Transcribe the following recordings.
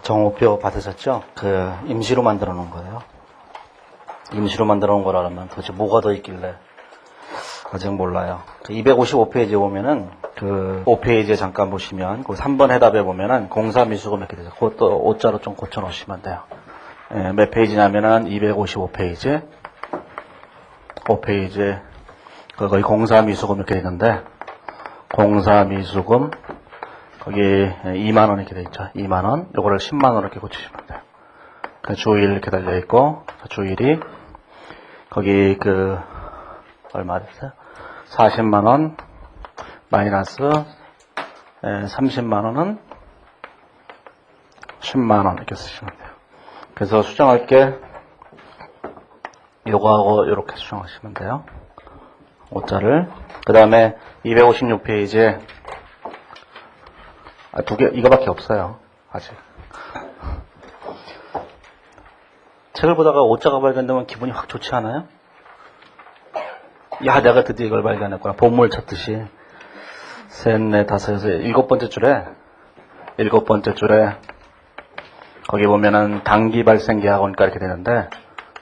정오표 받으셨죠? 그 임시로 만들어 놓은 거예요. 임시로 만들어 놓은 거라면 도대체 뭐가 더 있길래 아직 몰라요. 255페이지에 보면은 그 5페이지에 잠깐 보시면 그 3번 해답에 보면은 공사 미수금 이렇게 되죠. 그것도 5자로 좀 고쳐 놓으시면 돼요. 예, 몇 페이지냐면은 255페이지 5페이지에 거기 공사 미수금 이렇게 있는데 공사 미수금 거기 2만원 이렇게 돼 있죠. 2만원 요거를 10만원 이렇게 고치시면 돼요. 그 주일 이렇게 달려 있고 주일이 거기 그 얼마 됐어요? 40만원 마이너스 30만원은 10만원 이렇게 쓰시면 돼요. 그래서 수정할 게 요거하고 요렇게 수정하시면 돼요. 5자를. 그 다음에 256페이지에 두 개, 이거밖에 없어요. 아직. 책을 보다가 5자가 발견되면 기분이 확 좋지 않아요? 야, 내가 드디어 이걸 발견했구나. 본물 쳤듯이. 셋, 넷, 다섯, 여섯, 일곱 번째 줄에 거기 보면은 단기 발생기 학원가 이렇게 되는데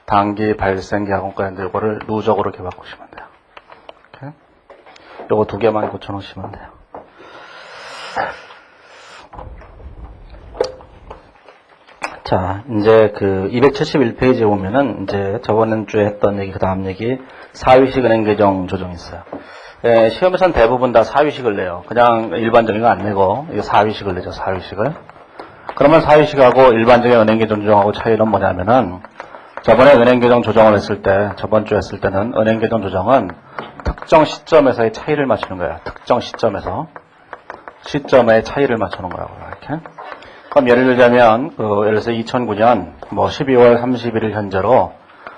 단기 발생기 학원가인데 이거를 누적으로 이렇게 바꾸시면 돼요. 이렇게. 요거 두 개만 고쳐 놓으시면 돼요. 자, 이제 그 271페이지에 보면은 이제 저번 주에 했던 얘기, 그 다음 얘기, 사위식 은행 계정 조정이 있어요. 예, 시험에서는 대부분 다 사위식을 내요. 그냥 일반적인 거 안 내고, 이거 사위식을 내죠, 사위식을. 그러면 사위식하고 일반적인 은행 계정 조정하고 차이는 뭐냐면은, 저번에 은행 계정 조정을 했을 때, 저번 주에 했을 때는 은행 계정 조정은 특정 시점에서의 차이를 맞추는 거예요. 특정 시점에서. 시점의 차이를 맞추는 거라고요, 이렇게. 그럼 예를 들자면, 예를 들어서 2009년, 12월 31일 현재로,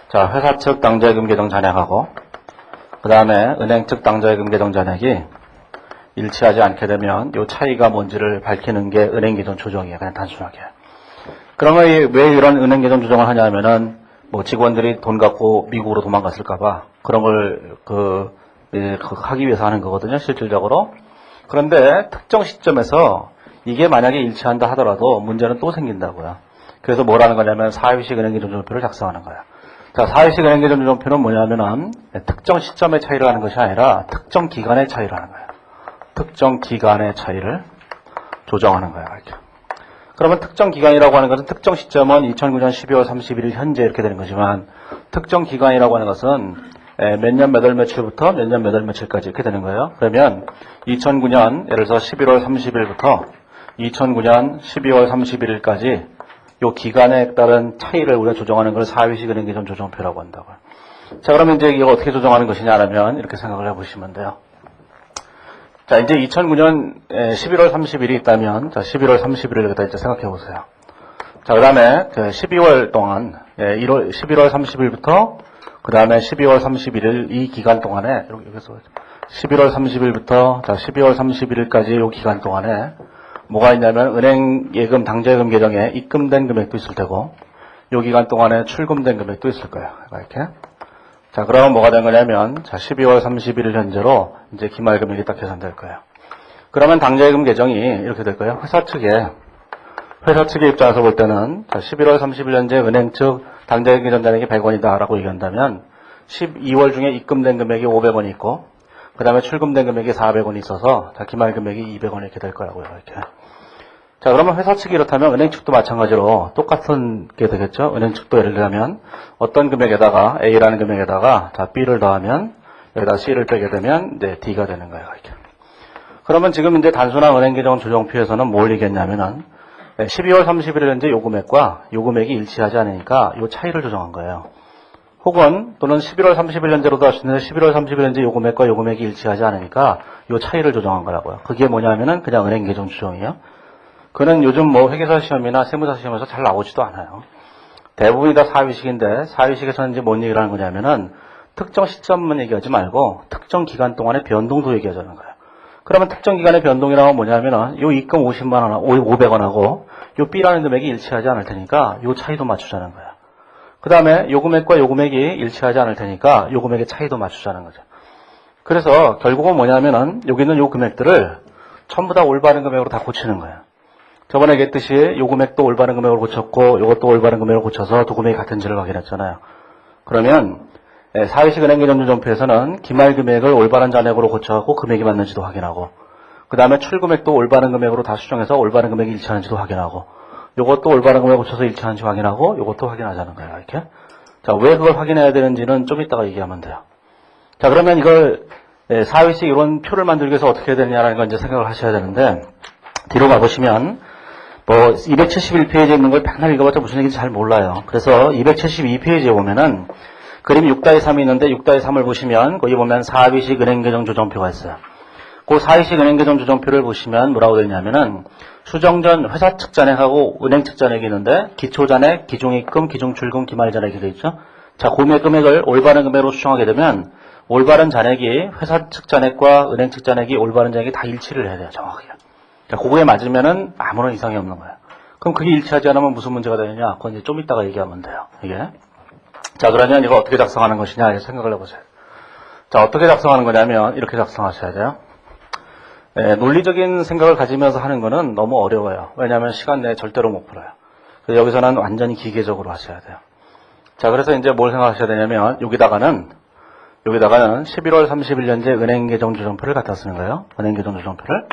자, 회사 측 당좌예금 계정 잔액하고, 그 다음에 은행 측 당좌예금 계정 잔액이 일치하지 않게 되면, 요 차이가 뭔지를 밝히는 게 은행 계정 조정이에요. 그냥 단순하게. 그러면 왜 이런 은행 계정 조정을 하냐면은, 직원들이 돈 갖고 미국으로 도망갔을까봐, 그런 걸, 하기 위해서 하는 거거든요, 실질적으로. 그런데 특정 시점에서 이게 만약에 일치한다 하더라도 문제는 또 생긴다고요. 그래서 뭐라는 거냐면 사위식 은행계정조정표를 작성하는 거예요. 자, 사위식 은행계정조정표는 뭐냐면은 특정 시점의 차이를 하는 것이 아니라 특정 기간의 차이를 하는 거예요. 특정 기간의 차이를 조정하는 거예요. 이렇게. 그러면 특정 기간이라고 하는 것은 특정 시점은 2009년 12월 31일 현재 이렇게 되는 거지만 특정 기간이라고 하는 것은 몇 년 몇 월 며칠부터 몇 년 몇 월 며칠까지 이렇게 되는 거예요. 그러면 2009년 예를 들어서 11월 30일부터 2009년 12월 31일까지 요 기간에 따른 차이를 우리가 조정하는 걸 사위식 은행계정 조정표라고 한다고요. 자, 그러면 이제 이거 어떻게 조정하는 것이냐면 이렇게 생각을 해보시면 돼요. 자, 이제 2009년 11월 30일이 있다면 자, 11월 30일을 여기다 이제 생각해 보세요. 자, 그 다음에 12월 동안 11월 30일부터 그 다음에 12월 31일 이 기간 동안에 여기서 11월 30일부터 자 12월 31일까지 이 기간 동안에 뭐가 있냐면 은행 예금 당좌예금 계정에 입금된 금액도 있을 테고 이 기간 동안에 출금된 금액도 있을 거예요. 이렇게. 자, 그러면 뭐가 된 거냐면 자 12월 31일 현재로 이제 기말 금액이 딱 계산될 거예요. 그러면 당좌예금 계정이 이렇게 될 거예요. 회사 측의 입장에서 볼 때는 자 11월 30일 현재 은행 측 당좌예금 계정 잔액이 100원이다라고 얘기한다면 12월 중에 입금된 금액이 500원이 있고 그 다음에 출금된 금액이 400원이 있어서 자, 기말 금액이 200원 이렇게 될 거라고요. 이렇게. 자, 그러면 회사 측이 이렇다면 은행 측도 마찬가지로 똑같은 게 되겠죠. 은행 측도 예를 들면 어떤 금액에다가 A라는 금액에다가 자, B를 더하면 여기다 C를 빼게 되면 이제 D가 되는 거예요. 이렇게. 그러면 지금 이제 단순한 은행 계정 조정표에서는 뭘 얘기했냐면은 12월 31일 현재 요 금액과 요 금액이 일치하지 않으니까 요 차이를 조정한 거예요. 혹은 또는 11월 30일 현재로도 할 수 있는데 11월 30일 현재 요 금액과 요 금액이 일치하지 않으니까 요 차이를 조정한 거라고요. 그게 뭐냐면은 그냥 은행 계정 조정이에요. 그는 요즘 회계사 시험이나 세무사 시험에서 잘 나오지도 않아요. 대부분이 다 사위식인데 사위식에서는 이제 뭔 얘기를 하는 거냐면은 특정 시점만 얘기하지 말고 특정 기간 동안의 변동도 얘기하자는 거예요. 그러면 특정 기간의 변동이라고 뭐냐면은 요 입금 50만 원, 500원하고 요 B라는 금액이 일치하지 않을 테니까 요 차이도 맞추자는 거예요. 그 다음에 요 금액과 요 금액이 일치하지 않을 테니까 요 금액의 차이도 맞추자는 거죠. 그래서 결국은 뭐냐면은 여기 있는 요 금액들을 전부 다 올바른 금액으로 다 고치는 거예요. 저번에 얘기했듯이 요 금액도 올바른 금액으로 고쳤고 요것도 올바른 금액으로 고쳐서 두 금액이 같은지를 확인했잖아요. 그러면 사회식 은행계정조정표에서는 기말 금액을 올바른 잔액으로 고쳐갖고 금액이 맞는지도 확인하고 그 다음에 출금액도 올바른 금액으로 다 수정해서 올바른 금액이 일치하는지도 확인하고 요것도 올바른 금액을 고쳐서 일치하는지 확인하고 요것도 확인하자는 거예요. 이렇게. 자, 왜 그걸 확인해야 되는지는 좀 이따가 얘기하면 돼요. 자, 그러면 이걸 사회식 이런 표를 만들기 위해서 어떻게 해야 되느냐라는 걸 이제 생각을 하셔야 되는데 뒤로 가보시면 뭐 271페이지에 있는 걸 백날 읽어봤자 무슨 얘기인지 잘 몰라요. 그래서 272페이지에 보면은 그림 6-3이 있는데 6-3을 보시면 거기 보면 사회식 은행계정조정표가 있어요. 그 사회식 은행계정조정표를 보시면 뭐라고 되어 있냐면은 수정전 회사 측 잔액하고 은행 측 잔액이 있는데 기초잔액, 기종입금, 기종출금, 기말잔액이 되어 있죠. 자, 금액을 올바른 금액으로 수정하게 되면 올바른 잔액이 회사 측 잔액과 은행 측 잔액이 올바른 잔액이 다 일치를 해야 돼요. 정확하게. 자, 그거에 맞으면은 아무런 이상이 없는 거예요. 그럼 그게 일치하지 않으면 무슨 문제가 되느냐? 그건 이제 좀 이따가 얘기하면 돼요. 이게. 자, 그러면 이거 어떻게 작성하는 것이냐? 이렇게 생각을 해보세요. 자, 어떻게 작성하는 거냐면 이렇게 작성하셔야 돼요. 논리적인 생각을 가지면서 하는 거는 너무 어려워요. 왜냐하면 시간 내에 절대로 못 풀어요. 그래서 여기서는 완전히 기계적으로 하셔야 돼요. 자, 그래서 이제 뭘 생각하셔야 되냐면 여기다가는 11월 31년제 은행계정조정표를 갖다 쓰는 거예요. 은행계정조정표를.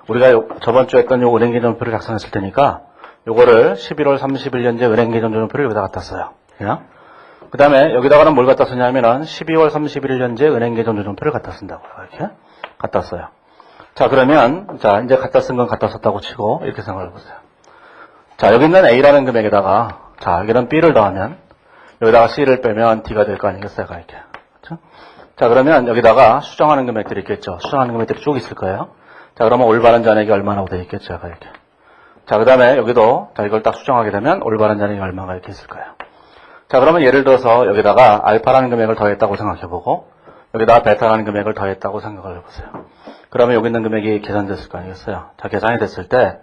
우리가 저번 주에 했던 요 은행계정표를 작성했을 테니까 요거를 11월 31년제 은행계정조정표를 여기다 갖다 써요. 그냥. 그 다음에 여기다가는 뭘 갖다 쓰냐면은 12월 31년제 은행계정조정표를 갖다 쓴다고요. 이렇게 갖다 써요. 자, 그러면 자 이제 갖다 쓴 건 갖다 썼다고 치고 이렇게 생각을 해보세요. 자, 여기 있는 A라는 금액에다가 자 여기는 B를 더하면 여기다가 C를 빼면 D가 될 거 아니겠어요? 이렇게. 그렇죠? 자, 그러면 여기다가 수정하는 금액들이 있겠죠. 수정하는 금액들이 쭉 있을 거예요. 자, 그러면 올바른 잔액이 얼마나고 되어 있겠죠. 이렇게. 자, 그 다음에 여기도 자 이걸 딱 수정하게 되면 올바른 잔액이 얼마가 이렇게 있을 거예요. 자, 그러면 예를 들어서 여기다가 알파라는 금액을 더했다고 생각해보고 여기다가 베타라는 금액을 더했다고 생각을 해보세요. 그러면 여기 있는 금액이 계산됐을 거 아니겠어요? 자, 계산이 됐을 때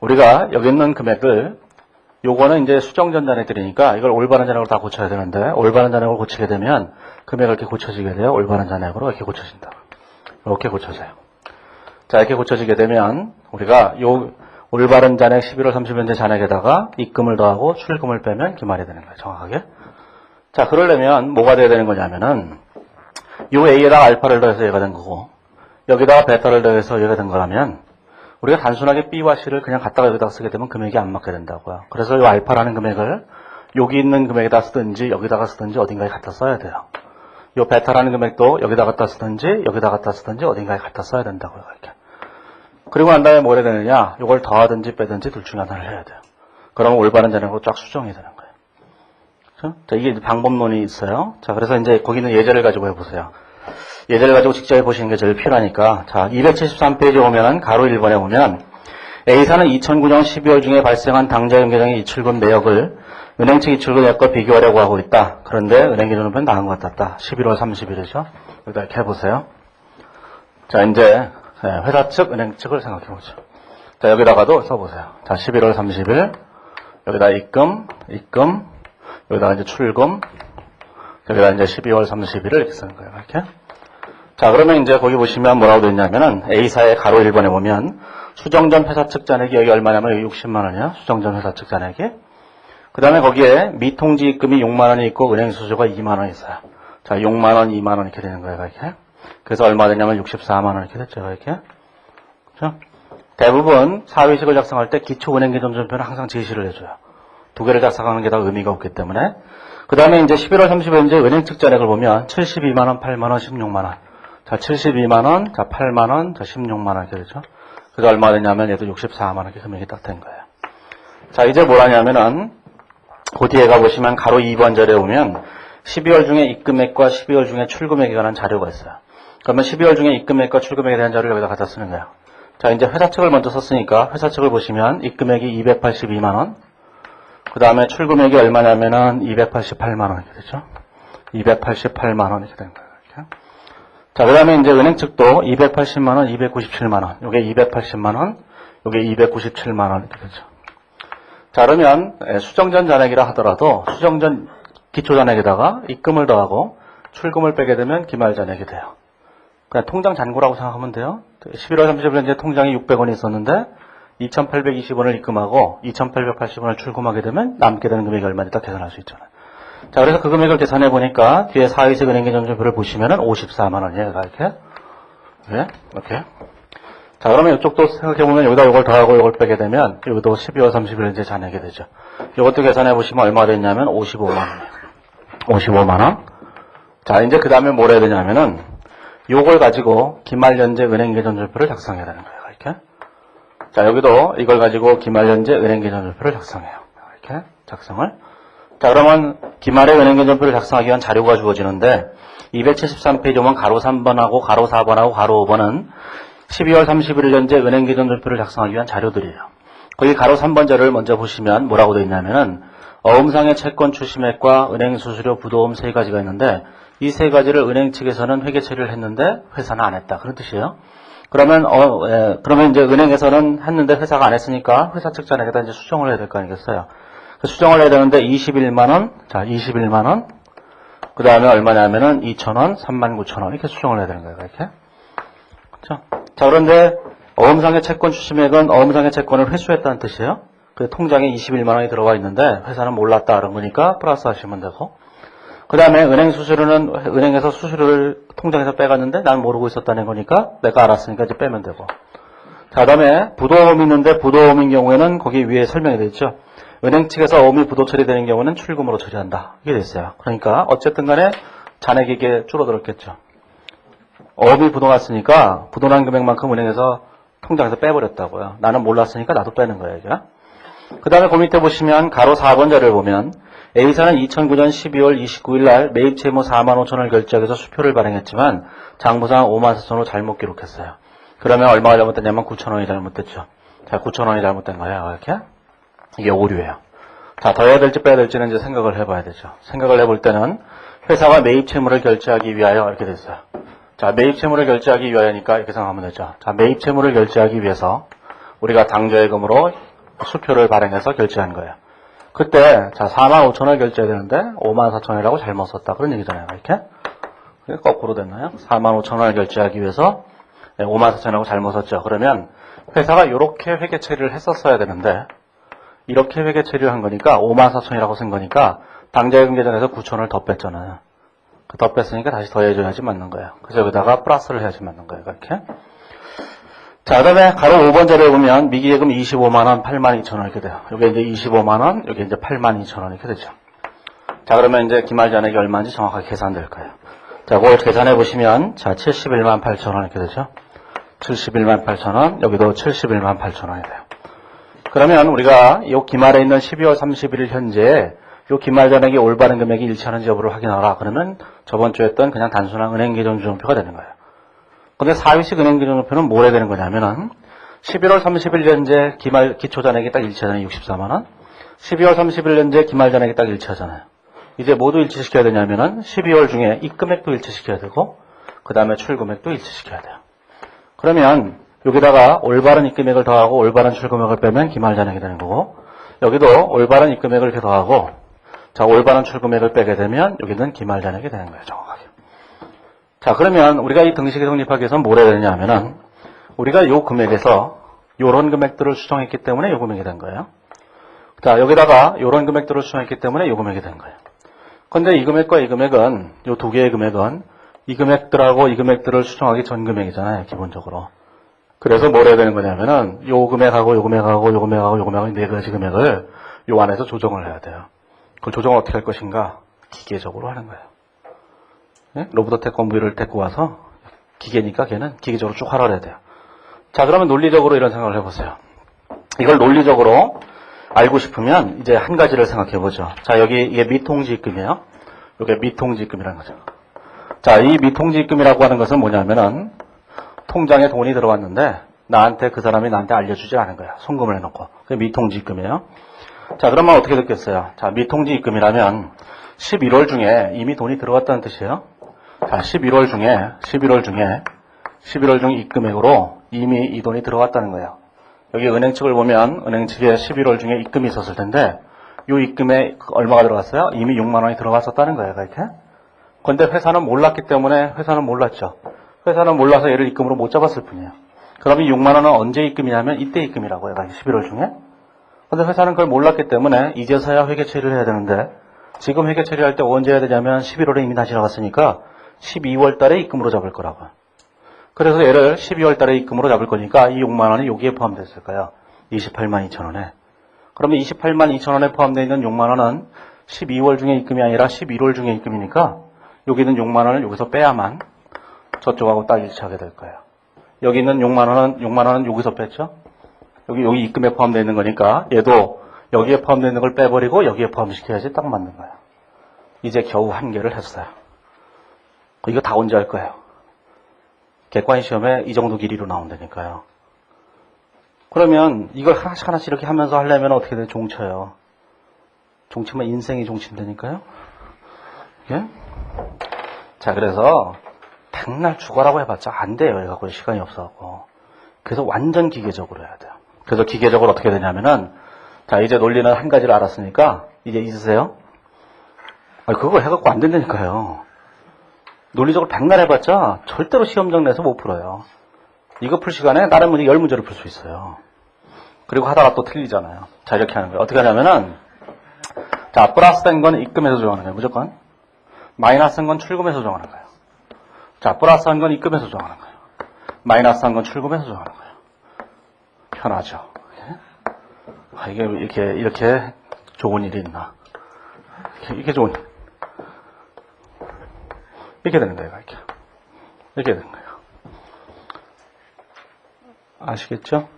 우리가 여기 있는 금액을 요거는 이제 수정전 잔액들이니까 이걸 올바른 잔액으로 다 고쳐야 되는데 올바른 잔액으로 고치게 되면 금액을 이렇게 고쳐지게 돼요. 올바른 잔액으로 이렇게 고쳐진다. 이렇게 고쳐져요. 자, 이렇게 고쳐지게 되면 우리가 요 올바른 잔액 11월 30년제 잔액에다가 입금을 더하고 출금을 빼면 기말이 되는 거예요. 정확하게. 자, 그러려면 뭐가 돼야 되는 거냐면은 요 A에다가 알파를 더해서 얘가 된 거고 여기다가 베타를 더해서 얘가 된 거라면 우리가 단순하게 B와 C를 그냥 갖다가 여기다가 쓰게 되면 금액이 안 맞게 된다고요. 그래서 이 알파라는 금액을 여기 있는 금액에다 쓰든지 여기다가 쓰든지 어딘가에 갖다 써야 돼요. 이 베타라는 금액도 여기다 갖다 쓰든지 여기다 갖다 쓰든지 어딘가에 갖다 써야 된다고요. 이렇게. 그리고 난 다음에 뭐 해야 되느냐? 이걸 더하든지 빼든지 둘 중에 하나를 해야 돼요. 그러면 올바른 잔액으로 쫙 수정이 되는 거예요. 그렇죠? 자, 이게 방법론이 있어요. 자, 그래서 이제 거기는 예제를 가지고 해보세요. 예제를 가지고 직접 해보시는 게 제일 필요하니까. 자, 273페이지에 오면은 가로 1번에 보면 A사는 2009년 12월 중에 발생한 당자금 계정의 이출금 내역을 은행 측 이출금 내역과 비교하려고 하고 있다. 그런데 은행 계정은 나은 것 같다. 11월 30일이죠. 여기다 이렇게 해보세요. 자, 이제 회사 측, 은행 측을 생각해보죠. 자, 여기다가도 써보세요. 자, 11월 30일 여기다 입금, 여기다가 이제 출금, 여기다 이제 12월 30일을 이렇게 쓰는 거예요. 이렇게. 자, 그러면 이제 거기 보시면 뭐라고 되어 있냐면은 A사의 가로 1번에 보면 수정전 회사 측 잔액이 여기 얼마냐면 여기 60만 원이야. 수정전 회사 측 잔액이. 그 다음에 거기에 미통지 입금이 6만 원이 있고 은행 수수료가 2만 원이 있어요. 자, 6만 원, 2만 원 이렇게 되는 거예요. 이렇게. 그래서 얼마 되냐면 64만 원 이렇게 됐죠. 이렇게. 그렇죠? 대부분 사회식을 작성할 때 기초은행계정조정표는 항상 제시를 해줘요. 두 개를 작성하는 게 다 의미가 없기 때문에. 그 다음에 이제 11월 30일 이제 은행 측 잔액을 보면 72만 원, 8만 원, 16만 원. 자, 72만 원, 자, 8만 원, 자, 16만 원 이렇게 되죠. 그래서 얼마 되냐면 얘도 64만 원 이렇게 금액이 딱 된 거예요. 자, 이제 뭘 하냐면은 그 뒤에 가보시면 가로 2번 절에 오면 12월 중에 입금액과 12월 중에 출금액에 관한 자료가 있어요. 그러면 12월 중에 입금액과 출금액에 대한 자료를 여기다 갖다 쓰는 거예요. 자, 이제 회사 측을 먼저 썼으니까 회사 측을 보시면 입금액이 282만 원, 그 다음에 출금액이 얼마냐면은 288만 원 이렇게 되죠. 288만 원 이렇게 된 거예요. 이렇게. 자, 그 다음에 이제 은행 측도 280만 원, 297만 원, 요게 280만 원, 요게 297만 원 이렇게 되죠. 자, 그러면 수정전 잔액이라 하더라도 수정전 기초잔액에다가 입금을 더하고 출금을 빼게 되면 기말잔액이 돼요. 그냥 통장 잔고라고 생각하면 돼요. 11월 30일 이제 통장에 600원이 있었는데 2,820원을 입금하고 2,880원을 출금하게 되면 남게 되는 금액이 얼마인지 딱 계산할 수 있잖아요. 자, 그래서 그 금액을 계산해 보니까 뒤에 사회식 은행계정표를 보시면은 54만 원이에요. 이렇게. 네, 이렇게. 자, 그러면 이쪽도 생각해 보면 여기다 이걸 더하고 이걸 빼게 되면 여기도 12월 30일 이제 잔액이 되죠. 이것도 계산해 보시면 얼마 됐냐면 55만 원이에요. 55만 원. 자, 이제 그 다음에 뭘 해야 되냐면은 요걸 가지고 기말연재 은행계정표를 작성해야 되는 거예요. 이렇게. 자, 여기도 이걸 가지고 기말연재 은행계정표를 작성해요. 이렇게 작성을. 자, 그러면 기말의 은행계정표를 작성하기 위한 자료가 주어지는데 273페이지 보면 가로 3번하고 가로 4번하고 가로 5번은 12월 31일 현재 은행계정표를 작성하기 위한 자료들이에요. 거기 가로 3번 자료를 먼저 보시면 뭐라고 되어 있냐면은 어음상의 채권 추심액과 은행 수수료, 부도음 세 가지가 있는데 이 세 가지를 은행 측에서는 회계 처리를 했는데 회사는 안 했다. 그런 뜻이에요. 그러면 그러면 이제 은행에서는 했는데 회사가 안 했으니까 회사 측 잔액에다 이제 수정을 해야 될 거 아니겠어요. 수정을 해야 되는데 21만 원, 자 21만 원, 그 다음에 얼마냐면은 2,000원, 39,000원 이렇게 수정을 해야 되는 거예요. 이렇게. 그렇죠? 자, 그런데 어음상의 채권 추심액은 어음상의 채권을 회수했다는 뜻이에요. 그 통장에 21만 원이 들어와 있는데 회사는 몰랐다 그런 거니까 플러스 하시면 되고. 그 다음에 은행 수수료는 은행에서 수수료를 통장에서 빼갔는데 난 모르고 있었다는 거니까 내가 알았으니까 이제 빼면 되고. 자, 그 다음에 부도음이 있는데 부도음인 경우에는 거기 위에 설명이 되어 있죠. 은행 측에서 어음이 부도 처리되는 경우는 출금으로 처리한다. 이게 됐어요. 그러니까 어쨌든 간에 잔액이 이게 줄어들었겠죠. 어음이 부도 났으니까 부도난 금액만큼 은행에서 통장에서 빼버렸다고요. 나는 몰랐으니까 나도 빼는 거예요. 이게. 그 다음에 그 밑에 보시면 가로 4번 자료를 보면 A사는 2009년 12월 29일 날 매입 채무 4만 5천원을 결제하기 위해서 수표를 발행했지만 장부상 5만 4천원으로 잘못 기록했어요. 그러면 얼마가 잘못됐냐면 9천원이 잘못됐죠. 자, 9천원이 잘못된 거예요. 이렇게. 이게 오류예요. 자, 더 해야 될지 빼야 될지는 이제 생각을 해봐야 되죠. 생각을 해볼 때는 회사가 매입 채무를 결제하기 위하여 이렇게 됐어요. 자, 매입 채무를 결제하기 위하여니까 이렇게 생각하면 되죠. 자, 매입 채무를 결제하기 위해서 우리가 당좌예금으로 수표를 발행해서 결제한 거예요. 그때 자 4만 5천원을 결제해야 되는데 5만 4천원이라고 잘못 썼다. 그런 얘기잖아요. 이렇게. 거꾸로 됐나요? 4만 5천원을 결제하기 위해서 5만 4천원이라고 잘못 썼죠. 그러면 회사가 이렇게 회계 처리를 했었어야 되는데 이렇게 회계 처리를 한 거니까 5만 4천원이라고 쓴 거니까 당좌예금 계정에서 9천원을 더 뺐잖아요. 더 뺐으니까 다시 더해줘야지 맞는 거예요. 그래서 여기다가 플러스를 해야지 맞는 거예요. 이렇게. 자, 그 다음에 가로 5번 자료에 보면 미기예금 25만원, 8만 2천원 이렇게 돼요. 여기 이제 25만원, 여기 이제 8만 2천원 이렇게 되죠. 자, 그러면 이제 기말 잔액이 얼마인지 정확하게 계산될 거예요. 자, 그걸 계산해 보시면, 자, 71만 8천원 이렇게 되죠. 71만 8천원, 여기도 71만 8천원이 돼요. 그러면 우리가 이 기말에 있는 12월 31일 현재 이 기말 잔액이 올바른 금액이 일치하는지 여부를 확인하라. 그러면 저번 주에 했던 그냥 단순한 은행계정주정표가 되는 거예요. 근데 사유식 은행계정표는 뭘 해야 되는 거냐면은 11월 30일 현재 기말 기초잔액이 딱 일치하잖아요. 64만원. 12월 30일 현재 기말 잔액이 딱 일치하잖아요. 이제 모두 일치시켜야 되냐면은 12월 중에 입금액도 일치시켜야 되고 그 다음에 출금액도 일치시켜야 돼요. 그러면 여기다가 올바른 입금액을 더하고 올바른 출금액을 빼면 기말 잔액이 되는 거고 여기도 올바른 입금액을 이렇게 더하고 자 올바른 출금액을 빼게 되면 여기는 기말 잔액이 되는 거예요. 정확하게. 자, 그러면 우리가 이 등식이 성립하기 위해서는 뭘 해야 되냐 하면은 우리가 요 금액에서 요런 금액들을 수정했기 때문에 요 금액이 된 거예요. 자, 여기다가 요런 금액들을 수정했기 때문에 요 금액이 된 거예요. 근데 이 금액과 이 금액은 요 두 개의 금액은 이 금액들하고 이 금액들을 수정하기 전 금액이잖아요. 기본적으로. 그래서 뭘 해야 되는 거냐면은 요 금액하고 요 금액하고 요 금액하고 요 금액하고 네 가지 금액을 요 안에서 조정을 해야 돼요. 그걸 조정을 어떻게 할 것인가? 기계적으로 하는 거예요. 네? 로봇 태권브이를 데리고 와서 기계니까 걔는 기계적으로 쭉 활용해야 돼요. 자, 그러면 논리적으로 이런 생각을 해보세요. 이걸 논리적으로 알고 싶으면 이제 한 가지를 생각해 보죠. 자, 여기 이게 미통지입금이에요. 이게 미통지입금이라는 거죠. 자, 이 미통지입금이라고 하는 것은 뭐냐면은 통장에 돈이 들어왔는데 나한테 그 사람이 나한테 알려주지 않은 거야. 송금을 해놓고. 그게 미통지입금이에요. 자, 그러면 어떻게 됐겠어요? 자, 미통지입금이라면 11월 중에 이미 돈이 들어왔다는 뜻이에요. 자, 11월 중에 입금액으로 이미 이 돈이 들어왔다는 거예요. 여기 은행 측을 보면 은행 측에 11월 중에 입금이 있었을 텐데 이 입금에 얼마가 들어갔어요? 이미 6만 원이 들어갔었다는 거예요. 이렇게. 그런데 회사는 몰랐기 때문에 회사는 몰랐죠. 회사는 몰라서 얘를 입금으로 못 잡았을 뿐이에요. 그럼 이 6만 원은 언제 입금이냐면 이때 입금이라고 해요. 11월 중에. 근데 회사는 그걸 몰랐기 때문에 이제서야 회계 처리를 해야 되는데 지금 회계 처리할 때 언제 해야 되냐면 11월에 이미 다 지나갔으니까 12월 달에 입금으로 잡을 거라고요. 그래서 얘를 12월 달에 입금으로 잡을 거니까 이 6만 원이 여기에 포함됐을까요? 28만 2천 원에. 그러면 28만 2천 원에 포함되어 있는 6만 원은 12월 중에 입금이 아니라 11월 중에 입금이니까 여기 있는 6만 원을 여기서 빼야만 저쪽하고 딱 일치하게 될 거예요. 여기 있는 6만 원은 여기서 뺐죠? 여기 입금에 포함되어 있는 거니까 얘도 여기에 포함되어 있는 걸 빼버리고 여기에 포함시켜야지 딱 맞는 거예요. 이제 겨우 한 개를 했어요. 이거 다 언제 할 거예요? 객관 시험에 이 정도 길이로 나온다니까요. 그러면 이걸 하나씩 하나씩 이렇게 하면서 하려면 어떻게 돼? 종쳐요. 종치면 인생이 종친다니까요. 예? 자, 그래서 백날 죽어라고 해봤자 안 돼요. 얘가 시간이 없어갖고. 그래서 완전 기계적으로 해야 돼요. 그래서 기계적으로 어떻게 되냐면은, 자, 이제 논리는 한 가지를 알았으니까, 이제 잊으세요? 그거 해갖고 안 된다니까요. 논리적으로 백날 해봤자 절대로 시험장 내에서 못 풀어요. 이거 풀 시간에 다른 문제 10문제를 풀 수 있어요. 그리고 하다가 또 틀리잖아요. 자, 이렇게 하는 거예요. 어떻게 하냐면은, 자, 플러스된 건 입금해서 조정하는 거예요. 무조건. 마이너스한 건 출금해서 조정하는 거예요. 자, 플러스한 건 입금해서 조정하는 거예요. 마이너스한 건 출금해서 조정하는 거예요. 편하죠. 이게 이렇게 좋은 일이 있나. 이렇게 좋은 일. 이렇게 되는 거예요. 이렇게 되는 거예요. 아시겠죠?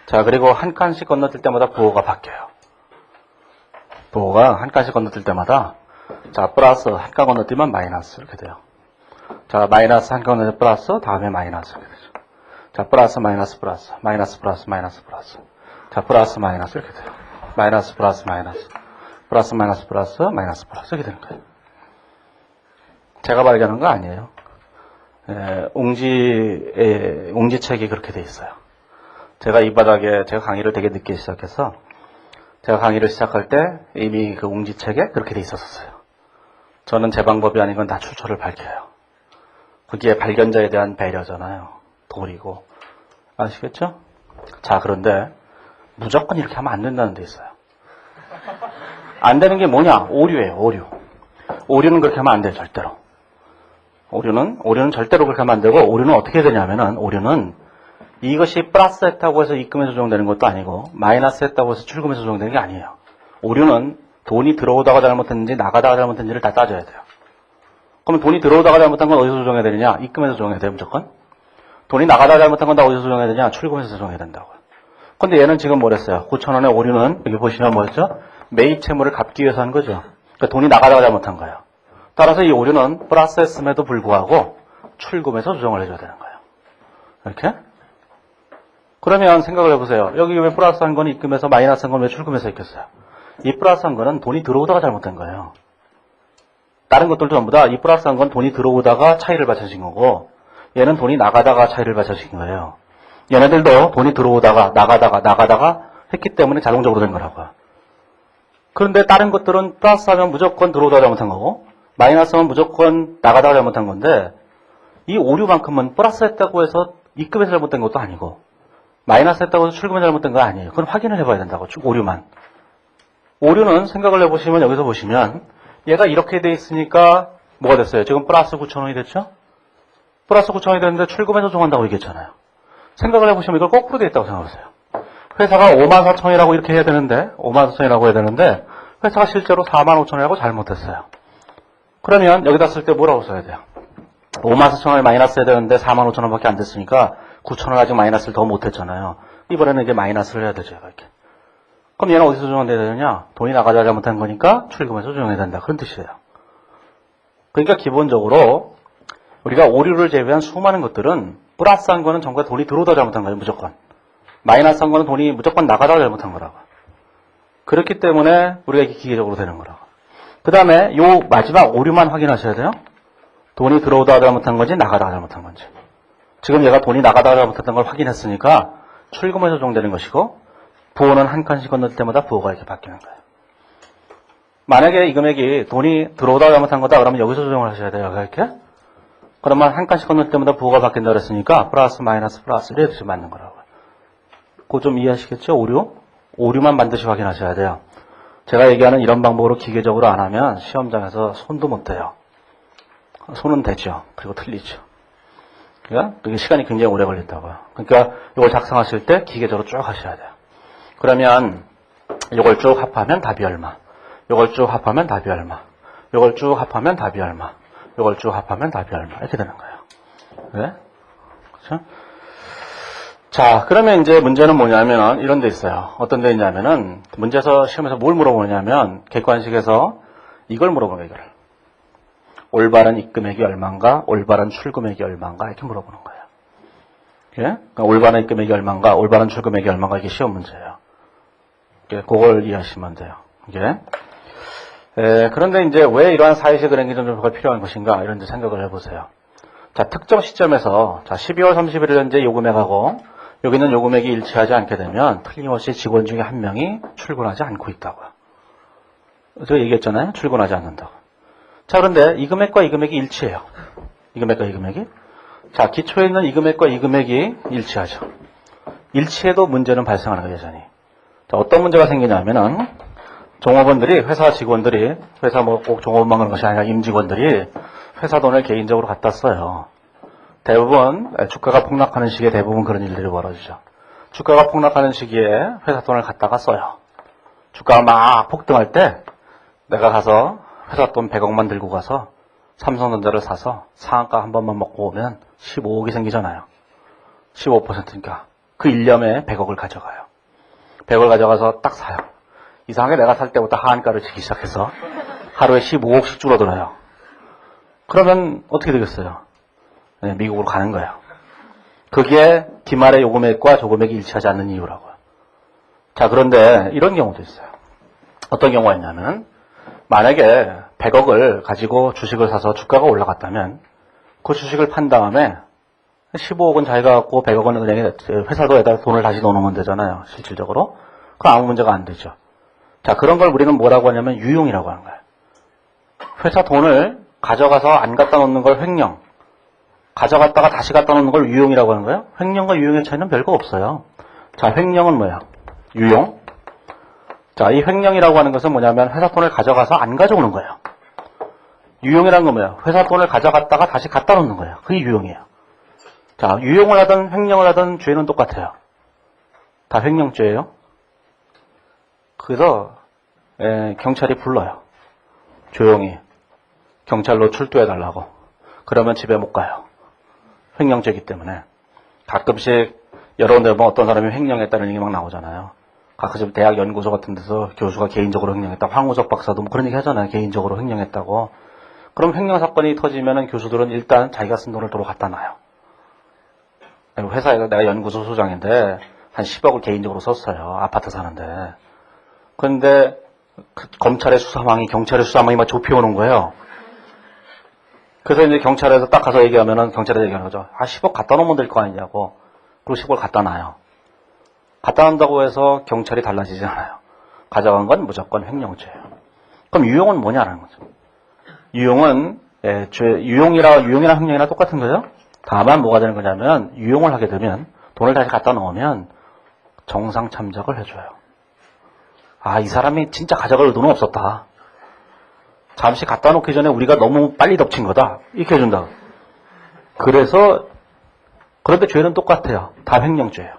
자, 그리고 한 칸씩 건너뛸 때마다 부호가 바뀌어요. 부호가 한 칸씩 건너뛸 때마다, 자, 플러스 한 칸 건너뛰면 마이너스 이렇게 돼요. 자, 마이너스 한 칸 건너뛰면 플러스, 다음에 마이너스 이렇게 되죠. 자, 플러스 마이너스 플러스, 마이너스 플러스 마이너스 플러스. 자, 플러스 마이너스 이렇게 돼요. 마이너스 플러스 마이너스, 플러스 마이너스 플러스, 마이너스 플러스 이렇게 되는 거예요. 제가 발견한 거 아니에요. 옹지책이 그렇게 돼 있어요. 제가 이 바닥에, 제가 강의를 되게 늦게 시작해서, 제가 강의를 시작할 때 이미 그 옹지책에 그렇게 돼 있었어요. 저는 제 방법이 아닌 건 다 출처를 밝혀요. 그게 발견자에 대한 배려잖아요. 도리고. 아시겠죠? 자, 그런데 무조건 이렇게 하면 안 된다는 데 있어요. 안 되는 게 뭐냐? 오류예요, 오류. 오류는 그렇게 하면 안 돼요, 절대로. 오류는 절대로 그렇게 하면 안 되고, 오류는 어떻게 되냐면은, 오류는 이것이 플러스 했다고 해서 입금에서 조정되는 것도 아니고, 마이너스 했다고 해서 출금에서 조정되는 게 아니에요. 오류는 돈이 들어오다가 잘못했는지 나가다가 잘못했는지를 다 따져야 돼요. 그러면 돈이 들어오다가 잘못한 건 어디서 조정해야 되느냐? 입금에서 조정해야 돼요, 무조건. 돈이 나가다가 잘못한 건 다 어디서 조정해야 되냐? 출금에서 조정해야 된다고요. 근데 얘는 지금 뭐랬어요? 9,000원의 오류는, 여기 보시면 뭐였죠? 매입 채무를 갚기 위해서 한 거죠. 그러니까 돈이 나가다가 잘못한 거예요. 따라서 이 오류는 플러스 했음에도 불구하고 출금해서 조정을 해줘야 되는 거예요. 이렇게? 그러면 생각을 해보세요. 여기 왜 플러스 한 건 입금해서 마이너스 한 건 왜 출금해서 있겠어요? 이 플러스 한 거는 돈이 들어오다가 잘못된 거예요. 다른 것들도 전부 다 이 플러스 한 건 돈이 들어오다가 차이를 받쳐진 거고, 얘는 돈이 나가다가 차이를 받쳐진 거예요. 얘네들도 돈이 들어오다가 나가다가 했기 때문에 자동적으로 된 거라고요. 그런데 다른 것들은 플러스 하면 무조건 들어오다가 잘못한 거고, 마이너스 하면 무조건 나가다가 잘못한 건데, 이 오류만큼은 플러스 했다고 해서 입금에서 잘못된 것도 아니고, 마이너스 했다고 해서 출금에 잘못된 거 아니에요. 그건 확인을 해봐야 된다고, 오류만. 오류는 생각을 해보시면, 여기서 보시면, 얘가 이렇게 돼 있으니까 뭐가 됐어요? 지금 플러스 9,000원이 됐죠? 플러스 9,000원이 됐는데 출금해서 조정한다고 얘기했잖아요. 생각을 해보시면 이걸 거꾸로 돼 있다고 생각하세요. 회사가 54,000원이라고 이렇게 해야 되는데, 54,000원이라고 해야 되는데, 회사가 실제로 45,000원이라고 잘못했어요. 그러면 여기다 쓸 때 뭐라고 써야 돼요? 54,000원을 마이너스 해야 되는데 45,000원밖에 안 됐으니까 9,000원 아직 마이너스를 더 못했잖아요. 이번에는 이제 마이너스를 해야 되죠, 이렇게. 그럼 얘는 어디서 조정해야 되느냐? 돈이 나가자 잘못한 거니까 출금해서 조정해야 된다. 그런 뜻이에요. 그러니까 기본적으로 우리가 오류를 제외한 수많은 것들은 플러스한 거는 전부 다 돈이 들어오다 잘못한 거예요, 무조건. 마이너스한 거는 돈이 무조건 나가다 잘못한 거라고. 그렇기 때문에 우리가 이게 기계적으로 되는 거라고. 그 다음에 요 마지막 오류만 확인하셔야 돼요. 돈이 들어오다가 잘못한 건지 나가다가 잘못한 건지. 지금 얘가 돈이 나가다가 잘못했던 걸 확인했으니까 출금해서 조정되는 것이고, 부호는 한 칸씩 건널 때마다 부호가 이렇게 바뀌는 거예요. 만약에 이 금액이 돈이 들어오다가 잘못한 거다 그러면 여기서 조정을 하셔야 돼요. 이렇게. 그러면 한 칸씩 건널 때마다 부호가 바뀐다 그랬으니까 플러스 마이너스 플러스 이렇게 맞는 거라고요. 그거 좀 이해하시겠죠? 오류? 오류만 반드시 확인하셔야 돼요. 제가 얘기하는 이런 방법으로 기계적으로 안 하면 시험장에서 손도 못 대요. 손은 되죠. 그리고 틀리죠. 그러니까 그게 시간이 굉장히 오래 걸린다고요. 그러니까 이걸 작성하실 때 기계적으로 쭉 하셔야 돼요. 그러면 이걸 쭉 합하면 답이 얼마? 이걸 쭉 합하면 답이 얼마? 이걸 쭉 합하면 답이 얼마? 이걸 쭉 합하면 답이 얼마? 이렇게 되는 거예요. 네? 그렇죠? 자, 그러면 이제 문제는 뭐냐면 이런 데 있어요. 어떤 데 있냐면은 문제에서 시험에서 뭘 물어보냐면 객관식에서 이걸 물어보는 거예요. 이걸. 올바른 입금액이 얼마인가? 올바른 출금액이 얼마인가? 이렇게 물어보는 거예요. 예? 그러니까 올바른 입금액이 얼마인가? 올바른 출금액이 얼마인가? 이게 시험 문제예요. 예, 그걸 이해하시면 돼요. 예? 그런데 이제 왜 이러한 사회식 은행기준조표가 필요한 것인가? 이런 생각을 해보세요. 자, 특정 시점에서, 자, 12월 31일 현재 요금액하고 여기 있는 요금액이 일치하지 않게 되면 틀림없이 직원 중에 한 명이 출근하지 않고 있다고요. 제가 얘기했잖아요. 출근하지 않는다고. 자, 그런데 이 금액과 이 금액이 일치해요. 이 금액과 이 금액이. 자, 기초에 있는 이 금액과 이 금액이 일치하죠. 일치해도 문제는 발생하는 거예요, 여전히. 자, 어떤 문제가 생기냐면은 종업원들이, 회사 직원들이, 회사 뭐 꼭 종업원만 그런 것이 아니라 임직원들이 회사 돈을 개인적으로 갖다 써요. 대부분 주가가 폭락하는 시기에 대부분 그런 일들이 벌어지죠. 주가가 폭락하는 시기에 회사 돈을 갖다가 써요. 주가가 막 폭등할 때 내가 가서 회사 돈 100억만 들고 가서 삼성전자를 사서 상한가 한 번만 먹고 오면 15억이 생기잖아요. 15%니까 그 1년에 100억을 가져가요. 100억을 가져가서 딱 사요. 이상하게 내가 살 때부터 하한가를 치기 시작해서 하루에 15억씩 줄어들어요. 그러면 어떻게 되겠어요? 네, 미국으로 가는 거예요. 그게 기말의 요금액과 조금액이 일치하지 않는 이유라고요. 자, 그런데 이런 경우도 있어요. 어떤 경우가 있냐면 만약에 100억을 가지고 주식을 사서 주가가 올라갔다면 그 주식을 판 다음에 15억은 자기가 갖고 100억은 은행에 회사도에다 돈을 다시 넣어놓으면 되잖아요. 실질적으로. 그럼 아무 문제가 안 되죠. 자, 그런 걸 우리는 뭐라고 하냐면 유용이라고 하는 거예요. 회사 돈을 가져가서 안 갖다 놓는 걸 횡령, 가져갔다가 다시 갖다 놓는 걸 유용이라고 하는 거예요. 횡령과 유용의 차이는 별거 없어요. 자, 횡령은 뭐야? 유용. 자, 이 횡령이라고 하는 것은 뭐냐면 회사 돈을 가져가서 안 가져오는 거예요. 유용이라는 건 뭐예요? 회사 돈을 가져갔다가 다시 갖다 놓는 거예요. 그게 유용이에요. 자, 유용을 하든 횡령을 하든 죄는 똑같아요. 다 횡령죄예요. 그래서 경찰이 불러요. 조용히. 경찰로 출두해달라고. 그러면 집에 못 가요. 횡령죄이기 때문에. 가끔씩 여러 군데 보면 어떤 사람이 횡령했다는 얘기 막 나오잖아요. 가끔씩 대학 연구소 같은 데서 교수가 개인적으로 횡령했다. 황우석 박사도 뭐 그런 얘기 하잖아요. 개인적으로 횡령했다고. 그럼 횡령 사건이 터지면은 교수들은 일단 자기가 쓴 돈을 도로 갖다 놔요. 회사에서 내가 연구소 소장인데 한 10억을 개인적으로 썼어요. 아파트 사는데. 그런데 검찰의 수사망이, 경찰의 수사망이 막 좁혀오는 거예요. 그래서 이제 경찰에서 딱 가서 얘기하면은 경찰에 얘기하는 거죠. 10억 갖다 놓으면 될 거 아니냐고. 그리고 10억을 갖다 놔요. 갖다 놓는다고 해서 경찰이 달라지지 않아요. 가져간 건 무조건 횡령죄예요. 그럼 유용은 뭐냐라는 거죠. 유용은 유용이랑 횡령이랑 똑같은 거예요. 다만 뭐가 되는 거냐면 유용을 하게 되면 돈을 다시 갖다 놓으면 정상 참작을 해줘요. 아, 이 사람이 진짜 가져갈 의도는 없었다. 잠시 갖다 놓기 전에 우리가 너무 빨리 덮친 거다. 이렇게 해준다. 그래서 그런데 죄는 똑같아요. 다 횡령죄예요.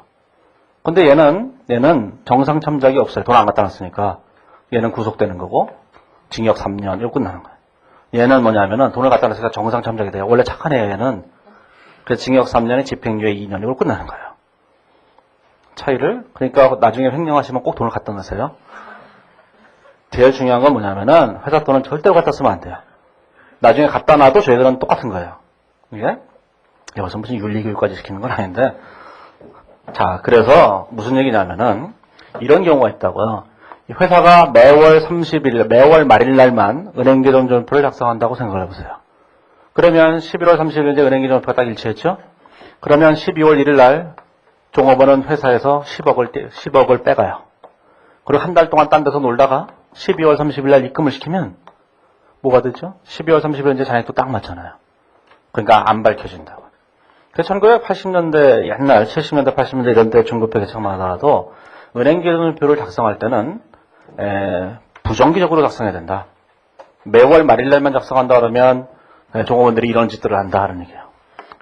근데 얘는 정상 참작이 없어요. 돈 안 갖다 놨으니까. 얘는 구속되는 거고 징역 3년 이거 끝나는 거예요. 얘는 뭐냐면은 돈을 갖다 놨으니까 정상 참작이 돼요. 원래 착한 애는 그래서 징역 3년에 집행유예 2년 이걸 끝나는 거예요. 차이를 그러니까 나중에 횡령하시면 꼭 돈을 갖다 놓으세요. 제일 중요한 건 뭐냐면은 회사 돈은 절대로 갖다 쓰면 안 돼요. 나중에 갖다 놔도 저희들은 똑같은 거예요. 이게 여기서 무슨 윤리교육까지 시키는 건 아닌데 자 그래서 무슨 얘기냐면은 이런 경우가 있다고요. 회사가 매월 30일 매월 말일날만 은행계정전표를 작성한다고 생각을 해보세요. 그러면 11월 30일에 은행계정표가 딱 일치했죠. 그러면 12월 1일날 종업원은 회사에서 10억을 빼가요. 그리고 한 달 동안 딴 데서 놀다가 12월 30일 날 입금을 시키면 뭐가 되죠? 12월 30일 이제 잔액도 딱 맞잖아요. 그러니까 안 밝혀진다고. 1980년대 옛날 70년대 80년대 이런 때 중급회 개척만 하더라도 은행 기준표를 작성할 때는 부정기적으로 작성해야 된다. 매월 말일날만 작성한다 그러면 종업원들이 이런 짓들을 한다 하는 얘기예요.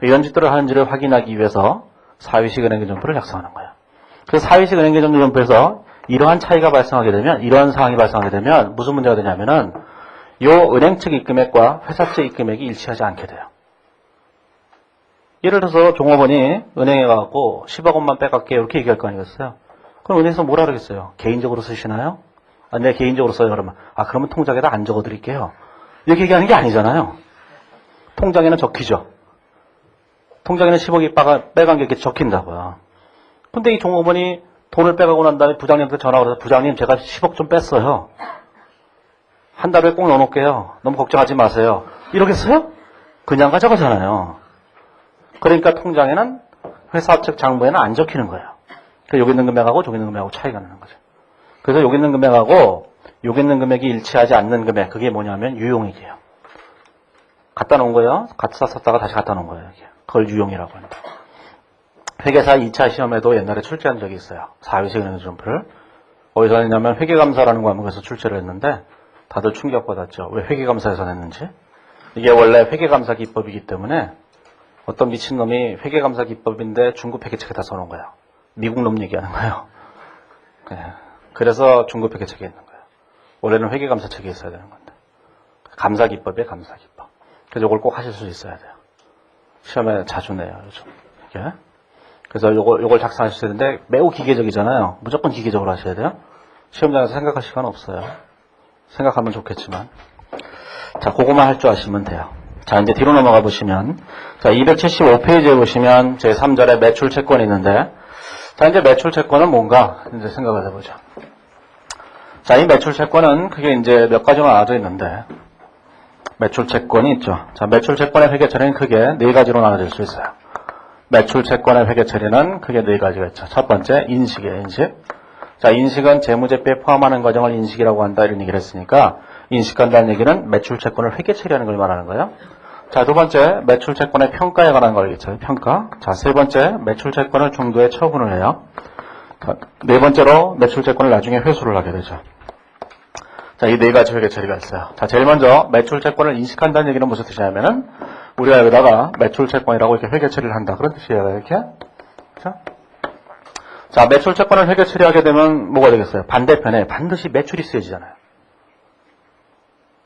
이런 짓들을 하는지를 확인하기 위해서 사위식 은행계정표를 작성하는 거예요. 그래서 사위식 은행계정표에서 이러한 차이가 발생하게 되면, 이러한 상황이 발생하게 되면 무슨 문제가 되냐면은 요 은행 측 입금액과 회사 측 입금액이 일치하지 않게 돼요. 예를 들어서 종업원이 은행에 가고 10억 원만 빼갈게요 이렇게 얘기할 거 아니겠어요? 그럼 은행에서 뭐라 그러겠어요? 개인적으로 쓰시나요? 아, 네, 개인적으로 써요. 그러면 통장에다 안 적어드릴게요. 이렇게 얘기하는 게 아니잖아요. 통장에는 적히죠. 통장에는 10억이 빼간 게 이렇게 적힌다고요. 근데 이 종업원이 돈을 빼가고 난 다음에 부장님한테 전화가 와서 부장님 제가 10억 좀 뺐어요. 한 달 후에 꼭 넣어놓을게요. 너무 걱정하지 마세요. 이러겠어요? 그냥 가져가잖아요. 그러니까 통장에는 회사 측 장부에는 안 적히는 거예요. 그러니까 여기 있는 금액하고 저기 있는 금액하고 차이가 나는 거죠. 그래서 여기 있는 금액하고 여기 있는 금액이 일치하지 않는 금액, 그게 뭐냐면 유용액이에요. 갖다 놓은 거예요. 갖다 썼다가 다시 갖다 놓은 거예요. 그걸 유용이라고 합니다. 회계사 2차 시험에도 옛날에 출제한 적이 있어요. 4위식 은행계정표를. 어디서 했냐면 회계감사라는 과목에서 출제를 했는데 다들 충격받았죠. 왜 회계감사에서 냈는지. 이게 원래 회계감사 기법이기 때문에 어떤 미친놈이 회계감사 기법인데 중급 회계책에다 써놓은 거예요. 미국 놈 얘기하는 거예요. 네. 그래서 중급 회계책에 있는 거예요. 원래는 회계감사책에 있어야 되는 건데. 감사 기법이에요, 감사 기법. 그래서 이걸 꼭 하실 수 있어야 돼요. 시험에 자주 내요, 요즘. 이게. 그래서 요걸 작성하셔야 되는데 매우 기계적이잖아요. 무조건 기계적으로 하셔야 돼요. 시험장에서 생각할 시간 없어요. 생각하면 좋겠지만. 자, 그거만 할 줄 아시면 돼요. 자, 이제 뒤로 넘어가 보시면, 자, 275페이지에 보시면 제 3절에 매출 채권이 있는데, 자, 이제 매출 채권은 뭔가 이제 생각을 해보죠. 자, 이 매출 채권은 크게 이제 몇 가지로 나눠져 있는데, 매출 채권이 있죠. 자, 매출 채권의 회계 처리는 크게 네 가지로 나눠질 수 있어요. 매출 채권의 회계 처리는 크게 네 가지가 있죠. 첫 번째, 인식이에요, 인식. 자, 인식은 재무제표에 포함하는 과정을 인식이라고 한다, 이런 얘기를 했으니까, 인식한다는 얘기는 매출 채권을 회계 처리하는 걸 말하는 거예요. 자, 두 번째, 매출 채권의 평가에 관한 거겠죠. 평가. 자, 세 번째, 매출 채권을 중도에 처분을 해요. 네 번째로, 매출 채권을 나중에 회수를 하게 되죠. 자, 이 네 가지 회계 처리가 있어요. 자, 제일 먼저, 매출 채권을 인식한다는 얘기는 무슨 뜻이냐면은, 우리가 여기다가 매출 채권이라고 이렇게 회계 처리를 한다. 그런 뜻이에요, 이렇게. 그렇죠? 자, 매출 채권을 회계 처리하게 되면 뭐가 되겠어요? 반대편에 반드시 매출이 쓰여지잖아요.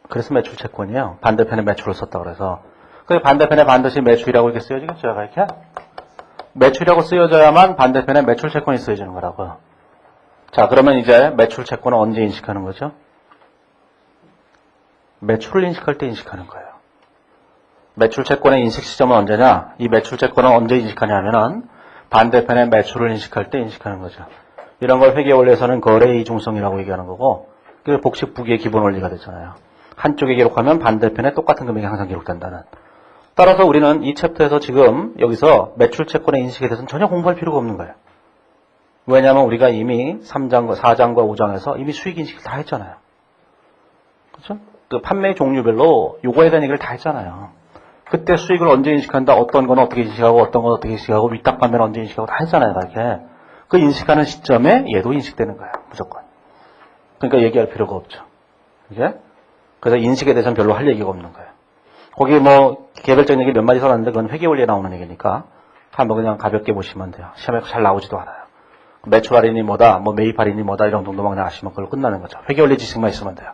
그래서 매출 채권이에요. 반대편에 매출을 썼다 그래서. 그 반대편에 반드시 매출이라고 이렇게 쓰여지겠죠, 이렇게? 매출이라고 쓰여져야만 반대편에 매출 채권이 쓰여지는 거라고요. 자, 그러면 이제 매출 채권은 언제 인식하는 거죠? 매출을 인식할 때 인식하는 거예요. 매출 채권의 인식 시점은 언제냐? 이 매출 채권은 언제 인식하냐면은 반대편의 매출을 인식할 때 인식하는 거죠. 이런 걸 회계 원리에서는 거래의 이중성이라고 얘기하는 거고, 그 복식 부기의 기본 원리가 되잖아요. 한쪽에 기록하면 반대편에 똑같은 금액이 항상 기록된다는. 따라서 우리는 이 챕터에서 지금 여기서 매출 채권의 인식에 대해서는 전혀 공부할 필요가 없는 거예요. 왜냐하면 우리가 이미 3장과 4장과 5장에서 이미 수익 인식을 다 했잖아요. 그렇죠? 그 판매 종류별로 요거에 대한 얘기를 다 했잖아요. 그때 수익을 언제 인식한다, 어떤 건 어떻게 인식하고, 어떤 건 어떻게 인식하고, 위탁 판매는 언제 인식하고 다 했잖아요, 이렇게. 그 인식하는 시점에 얘도 인식되는 거예요, 무조건. 그러니까 얘기할 필요가 없죠. 이게? 그래서 인식에 대해서는 별로 할 얘기가 없는 거예요. 거기 뭐 개별적인 얘기 몇 마디 써놨는데 그건 회계 원리에 나오는 얘기니까 한번 그냥 가볍게 보시면 돼요. 시험에 잘 나오지도 않아요. 매출 할인이 뭐다, 뭐 매입 할인이 뭐다 이런 정도만 그냥 아시면 그걸로 끝나는 거죠. 회계 원리 지식만 있으면 돼요.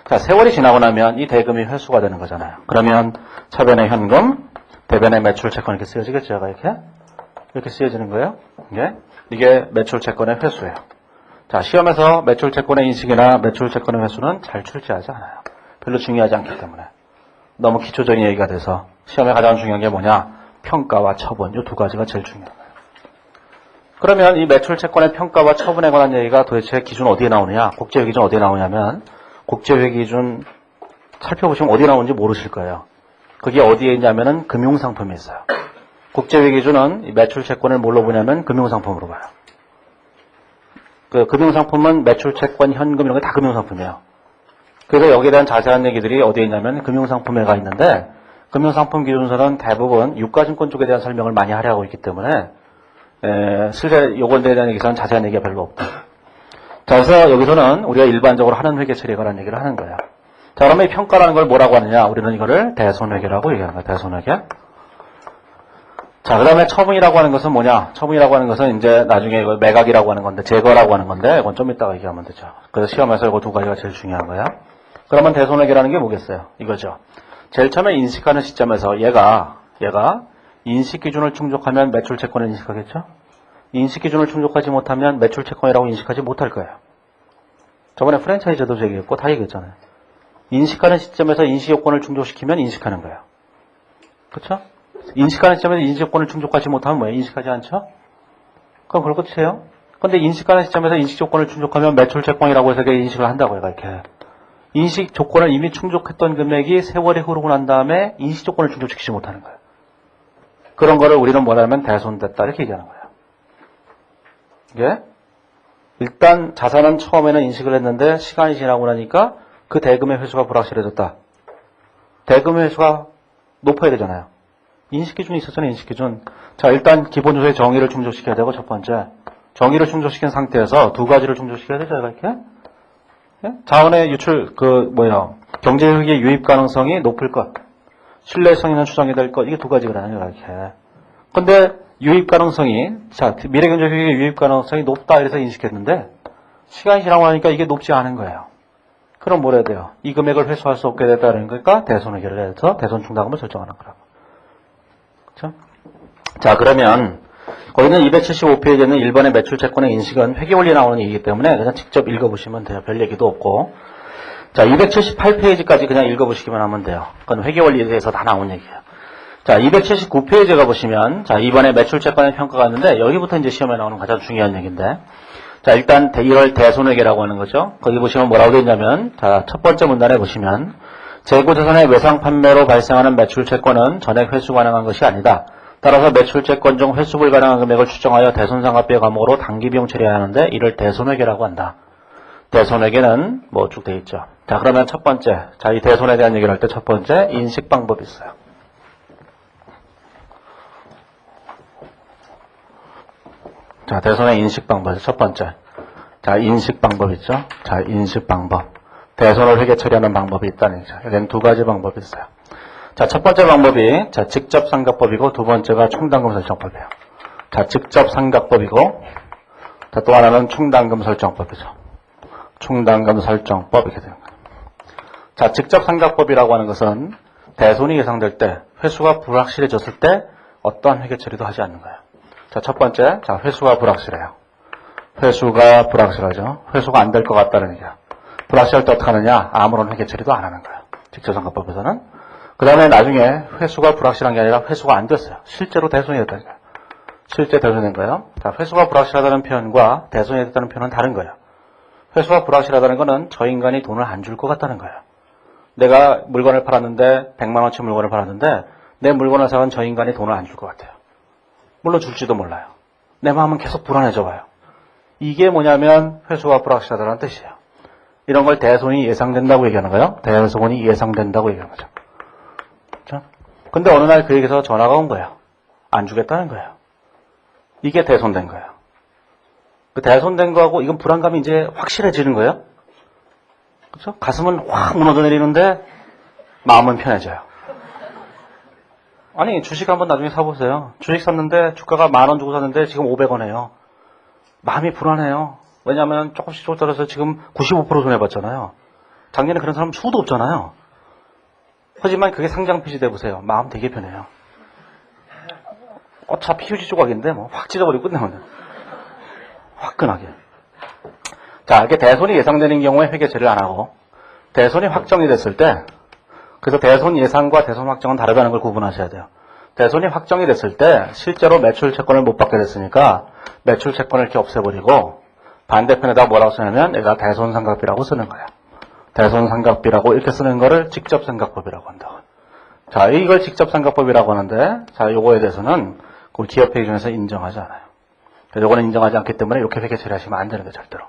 자, 세월이 지나고 나면 이 대금이 회수가 되는 거잖아요. 그러면 차변의 현금, 대변의 매출 채권 이렇게 쓰여지겠죠, 이렇게 쓰여지는 거예요. 이게 매출 채권의 회수예요. 자, 시험에서 매출 채권의 인식이나 매출 채권의 회수는 잘 출제하지 않아요. 별로 중요하지 않기 때문에. 너무 기초적인 얘기가 돼서 시험에 가장 중요한 게 뭐냐? 평가와 처분. 이 두 가지가 제일 중요해요. 그러면 이 매출 채권의 평가와 처분에 관한 얘기가 도대체 기준 어디에 나오느냐? 국제회계 기준 어디에 나오냐면 국제회계 기준 살펴보시면 어디에 나오는지 모르실 거예요. 그게 어디에 있냐면은 금융상품에 있어요. 국제회계 기준은 이 매출 채권을 뭘로 보냐면 금융상품으로 봐요. 그 금융상품은 매출 채권, 현금 이런 게 다 금융상품이에요. 그래서 여기에 대한 자세한 얘기들이 어디에 있냐면 금융상품에가 있는데 금융상품기준서는 대부분 유가증권 쪽에 대한 설명을 많이 하려고 있기 때문에 실제 요거에 대한 얘기에서는 자세한 얘기가 별로 없다. 자, 그래서 여기서는 우리가 일반적으로 하는 회계 처리에 관한 얘기를 하는 거예요. 자, 그러면 이 평가라는 걸 뭐라고 하느냐? 우리는 이거를 대손회계라고 얘기하는 거야. 대손회계. 자, 그 다음에 처분이라고 하는 것은 뭐냐? 처분이라고 하는 것은 이제 나중에 이걸 매각이라고 하는 건데, 제거라고 하는 건데, 이건 좀 이따가 얘기하면 되죠. 그래서 시험에서 이거 두 가지가 제일 중요한 거야. 그러면 대손회계라는 게 뭐겠어요? 이거죠. 제일 처음에 인식하는 시점에서 얘가 인식기준을 충족하면 매출채권을 인식하겠죠? 인식기준을 충족하지 못하면 매출채권이라고 인식하지 못할 거예요. 저번에 프랜차이즈도 얘기했고 다 얘기했잖아요. 인식하는 시점에서 인식요건을 충족시키면 인식하는 거예요. 그렇죠? 인식하는 시점에서 인식요건을 충족하지 못하면 뭐예요? 인식하지 않죠? 그럼 그럴 것 같으세요? 근데 인식하는 시점에서 인식조건을 충족하면 매출채권이라고 해서 인식을 한다고 해요. 이렇게. 인식 조건을 이미 충족했던 금액이 세월이 흐르고 난 다음에 인식 조건을 충족시키지 못하는 거예요. 그런 거를 우리는 뭐냐면 대손됐다 이렇게 얘기하는 거예요. 이게 일단 자산은 처음에는 인식을 했는데 시간이 지나고 나니까 그 대금의 회수가 불확실해졌다. 대금의 회수가 높아야 되잖아요. 인식기준이 있었잖아요. 인식기준. 자, 일단 기본조세의 정의를 충족시켜야 되고 첫 번째 정의를 충족시킨 상태에서 두 가지를 충족시켜야 되죠. 이렇게. 예? 자원의 유출, 경제효익의 유입 가능성이 높을 것, 신뢰성 있는 추정이 될 것, 이게 두 가지거든요, 이렇게. 근데 유입 가능성이, 자, 미래 경제효익의 유입 가능성이 높다, 이래서 인식했는데, 시간이 지나고 나니까 이게 높지 않은 거예요. 그럼 뭘 해야 돼요? 이 금액을 회수할 수 없게 됐다는 거니까 대손회계를 해서 대손 충당금을 설정하는 거라고. 그렇죠? 자, 그러면, 거기는 275페이지에는 1번의 매출채권의 인식은 회계원리 나오는 얘기이기 때문에 그냥 직접 읽어보시면 돼요. 별 얘기도 없고. 자, 278페이지까지 그냥 읽어보시기만 하면 돼요. 그건 회계원리에 대해서 다 나온 얘기예요. 자, 279페이지 가보시면, 자, 2번의 매출채권의 평가가 있는데, 여기부터 이제 시험에 나오는 가장 중요한 얘기인데, 자, 일단 이걸 대손회계라고 하는 거죠. 거기 보시면 뭐라고 되어 있냐면, 자, 첫 번째 문단에 보시면, 재고자산의 외상 판매로 발생하는 매출채권은 전액 회수 가능한 것이 아니다. 따라서 매출채권 중 회수 불가능한 금액을 추정하여 대손상각비의 과목으로 단기비용 처리해야 하는데 이를 대손회계라고 한다. 대손회계는 뭐 쭉 돼 있죠. 자, 그러면 첫 번째, 자, 이 대손에 대한 얘기를 할 때 첫 번째 인식 방법이 있어요. 자, 대손의 인식 방법 첫 번째. 자, 인식 방법 있죠. 자, 인식 방법. 대손을 회계 처리하는 방법이 있다는 얘기죠. 여기는 두 가지 방법이 있어요. 자, 첫 번째 방법이, 자, 직접 상각법이고, 두 번째가 충당금 설정법이에요. 자, 직접 상각법이고, 자, 또 하나는 충당금 설정법이죠. 충당금 설정법, 이렇게 되는 거예요. 자, 직접 상각법이라고 하는 것은 대손이 예상될 때, 회수가 불확실해졌을 때, 어떠한 회계 처리도 하지 않는 거예요. 자, 첫 번째, 자, 회수가 불확실해요. 회수가 불확실하죠. 회수가 안 될 것 같다는 얘기야. 불확실할 때 어떻게 하느냐? 아무런 회계 처리도 안 하는 거예요. 직접 상각법에서는. 그 다음에 나중에 회수가 불확실한 게 아니라 회수가 안 됐어요. 실제로 대손이 됐다는 거예요. 실제 대손된 거예요. 자, 회수가 불확실하다는 표현과 대손이 됐다는 표현은 다른 거예요. 회수가 불확실하다는 거는 저 인간이 돈을 안 줄 것 같다는 거예요. 내가 물건을 팔았는데 100만 원치 물건을 팔았는데 내 물건을 사간 저 인간이 돈을 안 줄 것 같아요. 물론 줄지도 몰라요. 내 마음은 계속 불안해져 봐요. 이게 뭐냐면 회수가 불확실하다는 뜻이에요. 이런 걸 대손이 예상된다고 얘기하는 거예요. 대손이 예상된다고 얘기하는 거죠. 근데 어느 날 그에게서 전화가 온 거예요. 안 주겠다는 거예요. 이게 대손된 거예요. 그 대손된 거하고 이건 불안감이 이제 확실해지는 거예요. 그렇죠? 가슴은 확 무너져 내리는데 마음은 편해져요. 아니, 주식 한번 나중에 사보세요. 주식 샀는데 주가가 10,000원 주고 샀는데 지금 500원이에요. 마음이 불안해요. 왜냐하면 조금씩 떨어져서 지금 95% 손해봤잖아요. 작년에 그런 사람 수도 없잖아요. 하지만 그게 상장 폐지돼 보세요. 마음 되게 편해요. 어차피 휴지 조각인데 뭐 확 찢어버리고 끝내면 돼요. 화끈하게. 자, 이게 대손이 예상되는 경우에 회계 처리를 안 하고 대손이 확정이 됐을 때, 그래서 대손 예상과 대손 확정은 다르다는 걸 구분하셔야 돼요. 대손이 확정이 됐을 때 실제로 매출 채권을 못 받게 됐으니까 매출 채권을 이렇게 없애버리고 반대편에다 뭐라고 쓰냐면 여기다 대손 상각비라고 쓰는 거예요. 대손 상각비라고 이렇게 쓰는 거를 직접 상각법이라고 한다고. 자, 이걸 직접 상각법이라고 하는데, 자, 요거에 대해서는 그 기업회계 기준에서 인정하지 않아요. 요거는 인정하지 않기 때문에 이렇게 회계 처리하시면 안 되는 거예요, 절대로.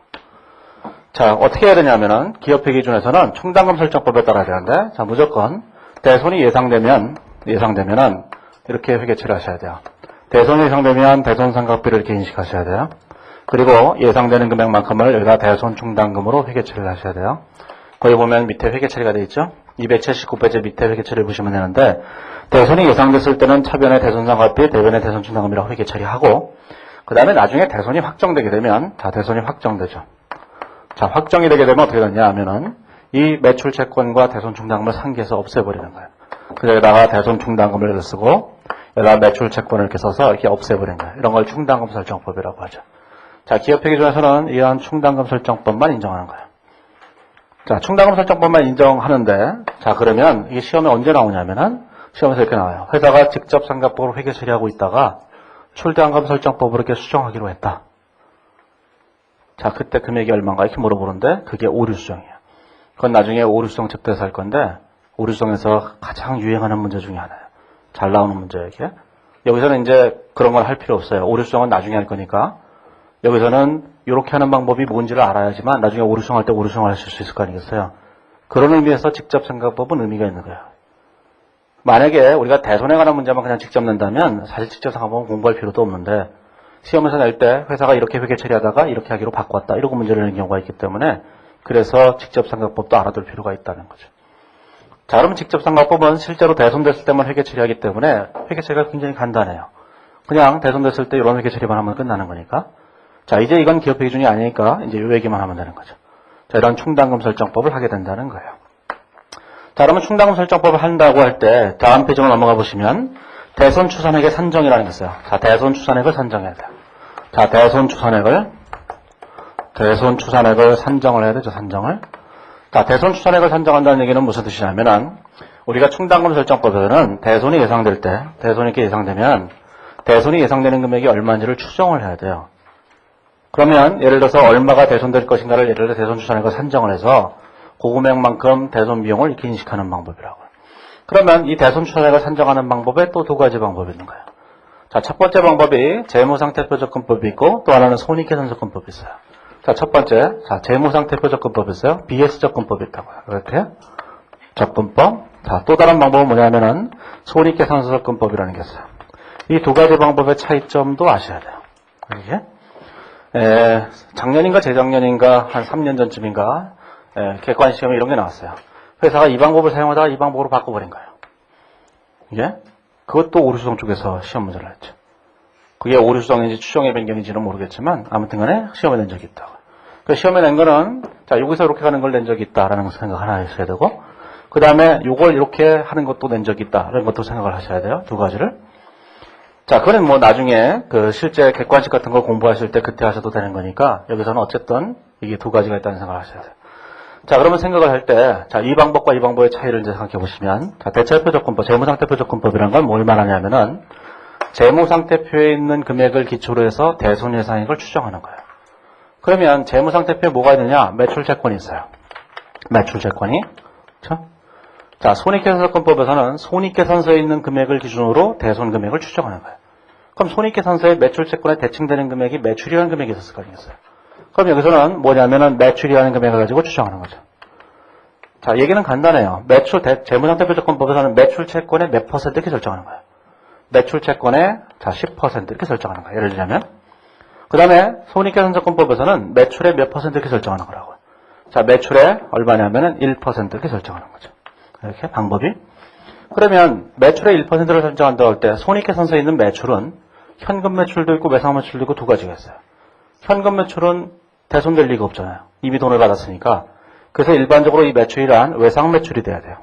자, 어떻게 해야 되냐면은 기업회계 기준에서는 충당금 설정법에 따라야 되는데, 자, 무조건 대손이 예상되면 예상되면은 이렇게 회계 처리하셔야 돼요. 대손이 예상되면 대손 상각비를 이렇게 인식하셔야 돼요. 그리고 예상되는 금액만큼을 여기다 대손 충당금으로 회계 처리를 하셔야 돼요. 거기 보면 밑에 회계 처리가 되어 있죠. 279페이지 밑에 회계 처리를 보시면 되는데 대손이 예상됐을 때는 차변의 대손 상각비, 대변의 대손 충당금이라고 회계 처리하고 그 다음에 나중에 대손이 확정되게 되면 자 대손이 확정되죠. 자 확정이 되게 되면 어떻게 되냐 하면은 이 매출 채권과 대손 충당금을 상기해서 없애버리는 거예요. 그래서 여기다가 대손 충당금을 이렇게 쓰고 여기다가 매출 채권을 이렇게 써서 이렇게 없애버리는 거예요. 이런 걸 충당금 설정법이라고 하죠. 자 기업회계 중에서는 이러한 충당금 설정법만 인정하는 거예요. 자 충당금 설정법만 인정하는데 자 그러면 이게 시험에 언제 나오냐면은 시험에서 이렇게 나와요. 회사가 직접 상각법으로 회계 처리하고 있다가 출당금 설정법으로 이렇게 수정하기로 했다. 자 그때 금액이 얼마인가 이렇게 물어보는데 그게 오류수정이에요. 그건 나중에 오류수정 챕터에서 할 건데 오류수정에서 가장 유행하는 문제 중에 하나예요. 잘 나오는 문제예요 이게. 여기서는 이제 그런 걸 할 필요 없어요. 오류수정은 나중에 할 거니까 여기서는 이렇게 하는 방법이 뭔지를 알아야지만 나중에 오류수정할 때 오류수정을 하실 수 있을 거 아니겠어요. 그런 의미에서 직접 상각법은 의미가 있는 거예요. 만약에 우리가 대손에 관한 문제만 그냥 직접 낸다면 사실 직접 상각법은 공부할 필요도 없는데 시험에서 낼 때 회사가 이렇게 회계 처리하다가 이렇게 하기로 바꿨다 이러고 문제를 내는 경우가 있기 때문에 그래서 직접 상각법도 알아둘 필요가 있다는 거죠. 자 그러면 직접 상각법은 실제로 대손됐을 때만 회계 처리하기 때문에 회계 처리가 굉장히 간단해요. 그냥 대손됐을 때 이런 회계 처리만 하면 끝나는 거니까 자 이제 이건 기업회계 기준이 아니니까 이제 이 얘기만 하면 되는 거죠. 자 이런 충당금 설정법을 하게 된다는 거예요. 자 그러면 충당금 설정법을 한다고 할 때 다음 페이지로 넘어가 보시면 대손 추산액의 산정이라는 게 있어요. 자 대손 추산액을 산정해야 돼요. 자 대손 추산액을 산정을 해야 되죠. 산정을. 자 대손 추산액을 산정한다는 얘기는 무슨 뜻이냐면은 우리가 충당금 설정법에서는 대손이 예상될 때 대손이 이렇게 예상되면 대손이 예상되는 금액이 얼마인지를 추정을 해야 돼요. 그러면 예를 들어서 얼마가 대손될 것인가를 예를 들어 대손 추산액을 산정을 해서 그 금액만큼 대손 비용을 이렇게 인식하는 방법이라고요. 그러면 이 대손 추산액을 산정하는 방법에 또 두 가지 방법이 있는 거예요. 자, 첫 번째 방법이 재무상태표적금법이 있고 또 하나는 손익계산적금법이 있어요. 자, 첫 번째, 자, 재무상태표적금법이 있어요. BS적금법이 있다고요. 이렇게 적금법. 자, 또 다른 방법은 뭐냐면은 손익계산서적금법이라는 게 있어요. 이 두 가지 방법의 차이점도 아셔야 돼요. 이게 작년인가 재작년인가 한 3년 전쯤인가 객관 시험에 이런 게 나왔어요. 회사가 이 방법을 사용하다가 이 방법으로 바꿔버린 거예요. 이게 그것도 오류수정 쪽에서 시험 문제를 했죠. 그게 오류수정인지 추정의 변경인지는 모르겠지만 아무튼 간에 시험에 낸 적이 있다고. 그 시험에 낸 거는 자 여기서 이렇게 가는 걸 낸 적이 있다라는 생각 하나 하셔야 되고 그 다음에 이걸 이렇게 하는 것도 낸 적이 있다라는 것도 생각을 하셔야 돼요. 두 가지를. 자, 그거는 뭐 나중에 그 실제 객관식 같은 걸 공부하실 때 그때 하셔도 되는 거니까 여기서는 어쨌든 이게 두 가지가 있다는 생각을 하셔야 돼요. 자, 그러면 생각을 할 때, 자, 이 방법과 이 방법의 차이를 이제 생각해 보시면, 자, 대체표적금법, 재무상태표적금법이라는 건 뭘 말하냐면은, 재무상태표에 있는 금액을 기초로 해서 대손 예상액을 추정하는 거예요. 그러면 재무상태표에 뭐가 있느냐? 매출채권이 있어요. 매출채권이. 그렇죠? 자, 손익계산서금법에서는 손익계산서에 있는 금액을 기준으로 대손 금액을 추정하는 거예요. 그럼 손익계산서에 매출채권에 대칭되는 금액이 매출이라는 금액이 있었을 거 아니겠어요? 그럼 여기서는 뭐냐면은 매출이라는 금액을 가지고 추정하는 거죠. 자, 얘기는 간단해요. 재무상태표적금법에서는 매출채권의 몇 퍼센트 이렇게 설정하는 거예요. 매출채권의 자, 10% 이렇게 설정하는 거예요. 예를 들자면. 그 다음에 손익계산서금법에서는 매출의 몇 퍼센트 이렇게 설정하는 거라고요. 자, 매출의 얼마냐면은 1% 이렇게 설정하는 거죠. 이렇게 방법이. 그러면 매출의 1%를 설정한다고 할 때 손익계산서에 있는 매출은 현금 매출도 있고 매상 매출도 있고 두 가지가 있어요. 현금 매출은 대손될 리가 없잖아요. 이미 돈을 받았으니까. 그래서 일반적으로 이 매출이란 외상 매출이 돼야 돼요.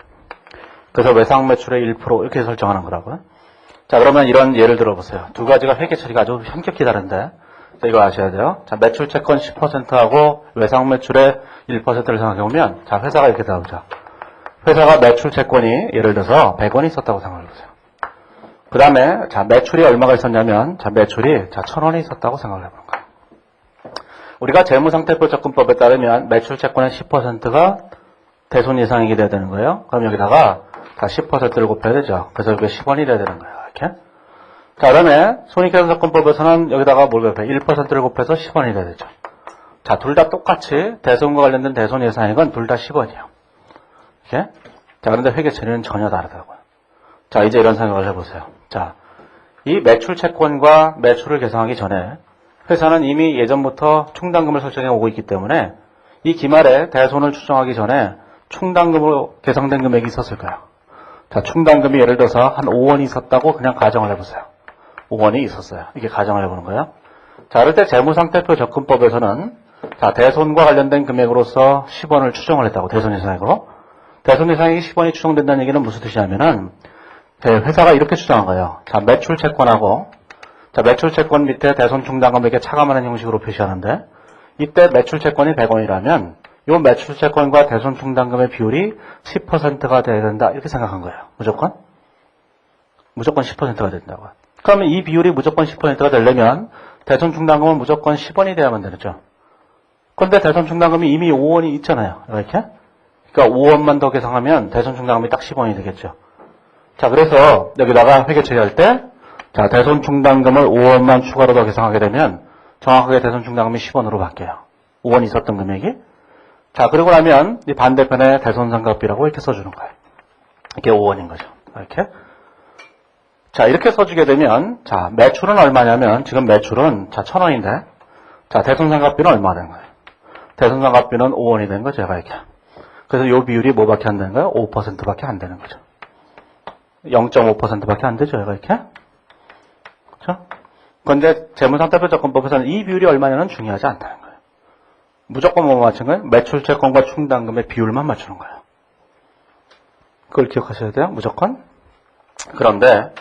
그래서 외상 매출의 1% 이렇게 설정하는 거라고요. 자, 그러면 이런 예를 들어보세요. 두 가지가 회계 처리가 아주 현격히 다른데 이거 아셔야 돼요. 자, 매출 채권 10%하고 외상 매출의 1%를 생각해보면 자, 회사가 이렇게 나오죠. 회사가 매출 채권이 예를 들어서 100원이 있었다고 생각해보세요. 그 다음에 자, 매출이 얼마가 있었냐면 자, 매출이 자, 1000원이 있었다고 생각을 해보는 거예요. 우리가 재무상태표적금법에 따르면 매출채권의 10%가 대손 예상액이 돼야 되는 거예요. 그럼 여기다가 다 10%를 곱해야 되죠. 그래서 이게 10원이 돼야 되는 거예요. 이렇게. 자, 그다음에 손익계산서금법에서는 여기다가 뭘 곱해? 1%를 곱해서 10원이 돼야 되죠. 자, 둘 다 똑같이 대손과 관련된 대손 예상액은 둘 다 10원이에요. 이렇게. 자, 그런데 회계 처리는 전혀 다르다고요. 자, 이제 이런 생각을 해보세요. 자, 이 매출 채권과 매출을 계산하기 전에 회사는 이미 예전부터 충당금을 설정해 오고 있기 때문에 이 기말에 대손을 추정하기 전에 충당금으로 계상된 금액이 있었을까요? 자, 충당금이 예를 들어서 한 5원이 있었다고 그냥 가정을 해보세요. 5원이 있었어요. 이게 가정을 해보는 거예요. 자, 이럴 때 재무상태표 접근법에서는 자, 대손과 관련된 금액으로서 10원을 추정을 했다고, 대손 예상액으로. 대손 예상액이 10원이 추정된다는 얘기는 무슨 뜻이냐면은 회사가 이렇게 추정한 거예요. 자, 매출 채권하고 자, 매출 채권 밑에 대손 충당금액에 차감하는 형식으로 표시하는데 이때 매출 채권이 100원이라면 이 매출 채권과 대손 충당금의 비율이 10%가 돼야 된다. 이렇게 생각한 거예요. 무조건 10%가 된다고. 그러면 이 비율이 무조건 10%가 되려면 대손 충당금은 무조건 10원이 돼야만 되죠. 그런데 대손 충당금이 이미 5원이 있잖아요. 이렇게. 그러니까 5원만 더 계산하면 대손 충당금이 딱 10원이 되겠죠. 자, 그래서 여기다가 회계 처리할 때 자, 대손 충당금을 5원만 추가로 더 계산하게 되면 정확하게 대손 충당금이 10원으로 바뀌어요. 5원이 있었던 금액이. 자, 그리고 나면 이 반대편에 대손상각비라고 이렇게 써주는 거예요. 이게 5원인 거죠. 이렇게. 자, 이렇게 써주게 되면 자, 매출은 얼마냐면 지금 매출은 자, 1,000원인데 자, 대손상각비는 얼마 된 거예요? 대손상각비는 5원이 된 거죠. 제가 이렇게. 그래서 이 비율이 뭐밖에 안 되는 거예요? 5%밖에 안 되는 거죠. 0.5%밖에 안 되죠. 얘가 이렇게. 그렇죠? 그런데 재무상태표 접근법에서는 이 비율이 얼마냐는 중요하지 않다는 거예요. 무조건 뭐 맞춘 거예요? 매출 채권과 충당금의 비율만 맞추는 거예요. 그걸 기억하셔야 돼요. 무조건. 그런데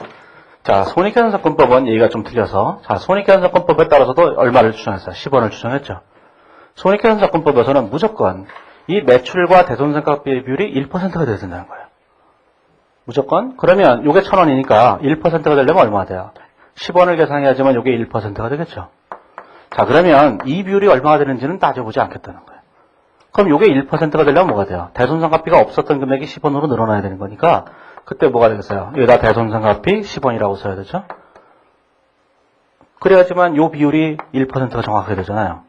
자, 손익계산서권법은 얘기가 좀 틀려서 자, 손익계산서권법에 따라서도 얼마를 추정했어요? 10원을 추정했죠. 손익계산서권법에서는 무조건 이 매출과 대손상각비의 비율이 1%가 돼야 된다는 거예요. 무조건. 그러면 이게 1,000원이니까 1%가 되려면 얼마가 돼요? 10원을 계산해야지만 이게 1%가 되겠죠. 자, 그러면 이 비율이 얼마가 되는지는 따져보지 않겠다는 거예요. 그럼 이게 1%가 되려면 뭐가 돼요? 대손상각비가 없었던 금액이 10원으로 늘어나야 되는 거니까 그때 뭐가 되겠어요? 여기다 대손상각비 10원이라고 써야 되죠. 그래야지만 이 비율이 1%가 정확하게 되잖아요.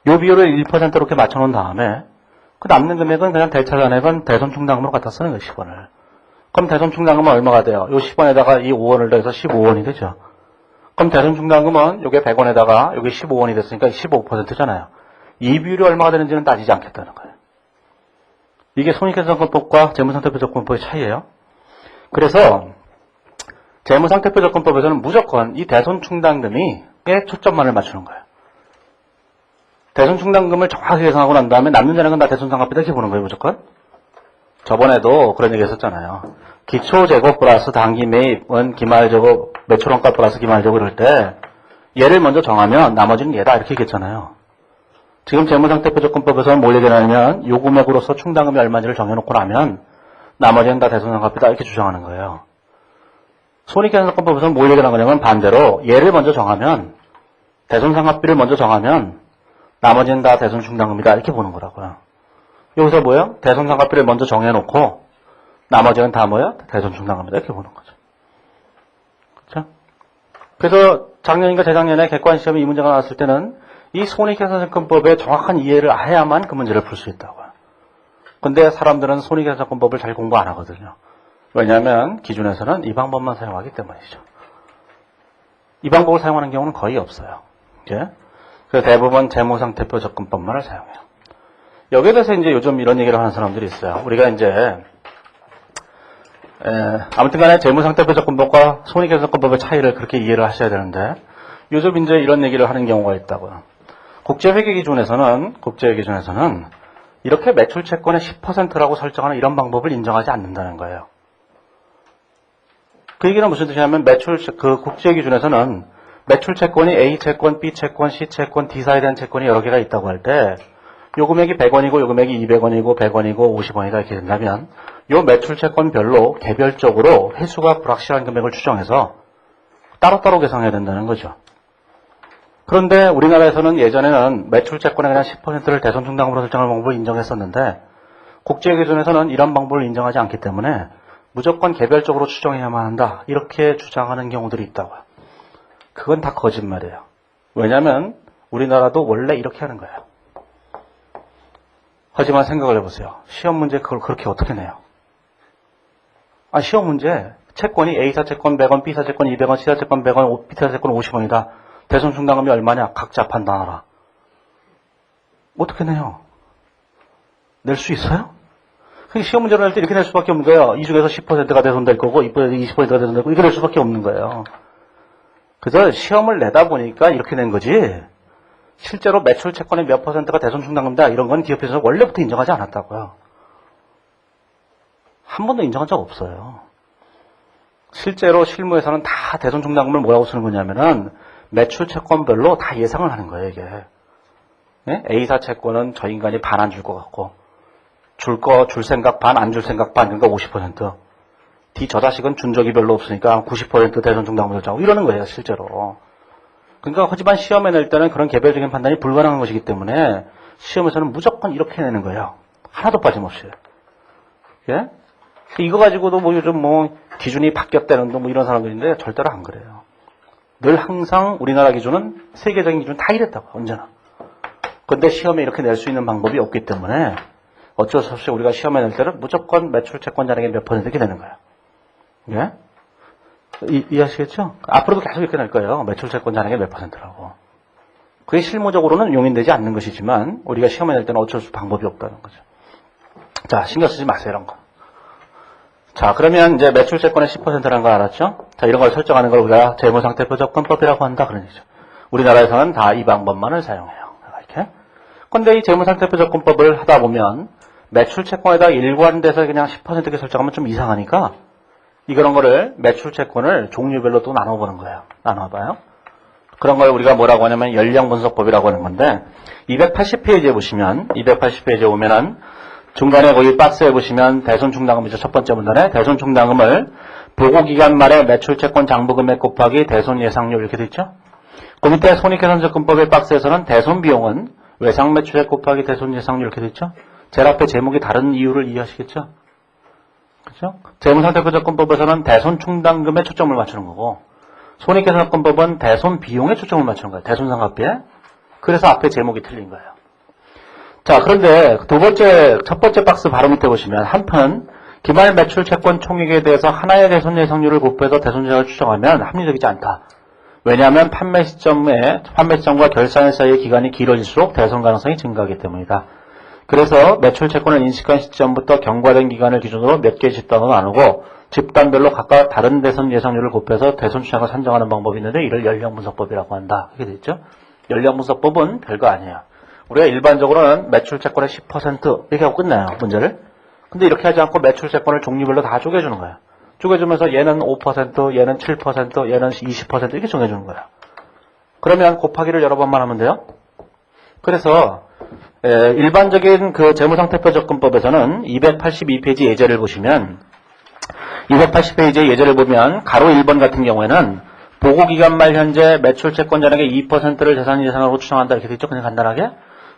이 비율을 1%로 이렇게 맞춰놓은 다음에 그 남는 금액은 그냥 대차잔액은 대손충당금으로 갖다 쓰는 거예요. 10원을. 그럼 대손충당금은 얼마가 돼요? 이 10원에다가 이 5원을 더해서 15원이 되죠. 그럼 대손충당금은 이게 100원에다가 여기 15원이 됐으니까 15%잖아요. 이 비율이 얼마가 되는지는 따지지 않겠다는 거예요. 이게 손익계산서권법과 재무상태표적분법의 차이예요. 그래서 재무상태표적분법에서는 무조건 이 대손충당금에 초점만을 맞추는 거예요. 대손충당금을 정확하게 계산하고 난 다음에 남는 잔액은 다 대손상각비다 이렇게 보는 거예요. 무조건. 저번에도 그런 얘기 했었잖아요. 기초재고 플러스 당기 매입은 기말재고 매출원가 플러스 기말재고 이럴 때 얘를 먼저 정하면 나머지는 얘다 이렇게 얘기했잖아요. 지금 재무상태표적분법에서는 뭘 얘기하냐면 요 금액으로서 충당금이 얼마인지를 정해놓고 나면 나머지는 다 대손상각비다 이렇게 주장하는 거예요. 손익계산서권법에서는 뭘 얘기하는 거냐면 반대로 얘를 먼저 정하면 대손상각비를 먼저 정하면 나머지는 다 대손충당금이다 이렇게 보는 거라고요. 여기서 뭐예요? 대손상각비를 먼저 정해놓고 나머지는 다 뭐예요? 대손충당금이다 이렇게 보는 거죠. 그렇죠? 그래서 작년인가 재작년에 객관시험에 이 문제가 나왔을 때는 이 손익계산서권법의 정확한 이해를 해야만 그 문제를 풀 수 있다고요. 근데 사람들은 손익계산서권법을 잘 공부 안 하거든요. 왜냐하면 기준에서는 이 방법만 사용하기 때문이죠. 이 방법을 사용하는 경우는 거의 없어요. 예? 그래서 대부분 재무상태표 접근법만을 사용해요. 여기에 대해서 이제 요즘 이런 얘기를 하는 사람들이 있어요. 우리가 이제 아무튼 간에 재무상태표 접근법과 손익계산서권법의 차이를 그렇게 이해를 하셔야 되는데 요즘 이제 이런 얘기를 하는 경우가 있다고요. 국제회계기준에서는 이렇게 매출채권의 10%라고 설정하는 이런 방법을 인정하지 않는다는 거예요. 그 얘기는 무슨 뜻이냐면 국제기준에서는 매출채권이 A채권, B채권, C채권, D사에 대한 채권이 여러 개가 있다고 할 때 요 금액이 100원이고 요 금액이 200원이고 100원이고 50원이다 이렇게 된다면 요 매출채권별로 개별적으로 회수가 불확실한 금액을 추정해서 따로따로 계산해야 된다는 거죠. 그런데 우리나라에서는 예전에는 매출채권의 그냥 10%를 대손충당금으로 설정할 방법을 인정했었는데 국제기준에서는 이런 방법을 인정하지 않기 때문에 무조건 개별적으로 추정해야만 한다 이렇게 주장하는 경우들이 있다고요. 그건 다 거짓말이에요. 왜냐하면 우리나라도 원래 이렇게 하는 거예요. 하지만 생각을 해보세요. 시험 문제 그걸 그렇게 어떻게 내요? 시험 문제 채권이 A사 채권 100원, B사 채권 200원, C사 채권 100원, B사 채권 50원이다. 대손 충당금이 얼마냐? 각자 판단하라. 어떻게 내요? 낼 수 있어요? 시험 문제를 낼 때 이렇게 낼 수밖에 없는 거예요. 이 중에서 10%가 대손될 거고, 20%가 대손될 거고, 이렇게 낼 수밖에 없는 거예요. 그래서 시험을 내다 보니까 이렇게 낸 거지, 실제로 매출 채권의 몇 %가 대손 충당금이다, 이런 건 기업에서 원래부터 인정하지 않았다고요. 한 번도 인정한 적 없어요. 실제로 실무에서는 다 대손 충당금을 뭐라고 쓰는 거냐면은, 매출 채권별로 다 예상을 하는 거예요, 이게. 네? A사 채권은 저 인간이 반 안 줄 것 같고, 줄 생각 반, 안 줄 생각 반, 그러니까 50%. D 저 자식은 준 적이 별로 없으니까 90% 대손 충당금을 짜고 이러는 거예요, 실제로. 그러니까 하지만 시험에 낼 때는 그런 개별적인 판단이 불가능한 것이기 때문에 시험에서는 무조건 이렇게 내는 거예요. 하나도 빠짐없이. 예? 이거 가지고도 뭐 요즘 뭐 기준이 바뀌었다는 뭐 이런 사람들인데 절대로 안 그래요. 늘 항상 우리나라 기준은 세계적인 기준 다 이랬다고, 언제나. 근데 시험에 이렇게 낼 수 있는 방법이 없기 때문에 어쩔 수 없이 우리가 시험에 낼 때는 무조건 매출 채권 잔액의 몇 % 이렇게 내는 거예요. 예? 이해하시겠죠? 앞으로도 계속 이렇게 낼 거예요. 매출 채권 잔액의 몇 %라고. 그게 실무적으로는 용인되지 않는 것이지만 우리가 시험에 낼 때는 어쩔 수 방법이 없다는 거죠. 자, 신경 쓰지 마세요, 이런 거. 자, 그러면 이제 매출 채권의 10%라는 걸 알았죠? 자, 이런 걸 설정하는 걸 우리가 재무상태표적금법이라고 한다, 그런 얘기죠. 우리나라에서는 다 이 방법만을 사용해요. 이렇게. 근데 이 재무상태표적금법을 하다 보면 매출 채권에다 일관돼서 그냥 10%게 설정하면 좀 이상하니까 이런 거를 매출 채권을 종류별로 또 나눠보는 거예요. 나눠봐요. 그런 걸 우리가 뭐라고 하냐면 연령분석법이라고 하는 건데 280페이지에 보시면 280페이지에 오면은 중간에 거기 박스에 보시면 대손충당금이죠. 첫 번째 문단에 대손충당금을 보고기간 말에 매출채권 장부금액 곱하기 대손예상률 이렇게 돼 있죠. 그 밑에 손익계산적금법의 박스에서는 대손비용은 외상매출액 곱하기 대손예상률 이렇게 돼 있죠. 제일 앞에 제목이 다른 이유를 이해하시겠죠. 그렇죠? 재무상태표적금법에서는 대손충당금에 초점을 맞추는 거고 손익계산적금법은 대손비용에 초점을 맞추는 거예요. 대손상각비에. 그래서 앞에 제목이 틀린 거예요. 자, 그런데 첫 번째 박스 바로 밑에 보시면 한편 기말 매출 채권 총액에 대해서 하나의 대손 예상률을 곱해서 대손자를 추정하면 합리적이지 않다. 왜냐하면 판매 시점과 결산 사이의 기간이 길어질수록 대손 가능성이 증가하기 때문이다. 그래서 매출 채권을 인식한 시점부터 경과된 기간을 기준으로 몇 개의 집단으로 나누고 집단별로 각각 다른 대손 예상률을 곱해서 대손 추정을 산정하는 방법이 있는데 이를 연령분석법이라고 한다. 이렇게 되어 있죠. 연령분석법은 별거 아니에요. 우리가 일반적으로는 매출 채권의 10% 이렇게 하고 끝나요, 문제를. 근데 이렇게 하지 않고 매출 채권을 종류별로 다 쪼개주는 거예요. 쪼개주면서 얘는 5%, 얘는 7%, 얘는 20% 이렇게 정해주는 거예요. 그러면 곱하기를 여러 번만 하면 돼요. 그래서 일반적인 그 재무상태표적금법에서는 282페이지 예제를 보시면 280페이지의 예제를 보면 가로 1번 같은 경우에는 보고기간 말 현재 매출 채권 잔액의 2%를 재산 예상으로 추정한다 이렇게 되죠. 그냥 간단하게.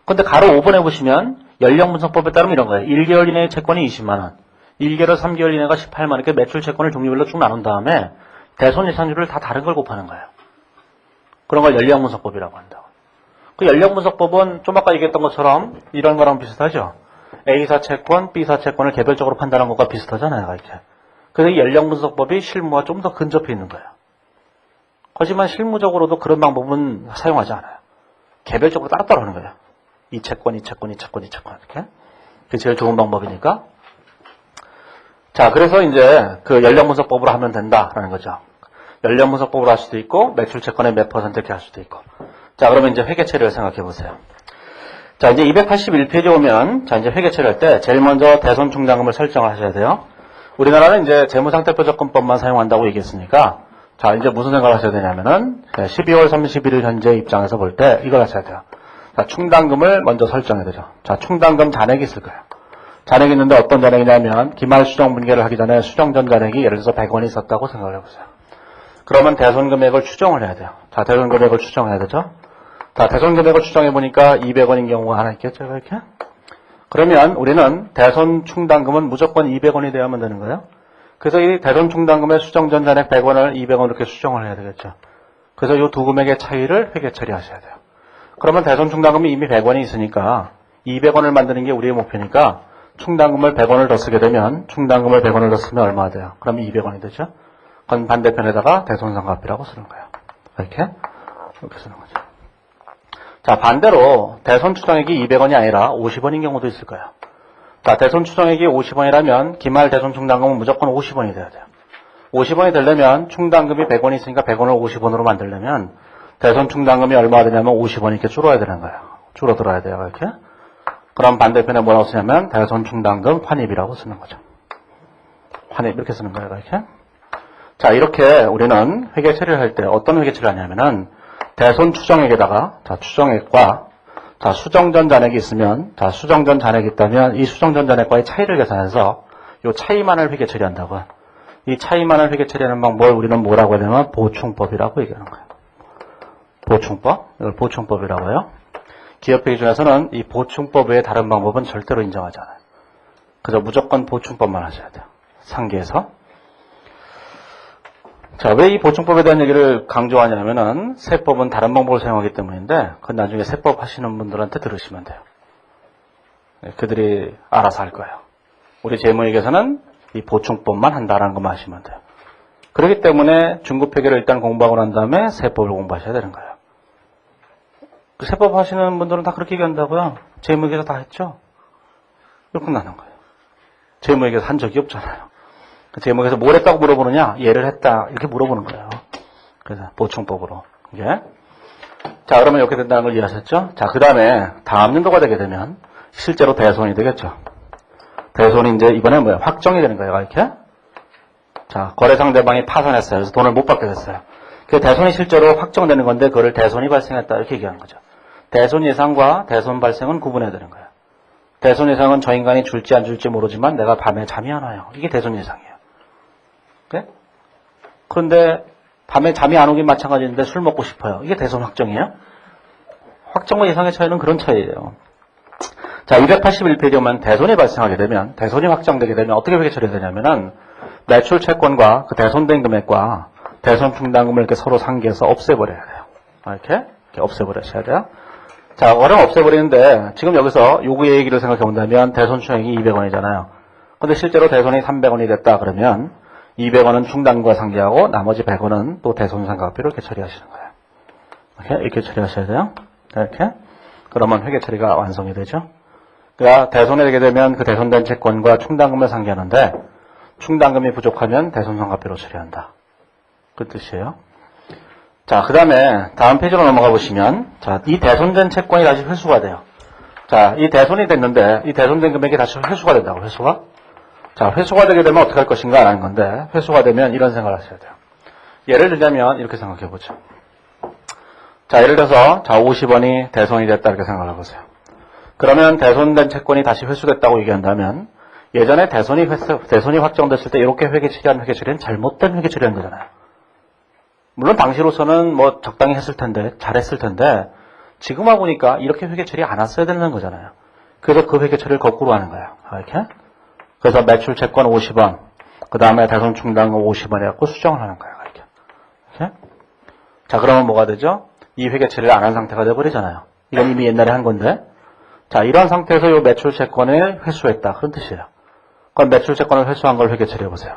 근데 가로 5번에 보시면 연령분석법에 따르면 이런 거예요. 1개월 이내의 채권이 20만원, 1개월 3개월 이내가 18만원 이렇게 매출 채권을 종류별로 쭉 나눈 다음에 대손 예상률을 다 다른 걸 곱하는 거예요. 그런 걸 연령분석법이라고 한다고. 그 연령분석법은 좀 아까 얘기했던 것처럼 이런 거랑 비슷하죠. A사 채권, B사 채권을 개별적으로 판단한 것과 비슷하잖아요. 이렇게. 그래서 이 연령분석법이 실무와 좀 더 근접해 있는 거예요. 하지만 실무적으로도 그런 방법은 사용하지 않아요. 개별적으로 따로따로 하는 거예요. 이 채권, 이 채권, 이 채권, 이 채권 이렇게. 그게 제일 좋은 방법이니까. 자, 그래서 이제 그 연령분석법으로 하면 된다라는 거죠. 연령분석법으로 할 수도 있고 매출 채권의 몇 % 이렇게 할 수도 있고. 자, 그러면 이제 회계처리를 생각해 보세요. 자, 이제 281페이지 오면 자, 이제 회계처리 할 때 제일 먼저 대손충당금을 설정하셔야 돼요. 우리나라는 이제 재무상태표적금법만 사용한다고 얘기했으니까 자, 이제 무슨 생각을 하셔야 되냐면은 12월 31일 현재 입장에서 볼 때 이걸 하셔야 돼요. 자, 충당금을 먼저 설정해야 되죠. 자, 충당금 잔액이 있을 거예요. 잔액이 있는데 어떤 잔액이냐면 기말 수정 분개를 하기 전에 수정 전 잔액이 예를 들어서 100원이 있었다고 생각을 해보세요. 그러면 대손 금액을 추정을 해야 돼요. 자, 대손 금액을 추정해야 되죠. 자, 대손 금액을 추정해 보니까 200원인 경우가 하나 있겠죠, 이렇게. 그러면 우리는 대손 충당금은 무조건 200원이 돼야만 되는 거예요. 그래서 이 대손 충당금의 수정 전 잔액 100원을 200원 이렇게 수정을 해야 되겠죠. 그래서 이 두 금액의 차이를 회계 처리하셔야 돼요. 그러면 대손 충당금이 이미 100원이 있으니까 200원을 만드는 게 우리의 목표니까 충당금을 100원을 더 쓰게 되면 충당금을 100원을 더 쓰면 얼마가 돼요? 그럼 200원이 되죠. 그건 반대편에다가 대손상가비라고 쓰는 거예요. 이렇게 쓰는 거죠. 자, 반대로 대손 추정액이 200원이 아니라 50원인 경우도 있을 거예요. 자, 대손 추정액이 50원이라면 기말 대손 충당금은 무조건 50원이 돼야 돼요. 50원이 되려면 충당금이 100원이 있으니까 100원을 50원으로 만들려면 대손 충당금이 얼마가 되냐면 50원이 이렇게 줄어야 되는 거예요. 줄어들어야 돼요. 이렇게. 그럼 반대편에 뭐라고 쓰냐면 대손 충당금 환입이라고 쓰는 거죠. 환입 이렇게 쓰는 거예요. 이렇게. 자, 이렇게 우리는 회계 처리를 할 때 어떤 회계 처리를 하냐면은 대손 추정액에다가 자, 추정액과 자, 수정전 잔액이 있으면 자, 수정전 잔액이 있다면 이 수정전 잔액과의 차이를 계산해서 이 차이만을 회계 처리한다고요. 이 차이만을 회계 처리하는 방법을 우리는 뭐라고 해야 되냐면 보충법이라고 얘기하는 거예요. 보충법. 이걸 보충법이라고 해요. 기업회계 중에서는 이 보충법 외에 다른 방법은 절대로 인정하지 않아요. 그래서 무조건 보충법만 하셔야 돼요. 상기에서. 자, 왜 이 보충법에 대한 얘기를 강조하냐면은 세법은 다른 방법을 사용하기 때문인데 그건 나중에 세법 하시는 분들한테 들으시면 돼요. 그들이 알아서 할 거예요. 우리 재무회계에서는 이 보충법만 한다라는 것만 아시면 돼요. 그렇기 때문에 중급회계를 일단 공부하고 난 다음에 세법을 공부하셔야 되는 거예요. 세법 하시는 분들은 다 그렇게 얘기한다고요. 재무회계에서 다 했죠. 이렇게 나는 거예요. 재무회계에서 한 적이 없잖아요. 제목에서 뭘 했다고 물어보느냐? 얘를 했다. 이렇게 물어보는 거예요. 그래서 보충법으로. 이게. 자, 그러면 이렇게 된다는 걸 이해하셨죠? 자, 그 다음에 다음 연도가 되게 되면 실제로 대손이 되겠죠. 대손이 이제 이번에 뭐야? 확정이 되는 거예요. 이렇게. 자, 거래 상대방이 파산했어요. 그래서 돈을 못 받게 됐어요. 그 대손이 실제로 확정되는 건데 그거를 대손이 발생했다. 이렇게 얘기하는 거죠. 대손 예상과 대손 발생은 구분해야 되는 거예요. 대손 예상은 저 인간이 줄지 안 줄지 모르지만 내가 밤에 잠이 안 와요. 이게 대손 예상이에요. 네? 그런데 밤에 잠이 안 오긴 마찬가지인데 술 먹고 싶어요. 이게 대손 확정이에요? 확정과 예상의 차이는 그런 차이예요. 자, 281페이지 오면 대손이 발생하게 되면, 대손이 확정되게 되면 어떻게 회계 처리가 되냐면은 매출 채권과 그 대손된 금액과 대손 충당금을 이렇게 서로 상기해서 없애버려야 돼요. 이렇게 없애버리셔야 돼요. 자, 그럼 없애버리는데 지금 여기서 요구의 얘기를 생각해 본다면 대손 추정액이 200원이잖아요. 근데 실제로 대손이 300원이 됐다 그러면 200원은 충당금과 상기하고 나머지 100원은 또 대손상각비로 이렇게 처리하시는 거예요. 이렇게 처리하셔야 돼요. 이렇게. 그러면 회계 처리가 완성이 되죠. 그러니까 대손이 되게 되면 그 대손된 채권과 충당금을 상기하는데 충당금이 부족하면 대손상각비로 처리한다. 그 뜻이에요. 자, 그 다음에 다음 페이지로 넘어가 보시면 자, 이 대손된 채권이 다시 회수가 돼요. 자, 이 대손이 됐는데 이 대손된 금액이 다시 회수가 된다고. 회수가. 자, 회수가 되게 되면 어떻게 할 것인가 라는 건데 회수가 되면 이런 생각을 하셔야 돼요. 예를 들자면 이렇게 생각해 보죠. 자, 예를 들어서 자 50원이 대손이 됐다 이렇게 생각을 해보세요. 그러면 대손된 채권이 다시 회수됐다고 얘기한다면 예전에 대손이 확정됐을 때 이렇게 회계 처리한 회계 처리는 잘못된 회계 처리한 거잖아요. 물론 당시로서는 뭐 적당히 했을 텐데 잘했을 텐데 지금 와보니까 이렇게 회계 처리 안 했어야 되는 거잖아요. 그래서 그 회계 처리를 거꾸로 하는 거예요. 이렇게. 그래서 매출 채권 50원, 그 다음에 대손 충당금 50원 해갖고 수정을 하는 거예요. 이렇게. 자, 그러면 뭐가 되죠? 이 회계 처리를 안 한 상태가 돼버리잖아요. 이건 이미 옛날에 한 건데. 자, 이런 상태에서 이 매출 채권을 회수했다. 그런 뜻이에요. 그럼 매출 채권을 회수한 걸 회계 처리해보세요.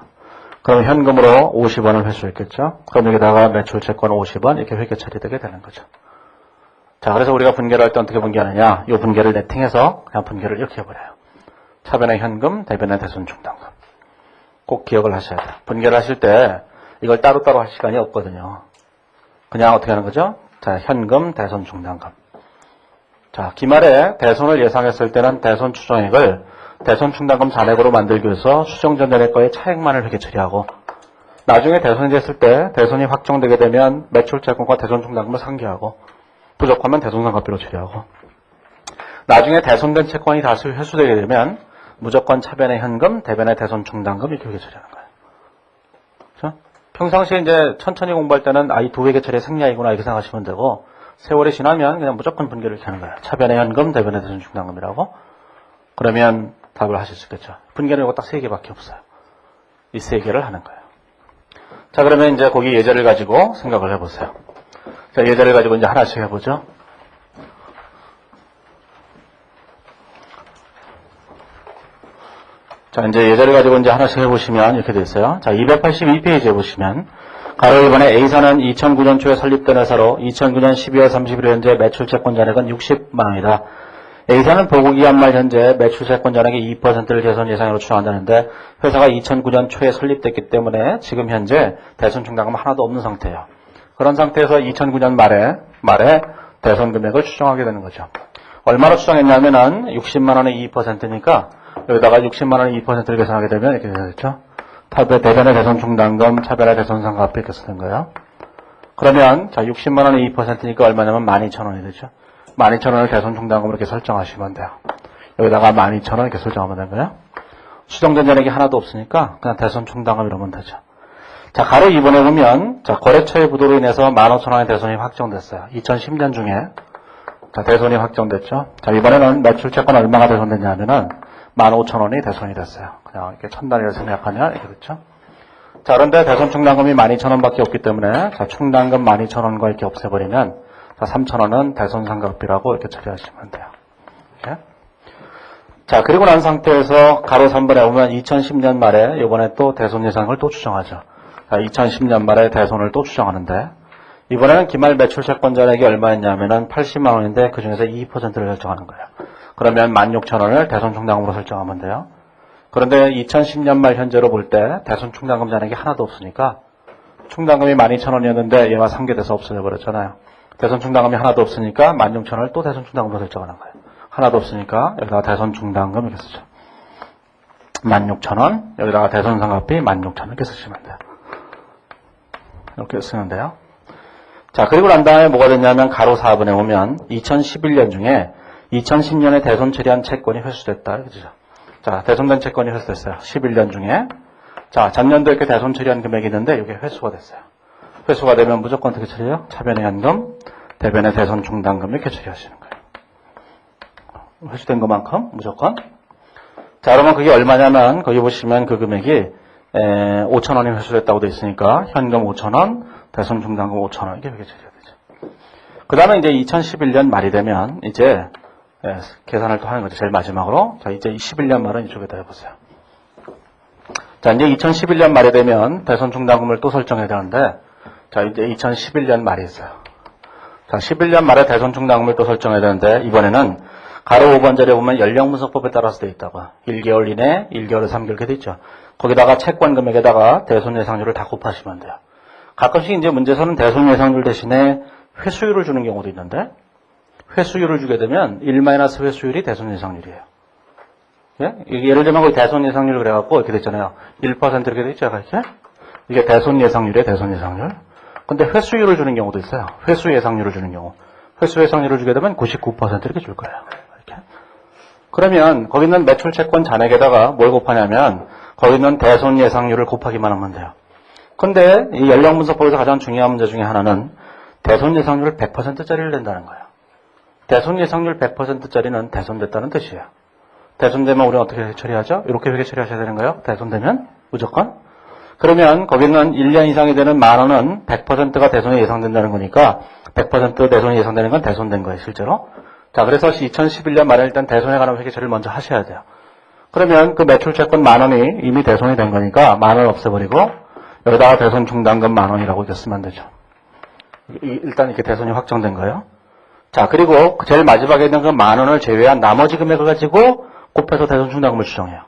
그럼 현금으로 50원을 회수했겠죠? 그럼 여기다가 매출 채권 50원 이렇게 회계 처리되게 되는 거죠. 자, 그래서 우리가 분계를 할 때 어떻게 분계하느냐? 이 분계를 네팅해서 그냥 분계를 이렇게 해버려요. 차변의 현금, 대변의 대손 충당금. 꼭 기억을 하셔야 돼요. 분계를 하실 때 이걸 따로따로 할 시간이 없거든요. 그냥 어떻게 하는 거죠? 자, 현금, 대손 충당금. 자, 기말에 대손을 예상했을 때는 대손 추정액을 대손 충당금 잔액으로 만들기 위해서 수정전 잔액과의 차액만을 회계 처리하고 나중에 대손이 됐을 때 대손이 확정되게 되면 매출 채권과 대손 충당금을 상기하고 부족하면 대손상각비로 처리하고 나중에 대손된 채권이 다시 회수되게 되면 무조건 차변의 현금, 대변의 대손 충당금 이렇게 회계 처리하는 거예요. 그렇죠? 평상시에 이제 천천히 공부할 때는 이 두 회계 처리 생략이구나 이렇게 생각하시면 되고 세월이 지나면 그냥 무조건 분계를 이렇게 하는 거예요. 차변의 현금, 대변의 대손 충당금이라고. 그러면 답을 하실 수 있겠죠. 분계는 이거 딱 3개밖에 없어요. 이 3개를 하는 거예요. 자, 그러면 이제 거기 예제를 가지고 생각을 해보세요. 자, 예제를 가지고 이제 하나씩 해보죠. 자, 이제 예제를 가지고 이제 하나씩 해보시면 이렇게 돼 있어요. 자, 282페이지에 보시면, 가로 1번에 A사는 2009년 초에 설립된 회사로 2009년 12월 31일 현재 매출 채권 잔액은 60만원이다. A사는 보고기한 말 현재 매출 채권 잔액의 2%를 대손 예상으로 추정한다는데, 회사가 2009년 초에 설립됐기 때문에 지금 현재 대손 충당금 하나도 없는 상태예요. 그런 상태에서 2009년 말에 대손 금액을 추정하게 되는 거죠. 얼마로 추정했냐면은 60만원의 2%니까 여기다가 60만원의 2%를 계산하게 되면 이렇게 되겠죠. 대변의 대손 충당금, 차변의 대손 상각비 이렇게 쓰는 거예요. 그러면 자 60만원의 2%니까 얼마냐면 12,000원이 되죠. 12,000원을 대손 충당금으로 이렇게 설정하시면 돼요. 여기다가 12,000원 이렇게 설정하면 되는 거예요. 수정된 잔액이 하나도 없으니까 그냥 대손 충당금 이러면 되죠. 자, 가로 2번에 보면 자 거래처의 부도로 인해서 15,000원의 대손이 확정됐어요. 2010년 중에 자 대손이 확정됐죠. 자 이번에는 매출 채권 얼마가 대손됐냐 하면은 15,000원이 대손이 됐어요. 그냥 이렇게 1000단위를 생략하면 이렇게 됐죠. 자, 그런데 대손 충당금이 12,000원밖에 없기 때문에 자 충당금 12,000원과 이렇게 없애버리면 자 3,000원은 대손 상각비라고 이렇게 처리하시면 돼요. 이렇게. 자, 그리고 난 상태에서 가로 3번에 보면 2010년 말에 이번에 또 대손 예상을 또 추정하죠. 자, 2010년 말에 대손을 또 추정하는데 이번에는 기말 매출 채권 잔액이 얼마였냐면은 80만 원인데 그 중에서 2%를 설정하는 거예요. 그러면 16,000원을 대손 충당금으로 설정하면 돼요. 그런데 2010년 말 현재로 볼 때 대손 충당금 잔액이 하나도 없으니까 충당금이 12,000원이었는데 얘가 상계돼서 없어져 버렸잖아요. 대손 충당금이 하나도 없으니까 16,000원을 또 대손 충당금으로 설정하는 거예요. 하나도 없으니까 여기다가 대손 충당금 이렇게 쓰죠. 16,000원 여기다가 대손 상각비 16,000원 이렇게 쓰시면 돼요. 이렇게 쓰면 돼요. 자, 그리고 난 다음에 뭐가 됐냐면 가로 4번에 오면 2011년 중에 2010년에 대손 처리한 채권이 회수됐다. 그죠? 자, 대손된 채권이 회수됐어요. 11년 중에. 자, 전년도 이렇게 대손 처리한 금액이 있는데 이게 회수가 됐어요. 회수가 되면 무조건 어떻게 처리해요? 차변의 현금, 대변의 대손 충당금 이렇게 처리하시는 거예요. 회수된 것만큼 무조건. 자, 그러면 그게 얼마냐면 거기 보시면 그 금액이 5,000원이 회수됐다고 되어 있으니까 현금 5,000원, 대손 충당금 5,000원 이렇게 처리해야 되죠. 그 다음에 이제 2011년 말이 되면 이제 계산을 또 하는 거죠. 제일 마지막으로. 자, 이제 11년 말은 이쪽에다 해보세요. 자, 이제 2011년 말이 되면 대손 충당금을 또 설정해야 되는데, 자, 이제 2011년 말이 있어요. 자, 11년 말에 대손 충당금을 또 설정해야 되는데, 이번에는 가로 5번 자리에 보면 연령분석법에 따라서 되어 있다고. 1개월 이내, 1개월, 3개월 이렇게 되어 있죠. 거기다가 채권 금액에다가 대손 예상률을 다 곱하시면 돼요. 가끔씩 이제 문제에서는 대손 예상률 대신에 회수율을 주는 경우도 있는데, 회수율을 주게 되면 1-회수율이 대손 예상률이에요. 예? 예를 들면 거기 대손 예상률 그래갖고 이렇게 됐잖아요. 1% 이렇게 됐죠, 이렇게. 이게 대손 예상률이에요, 대손 예상률. 근데 회수율을 주는 경우도 있어요. 회수 예상률을 주는 경우. 회수 예상률을 주게 되면 99% 이렇게 줄 거예요. 이렇게. 그러면 거기 있는 매출 채권 잔액에다가 뭘 곱하냐면 거기 있는 대손 예상률을 곱하기만 하면 돼요. 근데 이 연령분석법에서 가장 중요한 문제 중에 하나는 대손 예상률 100%짜리를 낸다는 거예요. 대손 예상률 100%짜리는 대손됐다는 뜻이에요. 대손되면 우리는 어떻게 처리하죠? 이렇게 처리하셔야 되는 거예요. 대손되면 무조건. 그러면 거기는 1년 이상이 되는 10,000원은 100%가 대손이 예상된다는 거니까 100% 대손이 예상되는 건 대손된 거예요, 실제로. 자, 그래서 2011년 말에 일단 대손에 관한 회계 처리를 먼저 하셔야 돼요. 그러면 그 매출 채권 10,000원이 이미 대손이 된 거니까 10,000원 없애버리고 여기다가 대손 충당금 10,000원이라고 이렇게 쓰면 되죠. 일단 이렇게 대손이 확정된 거예요. 자, 그리고 제일 마지막에 있는 그 10,000원을 제외한 나머지 금액을 가지고 곱해서 대손 충당금을 추정해요.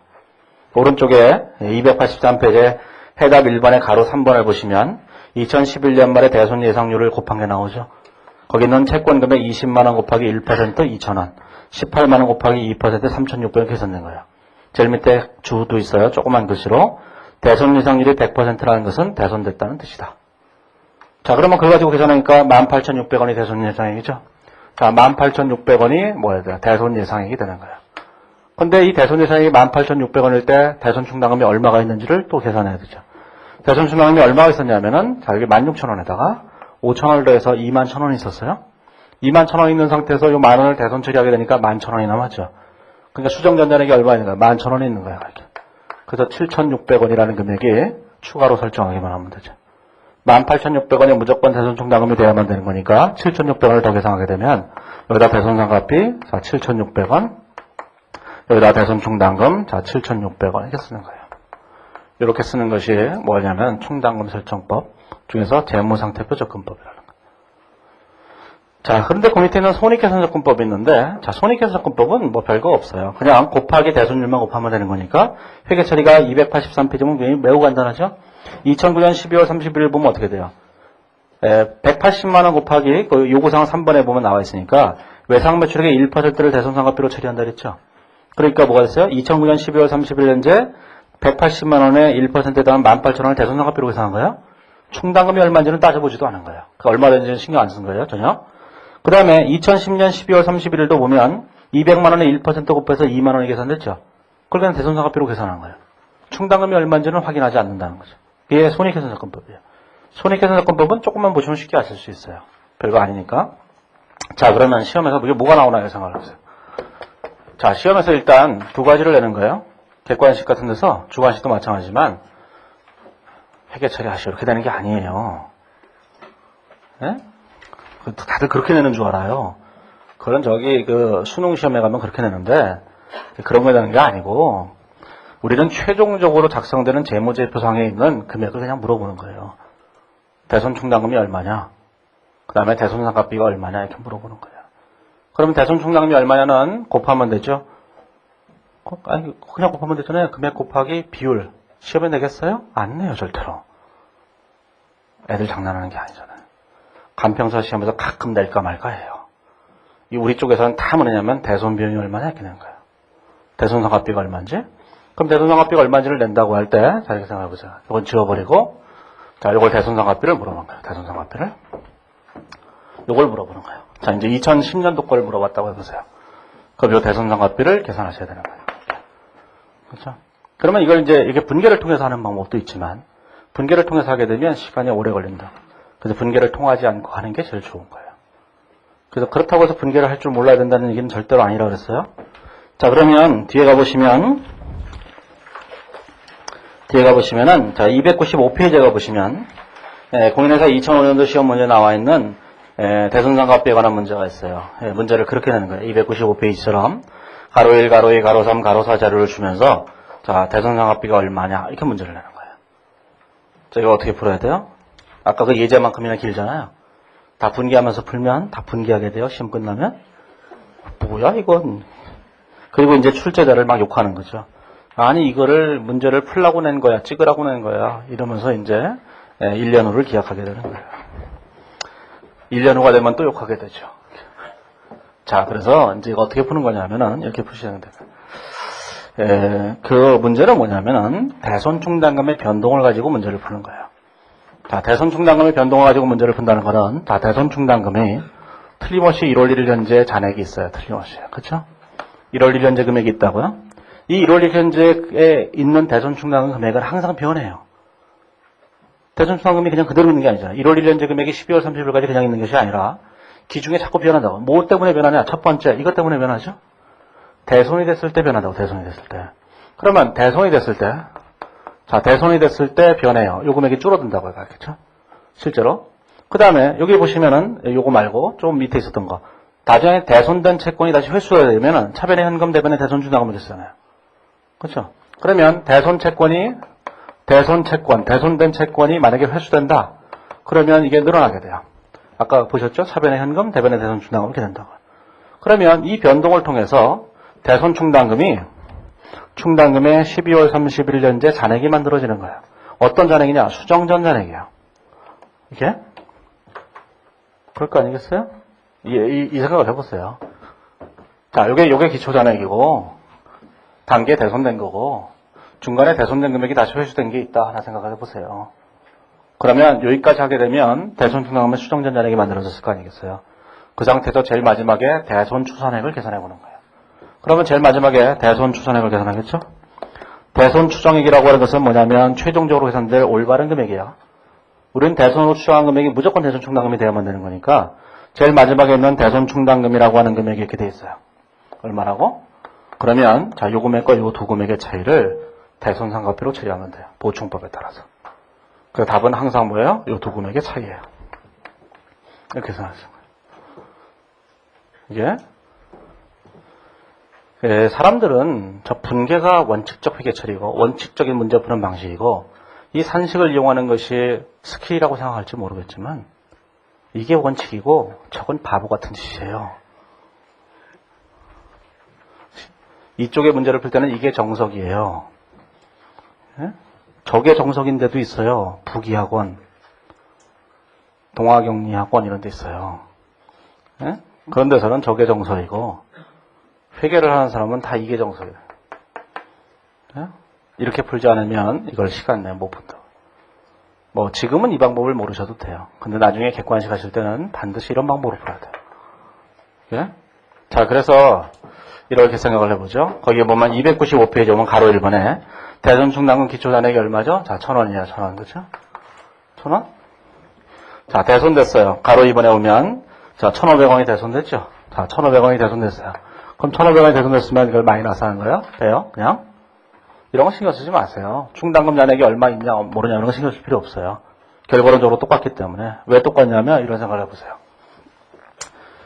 오른쪽에 283페이지에 해답 1번의 가로 3번을 보시면 2011년 말에 대손 예상률을 곱한 게 나오죠. 거기는 채권 금액 200,000원 곱하기 1% 2,000원, 180,000원 곱하기 2% 3,600원 계산된 거예요. 제일 밑에 주도 있어요. 조그만 글씨로. 대손 예상률이 100%라는 것은 대손됐다는 뜻이다. 자, 그러면 그걸 가지고 계산하니까 18,600원이 대손 예상액이죠. 자, 18,600원이 뭐야 돼? 대손 예상액이 되는 거예요. 근데 이 대손 예상액이 18,600원일 때 대손 충당금이 얼마가 있는지를 또 계산해야 되죠. 대손 충당금이 얼마가 있었냐면은, 자, 여기 16,000원에다가 5,000원을 더해서 21,000원이 있었어요. 21,000원 있는 상태에서 이 10,000원을 대손 처리하게 되니까 11,000원이 남았죠. 그러니까 수정 전자액이 얼마 있는 거야? 11,000원이 있는 거야, 이렇게. 그래서 7,600원이라는 금액이 추가로 설정하기만 하면 되죠. 18,600원이 무조건 대손 충당금이 돼야만 되는 거니까 7,600원을 더 계산하게 되면 여기다 대손 상각비, 자, 7,600원, 여기다 대손 충당금, 자, 7,600원 이렇게 쓰는 거예요. 이렇게 쓰는 것이 뭐냐면 충당금 설정법 중에서 재무상태표 접근법이라는 거예요. 자, 그런데 그 밑에 있는 손익계산 접근법이 있는데, 자, 손익계산 접근법은 뭐 별거 없어요. 그냥 곱하기 대손율만 곱하면 되는 거니까, 회계 처리가 283페이지면 매우 간단하죠? 2009년 12월 31일 보면 어떻게 돼요? 180만원 곱하기 그 요구사항 3번에 보면 나와 있으니까, 외상 매출액의 1%를 대손상각비로 처리한다 그랬죠? 그러니까 뭐가 됐어요? 2009년 12월 30일 현재 180만원에 1%에 대한 18,000원을 대손상각비로 계산한 거예요? 충당금이 얼마인지는 따져보지도 않은 거예요. 그 얼마 되는지는 신경 안 쓴 거예요, 전혀. 그 다음에 2010년 12월 31일도 보면 200만원에 1% 곱해서 2만원이 계산됐죠. 그걸 그냥 대손상각비로 계산한 거예요. 충당금이 얼마인지는 확인하지 않는다는 거죠. 이게 손익계산사건법이에요. 손익계산사건법은 조금만 보시면 쉽게 아실 수 있어요. 별거 아니니까. 자, 그러면 시험에서 이게 뭐가 나오나요? 생각을 해보세요. 자, 시험에서 일단 두 가지를 내는 거예요. 객관식 같은 데서 주관식도 마찬가지지만 회계 처리하시오 이렇게 되는 게 아니에요. 네? 다들 그렇게 내는 줄 알아요. 그런 그 수능 시험에 가면 그렇게 내는데 그런 거 내는 게 아니고 우리는 최종적으로 작성되는 재무제표상에 있는 금액을 그냥 물어보는 거예요. 대손 충당금이 얼마냐? 그 다음에 대손상각비가 얼마냐? 이렇게 물어보는 거예요. 그러면 대손 충당금이 얼마냐는 곱하면 되죠? 아니, 그냥 곱하면 되잖아요. 금액 곱하기 비율. 시험에 내겠어요? 안 내요, 절대로. 애들 장난하는 게 아니잖아요. 간평사 시험에서 가끔 낼까 말까 해요. 우리 쪽에서는 다 뭐냐면 대손 비용이 얼마냐 이렇게 내는 거예요. 대손상각비가 얼마인지? 그럼 대손상각비가 얼마인지를 낸다고 할 때, 자, 이렇게 생각해보세요. 이건 지워버리고, 자, 이걸 대손상각비를 물어보는 거예요. 대손상각비를. 이걸 물어보는 거예요. 자, 이제 2010년도 걸 물어봤다고 해보세요. 그럼 이 대손상각비를 계산하셔야 되는 거예요. 그렇죠? 그러면 이걸 이제 이게 분계를 통해서 하는 방법도 있지만, 분계를 통해서 하게 되면 시간이 오래 걸린다. 그래서 분계를 통하지 않고 하는 게 제일 좋은 거예요. 그래서 그렇다고 해서 분계를 할 줄 몰라야 된다는 얘기는 절대로 아니라고 그랬어요. 자, 그러면 뒤에 가보시면은, 자, 295페이지에 가보시면, 공인회사 2005년도 시험 문제에 나와 있는, 대손상각비에 관한 문제가 있어요. 문제를 그렇게 내는 거예요. 295페이지처럼, 가로 1, 가로 2, 가로 3, 가로 4 자료를 주면서, 자, 대손상각비가 얼마냐, 이렇게 문제를 내는 거예요. 자, 이거 어떻게 풀어야 돼요? 아까 그 예제만큼이나 길잖아요. 다 분기하면서 풀면 다 분기하게 돼요. 시험 끝나면. 뭐야 이건. 그리고 이제 출제자를 막 욕하는 거죠. 아니 이거를 문제를 풀라고 낸 거야. 찍으라고 낸 거야. 이러면서 이제 1년 후를 기약하게 되는 거예요. 1년 후가 되면 또 욕하게 되죠. 자, 그래서 이제 어떻게 푸는 거냐면은 이렇게 푸시면 돼요. 그 문제는 뭐냐면은 대손 충당금의 변동을 가지고 문제를 푸는 거예요. 자, 대손 충당금의 변동을 가지고 문제를 푼다는 거는, 자, 대손 충당금이 틀림없이 1월 1일 현재 잔액이 있어요. 틀림없이. 그쵸? 1월 1일 현재 금액이 있다고요? 이 1월 1일 현재에 있는 대손 충당금 금액은 항상 변해요. 대손 충당금이 그냥 그대로 있는 게 아니잖아요. 1월 1일 현재 금액이 12월 30일까지 그냥 있는 것이 아니라, 기중에 자꾸 변한다고. 뭐 때문에 변하냐? 첫 번째, 이것 때문에 변하죠? 대손이 됐을 때 변한다고, 대손이 됐을 때. 그러면 대손이 됐을 때, 자, 대손이 됐을 때 변해요. 요 금액이 줄어든다고 해요. 그렇죠? 실제로. 그 다음에 여기 보시면은 요거 말고 좀 밑에 있었던 거. 나중에 대손된 채권이 다시 회수가 되면은 차변의 현금 대변의 대손 충당금이 됐잖아요. 그렇죠? 그러면 대손된 채권이 만약에 회수된다. 그러면 이게 늘어나게 돼요. 아까 보셨죠? 차변의 현금 대변의 대손 충당금 이렇게 된다고. 그러면 이 변동을 통해서 대손 충당금의 12월 31일 현재 잔액이 만들어지는 거예요. 어떤 잔액이냐? 수정전 잔액이에요. 이게? 그럴 거 아니겠어요? 이 생각을 해보세요. 자, 요게 기초 잔액이고, 단계 대손된 거고, 중간에 대손된 금액이 다시 회수된 게 있다. 하나 생각을 해보세요. 그러면 여기까지 하게 되면 대손 충당금의 수정전 잔액이 만들어졌을 거 아니겠어요? 그 상태에서 제일 마지막에 대손 추산액을 계산해 보는 거예요. 그러면 제일 마지막에 대손 추산액을 계산하겠죠? 대손 추정액이라고 하는 것은 뭐냐면 최종적으로 계산될 올바른 금액이야. 우리는 대손으로 추정한 금액이 무조건 대손 충당금이 되어야만 되는 거니까 제일 마지막에 있는 대손 충당금이라고 하는 금액이 이렇게 돼 있어요. 얼마라고? 그러면 자, 요 금액과 요 두 금액의 차이를 대손 상각비로 처리하면 돼요. 보충법에 따라서. 그 답은 항상 뭐예요? 요 두 금액의 차이예요. 이렇게 계산하시는 거예요. 이게 사람들은 저 분계가 원칙적 회계 처리고 원칙적인 문제 푸는 방식이고 이 산식을 이용하는 것이 스킬이라고 생각할지 모르겠지만 이게 원칙이고 저건 바보 같은 짓이에요. 이쪽의 문제를 풀 때는 이게 정석이에요. 저게 정석인 데도 있어요. 부기학원, 동아경리학원 이런 데 있어요. 그런 데서는 저게 정석이고 회계를 하는 사람은 다 이게 정석이에요. 이렇게 풀지 않으면 이걸 시간 내에 못 푼다. 뭐 지금은 이 방법을 모르셔도 돼요. 근데 나중에 객관식 하실 때는 반드시 이런 방법으로 풀어야 돼요. 자, 그래서 이렇게 생각을 해보죠. 거기에 보면 295페이지 오면 가로 1번에 대손충당금 기초잔액이 얼마죠? 자, 1,000원이야, 1,000원. 그렇죠? 1,000원? 자, 대손됐어요. 가로 2번에 오면 자, 1,500원이 대손됐죠? 자, 1,500원이 대손됐어요. 그럼 1,500원이 대손됐으면 이걸 마이너스 하는 거예요? 돼요? 그냥? 이런 거 신경 쓰지 마세요. 충당금 잔액이 얼마 있냐, 모르냐, 이런 거 신경 쓸 필요 없어요. 결과론적으로 똑같기 때문에. 왜 똑같냐면, 이런 생각을 해보세요.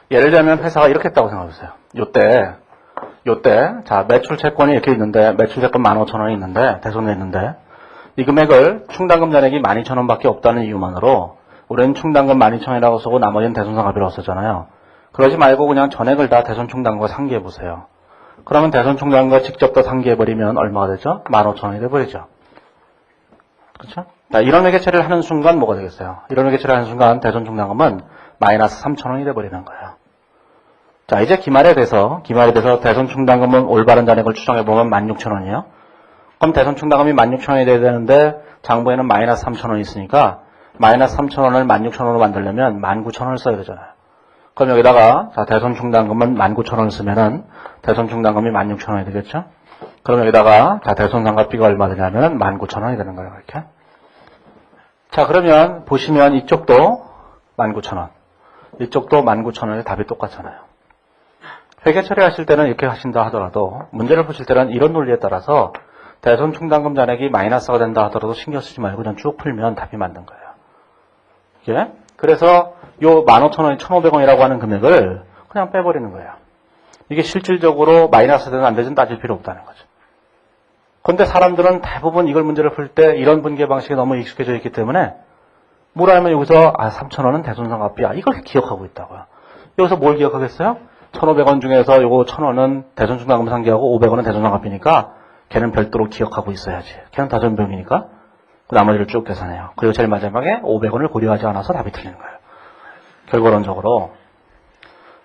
예를 들면 회사가 이렇게 했다고 생각해보세요. 요때, 자, 매출 채권이 이렇게 있는데, 매출 채권 15,000원이 있는데, 대손돼 있는데, 이 금액을 충당금 잔액이 12,000원밖에 없다는 이유만으로, 우리는 충당금 12,000원이라고 쓰고 나머지는 대손상각비라고 썼잖아요. 그러지 말고 그냥 전액을 다 대손충당금과 상기해보세요. 그러면 대손충당금과 직접 다 상기해버리면 얼마가 되죠? 15,000원이 돼버리죠. 그렇죠? 자, 이런 회계 처리를 하는 순간 뭐가 되겠어요? 이런 회계 처리를 하는 순간 대손충당금은 마이너스 3,000원이 돼버리는 거예요. 자, 이제 기말에 대해서 대손충당금은 올바른 잔액을 추정해보면 16,000원이에요. 그럼 대손충당금이 16,000원이 돼야 되는데 장부에는 마이너스 3,000원이 있으니까 마이너스 3,000원을 16,000원으로 만들려면 19,000원을 써야 되잖아요. 그럼 여기다가 자, 대손충당금은 19,000원을 쓰면은 대손충당금이 16,000원이 되겠죠? 그럼 여기다가 자, 대손상각비가 얼마 되냐면 19,000원이 되는 거예요. 이렇게. 자, 그러면 보시면 이쪽도 19,000원, 이쪽도 19,000원의 답이 똑같잖아요. 회계 처리하실 때는 이렇게 하신다 하더라도 문제를 푸실 때는 이런 논리에 따라서 대손충당금 잔액이 마이너스가 된다 하더라도 신경 쓰지 말고 그냥 쭉 풀면 답이 맞는 거예요. 예? 그래서 요 15,000원이 1,500원이라고 하는 금액을 그냥 빼버리는 거예요. 이게 실질적으로 마이너스 되든 안 되든 따질 필요 없다는 거죠. 그런데 사람들은 대부분 이걸 문제를 풀 때 이런 분계 방식에 너무 익숙해져 있기 때문에 뭐라 하면 여기서 3,000원은 대손상각비야. 이걸 기억하고 있다고요. 여기서 뭘 기억하겠어요? 1,500원 중에서 요거 1,000원은 대손충당금 상기하고 500원은 대손상각비니까 걔는 별도로 기억하고 있어야지. 걔는 다전병이니까 나머지를 쭉 계산해요. 그리고 제일 마지막에 500원을 고려하지 않아서 답이 틀리는 거예요. 결과론적으로.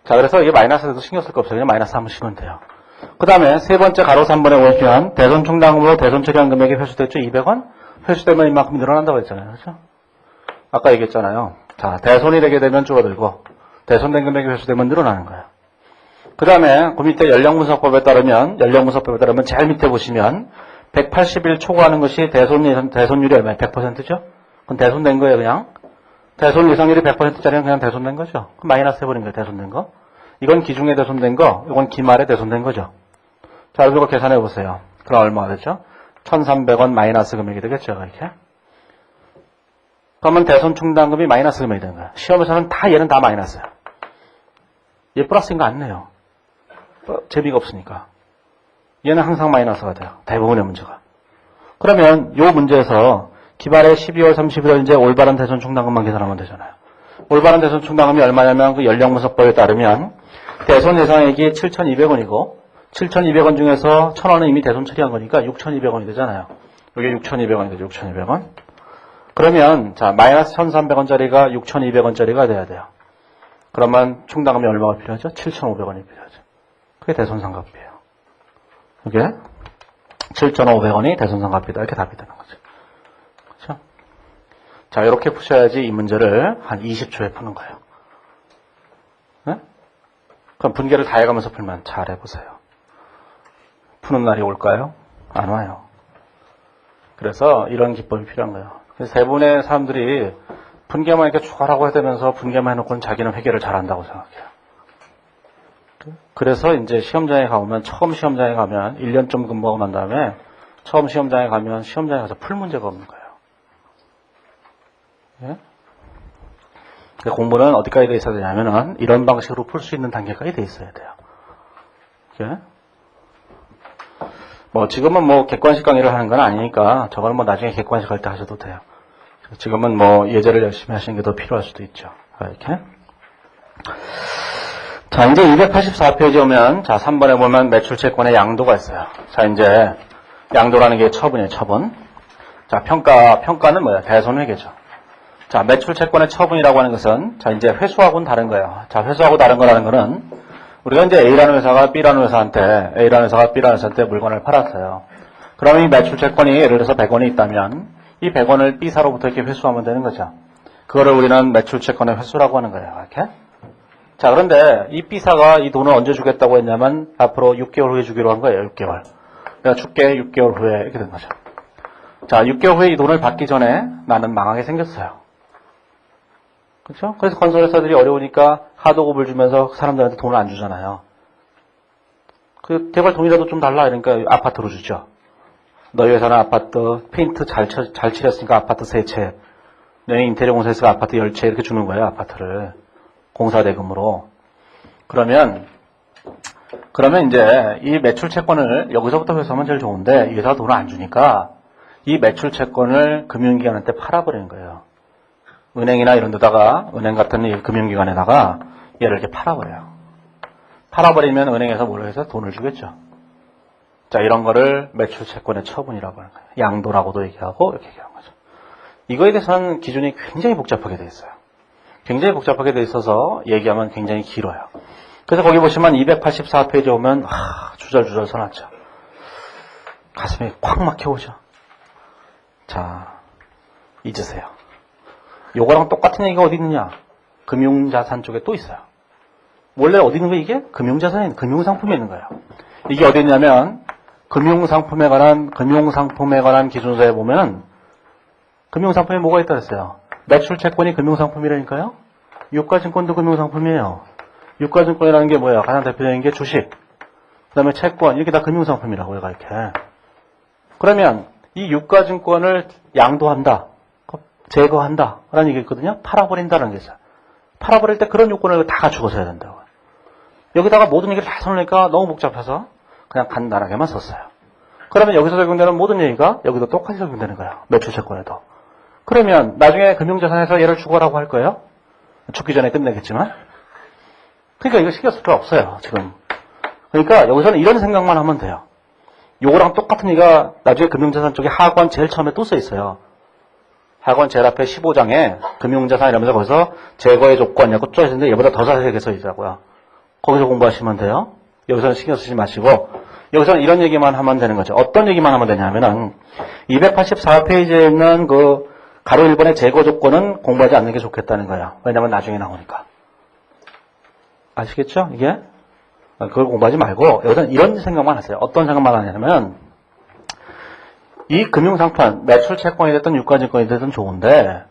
자, 그래서 이게 마이너스 돼도 신경 쓸 거 없어요. 그냥 마이너스 한번 씌우면 돼요. 그 다음에 세 번째 가로 3번에 보시면 대손충당금으로 대손처리한 금액이 회수됐죠? 200원? 회수되면 이만큼 늘어난다고 했잖아요. 그렇죠? 아까 얘기했잖아요. 자, 대손이 되게 되면 줄어들고 대손된 금액이 회수되면 늘어나는 거예요. 그 다음에 그 밑에 연령분석법에 따르면 제일 밑에 보시면 180일 초과하는 것이 대손율이 얼마예요? 100%죠? 그럼 대손된 거예요, 그냥. 대손 예상률이 100%짜리는 그냥 대손된 거죠. 그럼 마이너스 해버린 거예요, 대손된 거. 이건 기중에 대손된 거, 이건 기말에 대손된 거죠. 자, 이거 계산해 보세요. 그럼 얼마가 되죠? 1,300원 마이너스 금액이 되겠죠, 이렇게. 그러면 대손충당금이 마이너스 금액이 되는 거예요. 시험에서는 얘는 다 마이너스예요. 얘 플러스인 거 안 내요. 재미가 없으니까. 얘는 항상 마이너스가 돼요. 대부분의 문제가. 그러면 요 문제에서 기말에 12월 31일 이제 올바른 대손충당금만 계산하면 되잖아요. 올바른 대손충당금이 얼마냐면 그 연령분석법에 따르면 대손 예상액이 7,200원이고 7,200원 중에서 1,000원은 이미 대손 처리한 거니까 6,200원이 되잖아요. 이게 6,200원이 되죠. 6,200원. 그러면 자 마이너스 1,300원짜리가 6,200원짜리가 돼야 돼요. 그러면 충당금이 얼마가 필요하죠? 7,500원이 필요하죠. 그게 대손상각비예요. 이게 7,500원이 대손상각비다. 이렇게 답이 되는 거죠. 그렇죠? 자, 이렇게 푸셔야지 이 문제를 한 20초에 푸는 거예요. 네? 그럼 분계를 다 해가면서 풀면 잘 해보세요. 푸는 날이 올까요? 안 와요. 그래서 이런 기법이 필요한 거예요. 그래서 대부분의 사람들이 분계만 이렇게 추가라고 해대면서 분계만 해놓고는 자기는 회계를 잘한다고 생각해요. 그래서 이제 시험장에 가면, 처음 시험장에 가면 1년 좀 근무하고 난 다음에 처음 시험장에 가면 시험장에 가서 풀 문제가 없는 거예요. 예? 공부는 어디까지 돼 있어야 되냐면은 이런 방식으로 풀 수 있는 단계까지 돼 있어야 돼요. 예? 뭐 지금은 뭐 객관식 강의를 하는 건 아니니까 저거는 뭐 나중에 객관식 할 때 하셔도 돼요. 지금은 뭐 예제를 열심히 하시는 게 더 필요할 수도 있죠. 이렇게. 자, 이제 284페이지 오면, 자, 3번에 보면 매출 채권의 양도가 있어요. 자, 이제 양도라는 게 처분이에요, 처분. 자, 평가는 뭐야? 대손회계죠. 자, 매출 채권의 처분이라고 하는 것은, 자, 이제 회수하고는 다른 거예요. 자, 회수하고 다른 거라는 거는, 우리가 이제 A라는 회사가 B라는 회사한테 물건을 팔았어요. 그러면 이 매출 채권이 예를 들어서 100원이 있다면, 이 100원을 B사로부터 이렇게 회수하면 되는 거죠. 그거를 우리는 매출 채권의 회수라고 하는 거예요. 이렇게. 자, 그런데 이 B사가 이 돈을 언제 주겠다고 했냐면, 앞으로 6개월 후에 주기로 한 거예요, 6개월. 내가 줄게, 6개월 후에. 이렇게 된 거죠. 자, 6개월 후에 이 돈을 받기 전에 나는 망하게 생겼어요. 그렇죠? 그래서 건설회사들이 어려우니까 하도급을 주면서 사람들한테 돈을 안 주잖아요. 제발 돈이라도 좀 달라 이러니까 아파트로 주죠. 너희 회사는 아파트 페인트 잘 칠했으니까 아파트 3채, 너희 인테리어 공사에서 아파트 10채 이렇게 주는 거예요, 아파트를. 공사대금으로. 그러면 이제 이 매출 채권을 여기서부터 회수하면 제일 좋은데 이 회사가 돈을 안 주니까 이 매출 채권을 금융기관한테 팔아버리는 거예요. 은행이나 이런 데다가, 은행 같은 이 금융기관에다가 얘를 이렇게 팔아버려요. 팔아버리면 은행에서 뭘 해서 돈을 주겠죠. 자, 이런 거를 매출 채권의 처분이라고 하는 거예요. 양도라고도 얘기하고 이렇게 얘기하는 거죠. 이거에 대해서는 기준이 굉장히 복잡하게 돼 있어요. 굉장히 복잡하게 돼 있어서 얘기하면 굉장히 길어요. 그래서 거기 보시면 284페이지 오면 주절주절 써놨죠. 가슴이 콱 막혀오죠. 자, 잊으세요. 요거랑 똑같은 얘기가 어디 있느냐? 금융자산 쪽에 또 있어요. 원래 어디 있는 거예요, 이게? 금융자산이 금융상품에 있는 거예요. 이게 어디 있냐면 금융상품에 관한 기준서에 보면 금융상품에 뭐가 있다 그랬어요? 매출채권이 금융상품이라니까요? 유가증권도 금융상품이에요. 유가증권이라는 게 뭐예요? 가장 대표적인 게 주식, 그 다음에 채권, 이렇게 다 금융상품이라고 해요, 이렇게. 그러면 이 유가증권을 양도한다, 제거한다 라는 얘기가 있거든요. 팔아버린다는 게 있어요. 팔아버릴 때 그런 요건을 다 갖추고서 해야 된다고. 여기다가 모든 얘기를 다 써놓으니까 너무 복잡해서 그냥 간단하게만 썼어요. 그러면 여기서 적용되는 모든 얘기가 여기도 똑같이 적용되는 거예요. 매출채권에도. 그러면 나중에 금융자산에서 얘를 주거라고 할 거예요. 죽기 전에 끝내겠지만. 그러니까 이거 신경 쓸 필요 없어요, 지금. 그러니까 여기서는 이런 생각만 하면 돼요. 요거랑 똑같은 얘기가 나중에 금융자산 쪽에 하관 제일 처음에 또 써 있어요. 하관 제일 앞에 15장에 금융자산 이러면서 거기서 제거의 조건, 이라고 써 있는데 얘보다 더 자세하게 써 있더라고요. 거기서 공부하시면 돼요. 여기서는 신경 쓰지 마시고, 여기서는 이런 얘기만 하면 되는 거죠. 어떤 얘기만 하면 되냐면은, 284페이지에 있는 그 가로 1번의 제거 조건은 공부하지 않는 게 좋겠다는 거예요. 왜냐면 나중에 나오니까. 아시겠죠? 이게? 그걸 공부하지 말고, 여기서는 이런 생각만 하세요. 어떤 생각만 하냐면, 이 금융상품, 매출채권이 됐든 유가증권이 됐든 좋은데,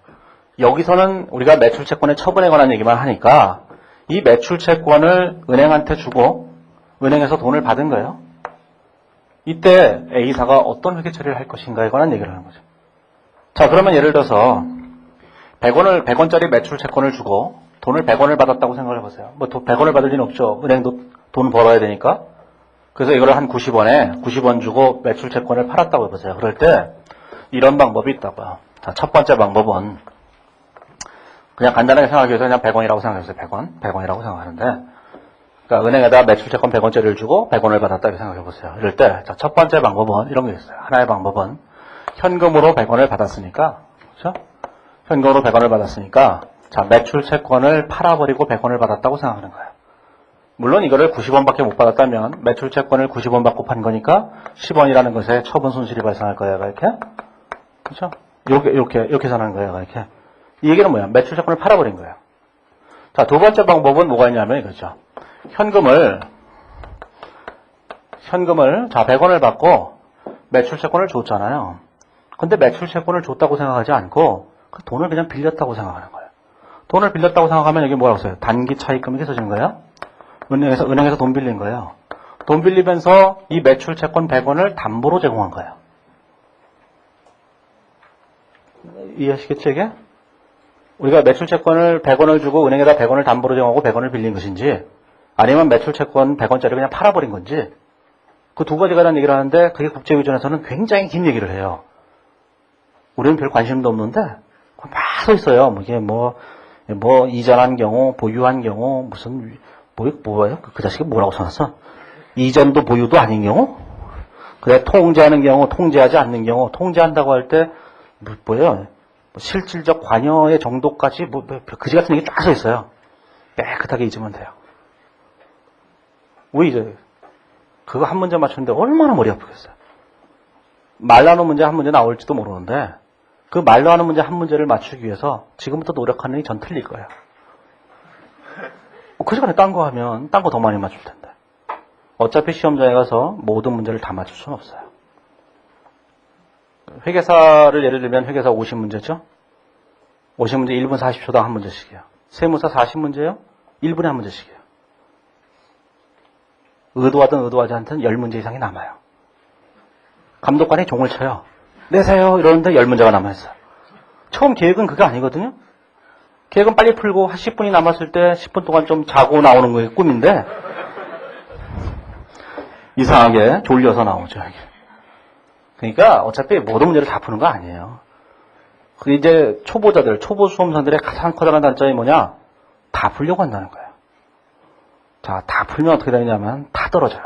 여기서는 우리가 매출채권의 처분에 관한 얘기만 하니까, 이 매출채권을 은행한테 주고, 은행에서 돈을 받은 거예요. 이때 A사가 어떤 회계 처리를 할 것인가에 관한 얘기를 하는 거죠. 자, 그러면 예를 들어서 100원짜리 매출 채권을 주고 돈을 100원을 받았다고 생각을 해보세요. 뭐 100원을 받을 리는 없죠. 은행도 돈 벌어야 되니까. 그래서 이거를 한 90원 주고 매출 채권을 팔았다고 해보세요. 그럴 때 이런 방법이 있다고요. 자, 첫 번째 방법은 그냥 간단하게 생각하기 위해서 그냥 100원이라고 생각해보세요. 100원이라고 생각하는데, 그러니까 은행에다 매출 채권 100원짜리를 주고 100원을 받았다 이렇게 생각해보세요. 이럴 때, 자, 첫 번째 방법은 이런 게 있어요. 하나의 방법은 현금으로 100원을 받았으니까, 그렇죠? 현금으로 100원을 받았으니까, 자, 매출 채권을 팔아버리고 100원을 받았다고 생각하는 거예요. 물론 이거를 90원밖에 못 받았다면 매출 채권을 90원 받고 판 거니까 10원이라는 것에 처분 손실이 발생할 거예요. 이렇게, 그렇죠? 이렇게 생각하는 거예요. 이렇게. 이 얘기는 뭐야? 매출 채권을 팔아버린 거예요. 자, 두 번째 방법은 뭐가 있냐면 이거죠. 현금을 자, 100원을 받고 매출 채권을 줬잖아요. 근데 매출 채권을 줬다고 생각하지 않고 그 돈을 그냥 빌렸다고 생각하는 거예요. 돈을 빌렸다고 생각하면 여기 뭐라고 써요? 단기 차입금 이렇게 써지는 거예요. 은행에서 돈 빌린 거예요. 돈 빌리면서 이 매출 채권 100원을 담보로 제공한 거예요. 이해하시겠죠, 이게? 우리가 매출채권을 100원을 주고 은행에다 100원을 담보로 제공하고 100원을 빌린 것인지, 아니면 매출채권 100원짜리 그냥 팔아버린 건지, 그 두 가지가 라는 얘기를 하는데 그게 국제기준에서는 굉장히 긴 얘기를 해요. 우리는 별 관심도 없는데 막 써 있어요. 이게 뭐 이전한 경우, 보유한 경우, 무슨 뭐예요? 그 자식이 뭐라고 써놨어? 이전도 보유도 아닌 경우? 그래, 통제하는 경우, 통제하지 않는 경우, 통제한다고 할 때 뭐예요? 실질적 관여의 정도까지 그지 같은 얘기 쫙 써 있어요. 깨끗하게 잊으면 돼요. 왜 잊어요? 그거 한 문제 맞추는데 얼마나 머리 아프겠어요. 말로 하는 문제 한 문제 나올지도 모르는데 그 말로 하는 문제 한 문제를 맞추기 위해서 지금부터 노력하는 게 전 틀릴 거예요. 그 시간에 딴 거 하면 딴 거 더 많이 맞출 텐데. 어차피 시험장에 가서 모든 문제를 다 맞출 수는 없어요. 회계사를 예를 들면 회계사 50문제죠? 50문제 1분 40초당 한 문제씩이에요. 세무사 40문제요? 1분에 한 문제씩이에요. 의도하든 의도하지 않든 10문제 이상이 남아요. 감독관이 종을 쳐요. 내세요 이러는데 10문제가 남아있어요. 처음 계획은 그게 아니거든요. 계획은 빨리 풀고 한 10분이 남았을 때 10분 동안 좀 자고 나오는 게 꿈인데 이상하게 졸려서 나오죠. 그러니까 어차피 모든 문제를 다 푸는 거 아니에요. 이제 초보자들, 초보 수험생들의 가장 커다란 단점이 뭐냐? 다 풀려고 한다는 거예요. 자, 다 풀면 어떻게 되냐면 다 떨어져요.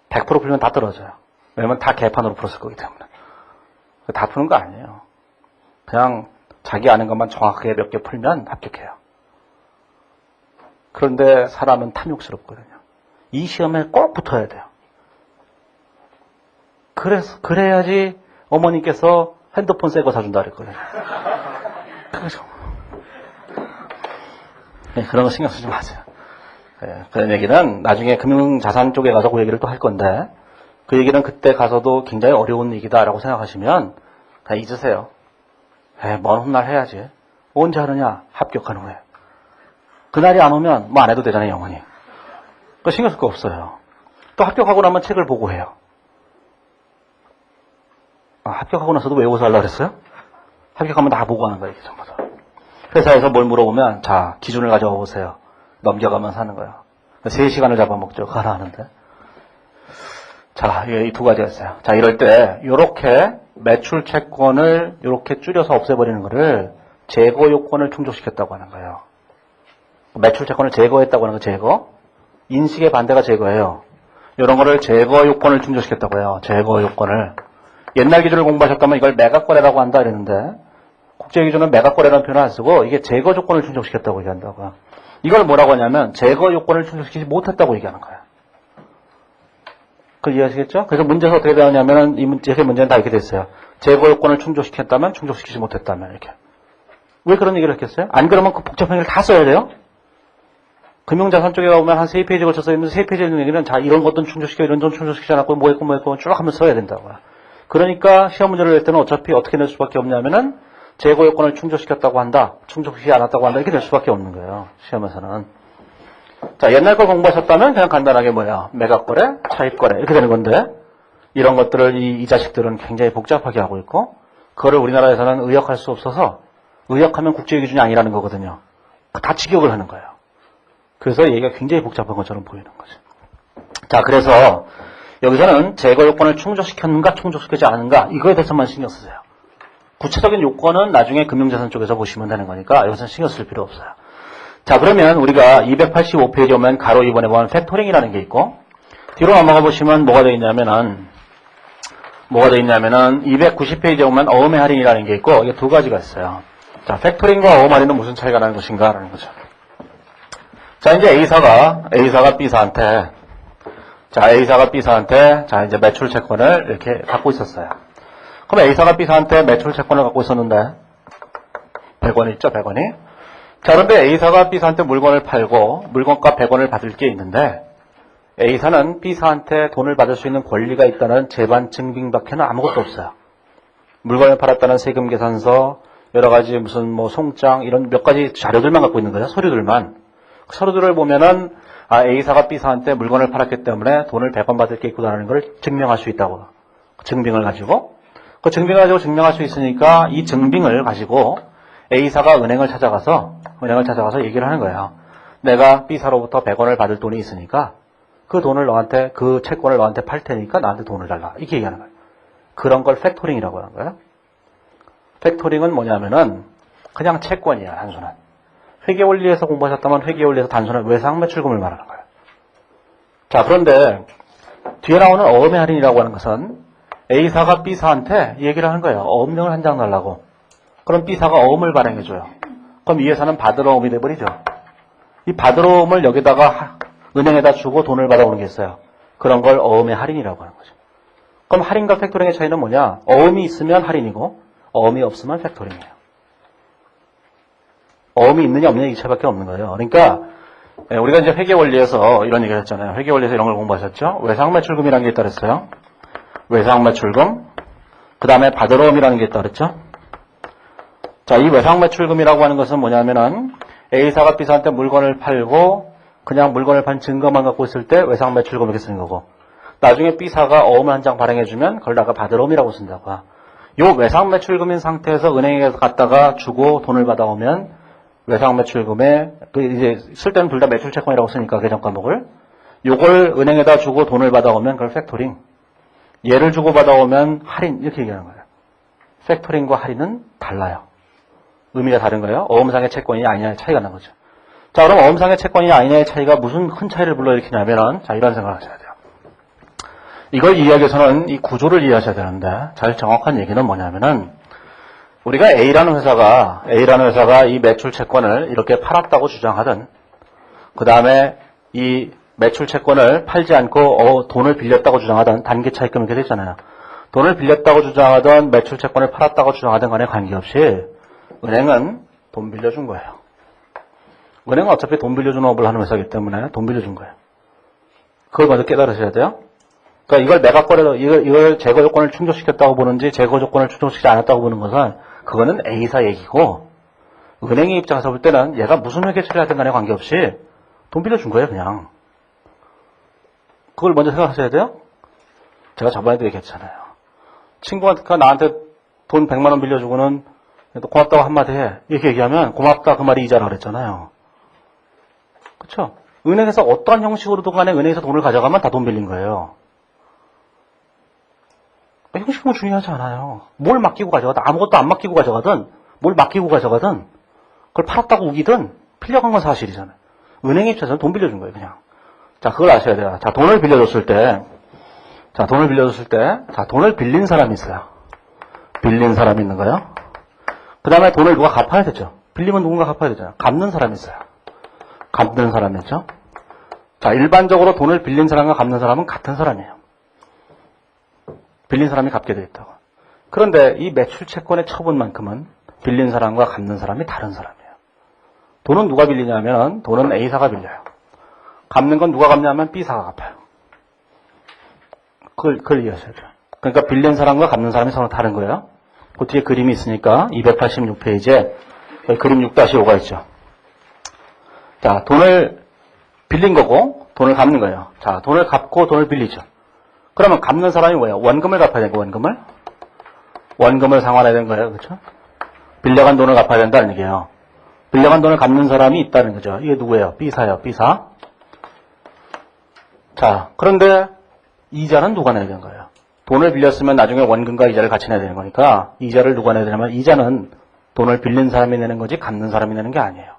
100% 풀면 다 떨어져요. 왜냐면 다 개판으로 풀었을 거기 때문에. 다 푸는 거 아니에요. 그냥 자기 아는 것만 정확하게 몇 개 풀면 합격해요. 그런데 사람은 탐욕스럽거든요. 이 시험에 꼭 붙어야 돼요. 그래야지 어머니께서 핸드폰 새 거 사준다 그랬거든요. 그래서 네, 그런 거 신경 쓰지 마세요. 네, 그런 얘기는 나중에 금융자산 쪽에 가서 그 얘기를 또 할 건데 그 얘기는 그때 가서도 굉장히 어려운 얘기다라고 생각하시면 그냥 잊으세요. 먼 훗날 해야지. 언제 하느냐? 합격한 후에. 그날이 안 오면 뭐 안 해도 되잖아요, 영원히. 그 신경 쓸 거 없어요. 또 합격하고 나면 책을 보고 해요. 합격하고 나서도 외워서 하려고 그랬어요? 합격하면 다 보고 하는 거예요, 이게 전부 다. 회사에서 뭘 물어보면, 자, 기준을 가져와 보세요. 넘겨가면서 하는 거예요. 3시간을 잡아먹죠. 그거 하나 하는데. 자, 이 두 가지가 있어요. 자, 이럴 때, 요렇게 매출 채권을 요렇게 줄여서 없애버리는 거를 제거 요건을 충족시켰다고 하는 거예요. 매출 채권을 제거했다고 하는 거 제거. 인식의 반대가 제거예요. 이런 거를 제거 요건을 충족시켰다고 해요. 제거 요건을. 옛날 기준을 공부하셨다면 이걸 매각거래라고 한다 이랬는데 국제기준은 매각거래라는 표현을 안 쓰고 이게 제거 조건을 충족시켰다고 얘기한다고요. 이걸 뭐라고 하냐면 제거 요건을 충족시키지 못했다고 얘기하는 거예요. 그걸 이해하시겠죠? 그래서 문제에서 어떻게 되었냐면 이 문제는 다 이렇게 됐어요. 제거 요건을 충족시켰다면 충족시키지 못했다면 이렇게. 왜 그런 얘기를 했겠어요? 안 그러면 그 복잡한 얘기를 다 써야 돼요? 금융자산 쪽에 가보면 한 3페이지 걸쳐서 있는데 3페이지에 있는 얘기는 자 이런 것도 충족시켜 이런 건 충족시키지 않았고 뭐 했고 쭉 하면 써야 된다고요. 그러니까 시험 문제를 낼 때는 어차피 어떻게 낼 수밖에 없냐면은 제거 요건을 충족시켰다고 한다. 충족시키지 않았다고 한다. 이렇게 될 수밖에 없는 거예요. 시험에서는. 자, 옛날 걸 공부하셨다면 그냥 간단하게 뭐야. 매각거래, 차입거래 이렇게 되는 건데 이런 것들을 이 자식들은 굉장히 복잡하게 하고 있고 그거를 우리나라에서는 의역할 수 없어서 의역하면 국제기준이 아니라는 거거든요. 다 직역을 하는 거예요. 그래서 얘기가 굉장히 복잡한 것처럼 보이는 거죠. 자, 그래서 여기서는 제거 요건을 충족시켰는가 충족시키지 않은가 이거에 대해서만 신경 쓰세요. 구체적인 요건은 나중에 금융자산 쪽에서 보시면 되는 거니까 여기서는 신경 쓸 필요 없어요. 자, 그러면 우리가 285페이지 오면 가로 2번에 보면 팩토링이라는 게 있고 뒤로 넘어가 보시면 뭐가 되어 있냐면은 290페이지에 보면 어음의 할인이라는 게 있고 이게 두 가지가 있어요. 자, 팩토링과 어음 할인은 무슨 차이가 나는 것인가 라는 거죠. 자, 이제 A사가 B사한테 자, 이제 매출 채권을 이렇게 갖고 있었어요. 그럼 A사가 B사한테 매출 채권을 갖고 있었는데 100원 있죠, 100원이. 자, 그런데 A사가 B사한테 물건을 팔고 물건값 100원을 받을 게 있는데 A사는 B사한테 돈을 받을 수 있는 권리가 있다는 재반 증빙밖에는 아무것도 없어요. 물건을 팔았다는 세금 계산서, 여러 가지 무슨 뭐 송장 이런 몇 가지 자료들만 갖고 있는 거예요. 서류들만. 서류들을 보면은 A사가 B사한테 물건을 팔았기 때문에 돈을 100원 받을 게 있구나라는 걸 증명할 수 있다고. 증빙을 가지고. 그 증빙을 가지고 증명할 수 있으니까 이 증빙을 가지고 A사가 은행을 찾아가서 얘기를 하는 거예요. 내가 B사로부터 100원을 받을 돈이 있으니까 그 돈을 너한테, 그 채권을 너한테 팔 테니까 나한테 돈을 달라. 이렇게 얘기하는 거예요. 그런 걸 팩토링이라고 하는 거예요. 팩토링은 뭐냐면은 그냥 채권이에요, 단순한. 회계 원리에서 공부하셨다면 회계 원리에서 단순한 외상 매출금을 말하는 거예요. 자, 그런데 뒤에 나오는 어음의 할인이라고 하는 것은 A사가 B사한테 얘기를 하는 거예요. 어음령을 한 장 달라고. 그럼 B사가 어음을 발행해줘요. 그럼 이 회사는 받으러 어음이 돼버리죠. 이 받으러 어음을 여기다가 은행에다 주고 돈을 받아오는 게 있어요. 그런 걸 어음의 할인이라고 하는 거죠. 그럼 할인과 팩토링의 차이는 뭐냐? 어음이 있으면 할인이고 어음이 없으면 팩토링이에요. 어음이 있느냐 없느냐 이 차이밖에 없는 거예요. 그러니까 우리가 이제 회계 원리에서 이런 얘기를 했잖아요. 회계 원리에서 이런 걸 공부하셨죠? 외상 매출금이라는 게 있다 그랬어요. 외상 매출금. 그 다음에 받으러 어음이라는 게 있다 그랬죠? 자, 이 외상 매출금이라고 하는 것은 뭐냐면은 A사가 B사한테 물건을 팔고 그냥 물건을 판 증거만 갖고 있을 때 외상 매출금 이렇게 쓰는 거고, 나중에 B사가 어음을 한 장 발행해주면 그걸 다가 받으러 어음이라고 쓴다고. 요 외상 매출금인 상태에서 은행에 갔다가 주고 돈을 받아오면 외상 매출금에 이제 쓸 때는 둘 다 매출 채권이라고 쓰니까 계정 과목을 요걸 은행에다 주고 돈을 받아오면 그걸 팩토링. 얘를 주고 받아오면 할인 이렇게 얘기하는 거예요. 팩토링과 할인은 달라요. 의미가 다른 거예요. 어음상의 채권이냐 아니냐의 차이가 나는 거죠. 자, 그럼 어음상의 채권이냐 아니냐의 차이가 무슨 큰 차이를 불러일으키냐면은, 자, 이런 생각을 하셔야 돼요. 이걸 이해하기 위해서는 이 구조를 이해하셔야 되는데, 잘 정확한 얘기는 뭐냐면은, 우리가 A라는 회사가 이 매출 채권을 이렇게 팔았다고 주장하든, 그 다음에 이 매출 채권을 팔지 않고 돈을 빌렸다고 주장하든 단계 차이점 이렇게 되잖아요. 돈을 빌렸다고 주장하든 매출 채권을 팔았다고 주장하든 간에 관계없이 은행은 돈 빌려준 거예요. 은행은 어차피 돈 빌려주는 업을 하는 회사이기 때문에 돈 빌려준 거예요. 그걸 먼저 깨달으셔야 돼요. 그러니까 이걸 매각거래로, 이걸 제거 조건을 충족시켰다고 보는지 제거 조건을 충족시키지 않았다고 보는 것은 그거는 A사 얘기고, 은행의 입장에서 볼 때는 얘가 무슨 회계 처리하든 간에 관계없이 돈 빌려준 거예요, 그냥. 그걸 먼저 생각하셔야 돼요. 제가 저번에도 얘기했잖아요. 친구가 나한테 돈 100만 원 빌려주고는 고맙다고 한마디 해. 이렇게 얘기하면 고맙다 그 말이 이자라 그랬잖아요. 그렇죠? 은행에서 어떠한 형식으로도 간에 은행에서 돈을 가져가면 다 돈 빌린 거예요. 형식은 중요하지 않아요. 뭘 맡기고 가져가든, 아무것도 안 맡기고 가져가든, 뭘 맡기고 가져가든, 그걸 팔았다고 우기든 빌려간 건 사실이잖아요. 은행의 입장에서는 돈 빌려준 거예요, 그냥. 자, 그걸 아셔야 돼요. 자, 돈을 빌려줬을 때, 자, 돈을 빌린 사람이 있어요. 빌린 사람이 있는 거예요. 그 다음에 돈을 누가 갚아야 되죠. 빌리면 누군가 갚아야 되잖아요. 갚는 사람이 있어요. 갚는 사람이 있죠. 자, 일반적으로 돈을 빌린 사람과 갚는 사람은 같은 사람이에요. 빌린 사람이 갚게 돼 있다고. 그런데 이 매출 채권의 처분만큼은 빌린 사람과 갚는 사람이 다른 사람이에요. 돈은 누가 빌리냐면 돈은 A사가 빌려요. 갚는 건 누가 갚냐면 B사가 갚아요. 그걸 이해하셔야 돼요. 그러니까 빌린 사람과 갚는 사람이 서로 다른 거예요. 그 뒤에 그림이 있으니까 286페이지에 그림 6-5가 있죠. 자, 돈을 빌린 거고 돈을 갚는 거예요. 자, 돈을 갚고 돈을 빌리죠. 그러면 갚는 사람이 뭐예요? 원금을 갚아야 되고, 원금을 상환해야 되는 거예요. 그렇죠? 빌려간 돈을 갚아야 된다는 얘기예요. 빌려간 돈을 갚는 사람이 있다는 거죠. 이게 누구예요? B사예요. B사. 자, 그런데 이자는 누가 내야 되는 거예요? 돈을 빌렸으면 나중에 원금과 이자를 같이 내야 되는 거니까 이자를 누가 내야 되냐면 이자는 돈을 빌린 사람이 내는 거지 갚는 사람이 내는 게 아니에요.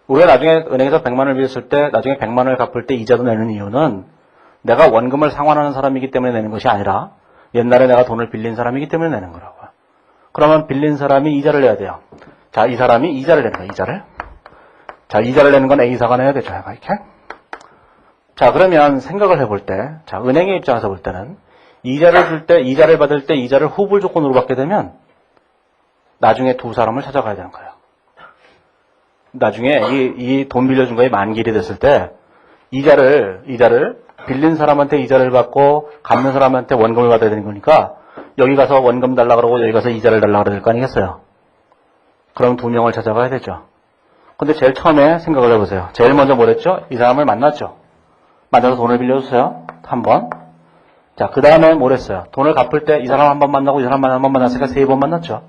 우리가 나중에 은행에서 100만 원을 빌렸을 때 나중에 100만 원을 갚을 때 이자도 내는 이유는 내가 원금을 상환하는 사람이기 때문에 내는 것이 아니라 옛날에 내가 돈을 빌린 사람이기 때문에 내는 거라고요. 그러면 빌린 사람이 이자를 내야 돼요. 자, 이 사람이 이자를 내는 거예요. 이자를. 자, 이자를 내는 건 A사가 내야 되죠. 이렇게. 자, 그러면 생각을 해볼 때, 자, 은행의 입장에서 볼 때는 이자를 줄 때, 이자를 받을 때 이자를 후불 조건으로 받게 되면 나중에 두 사람을 찾아가야 되는 거예요. 나중에 이 돈 빌려준 거에 만기일이 됐을 때 이자를 빌린 사람한테 이자를 받고 갚는 사람한테 원금을 받아야 되는 거니까 여기 가서 원금 달라 그러고 여기 가서 이자를 달라 그래야 될 거 아니겠어요? 그럼 두 명을 찾아가야 되죠. 근데 제일 처음에 생각을 해보세요. 제일 먼저 뭘 했죠? 이 사람을 만났죠. 만나서 돈을 빌려주세요. 한 번. 자, 그 다음에 뭘 했어요? 돈을 갚을 때 이 사람 한 번 만나고 이 사람 한 번 만났으니까 3번 만났죠.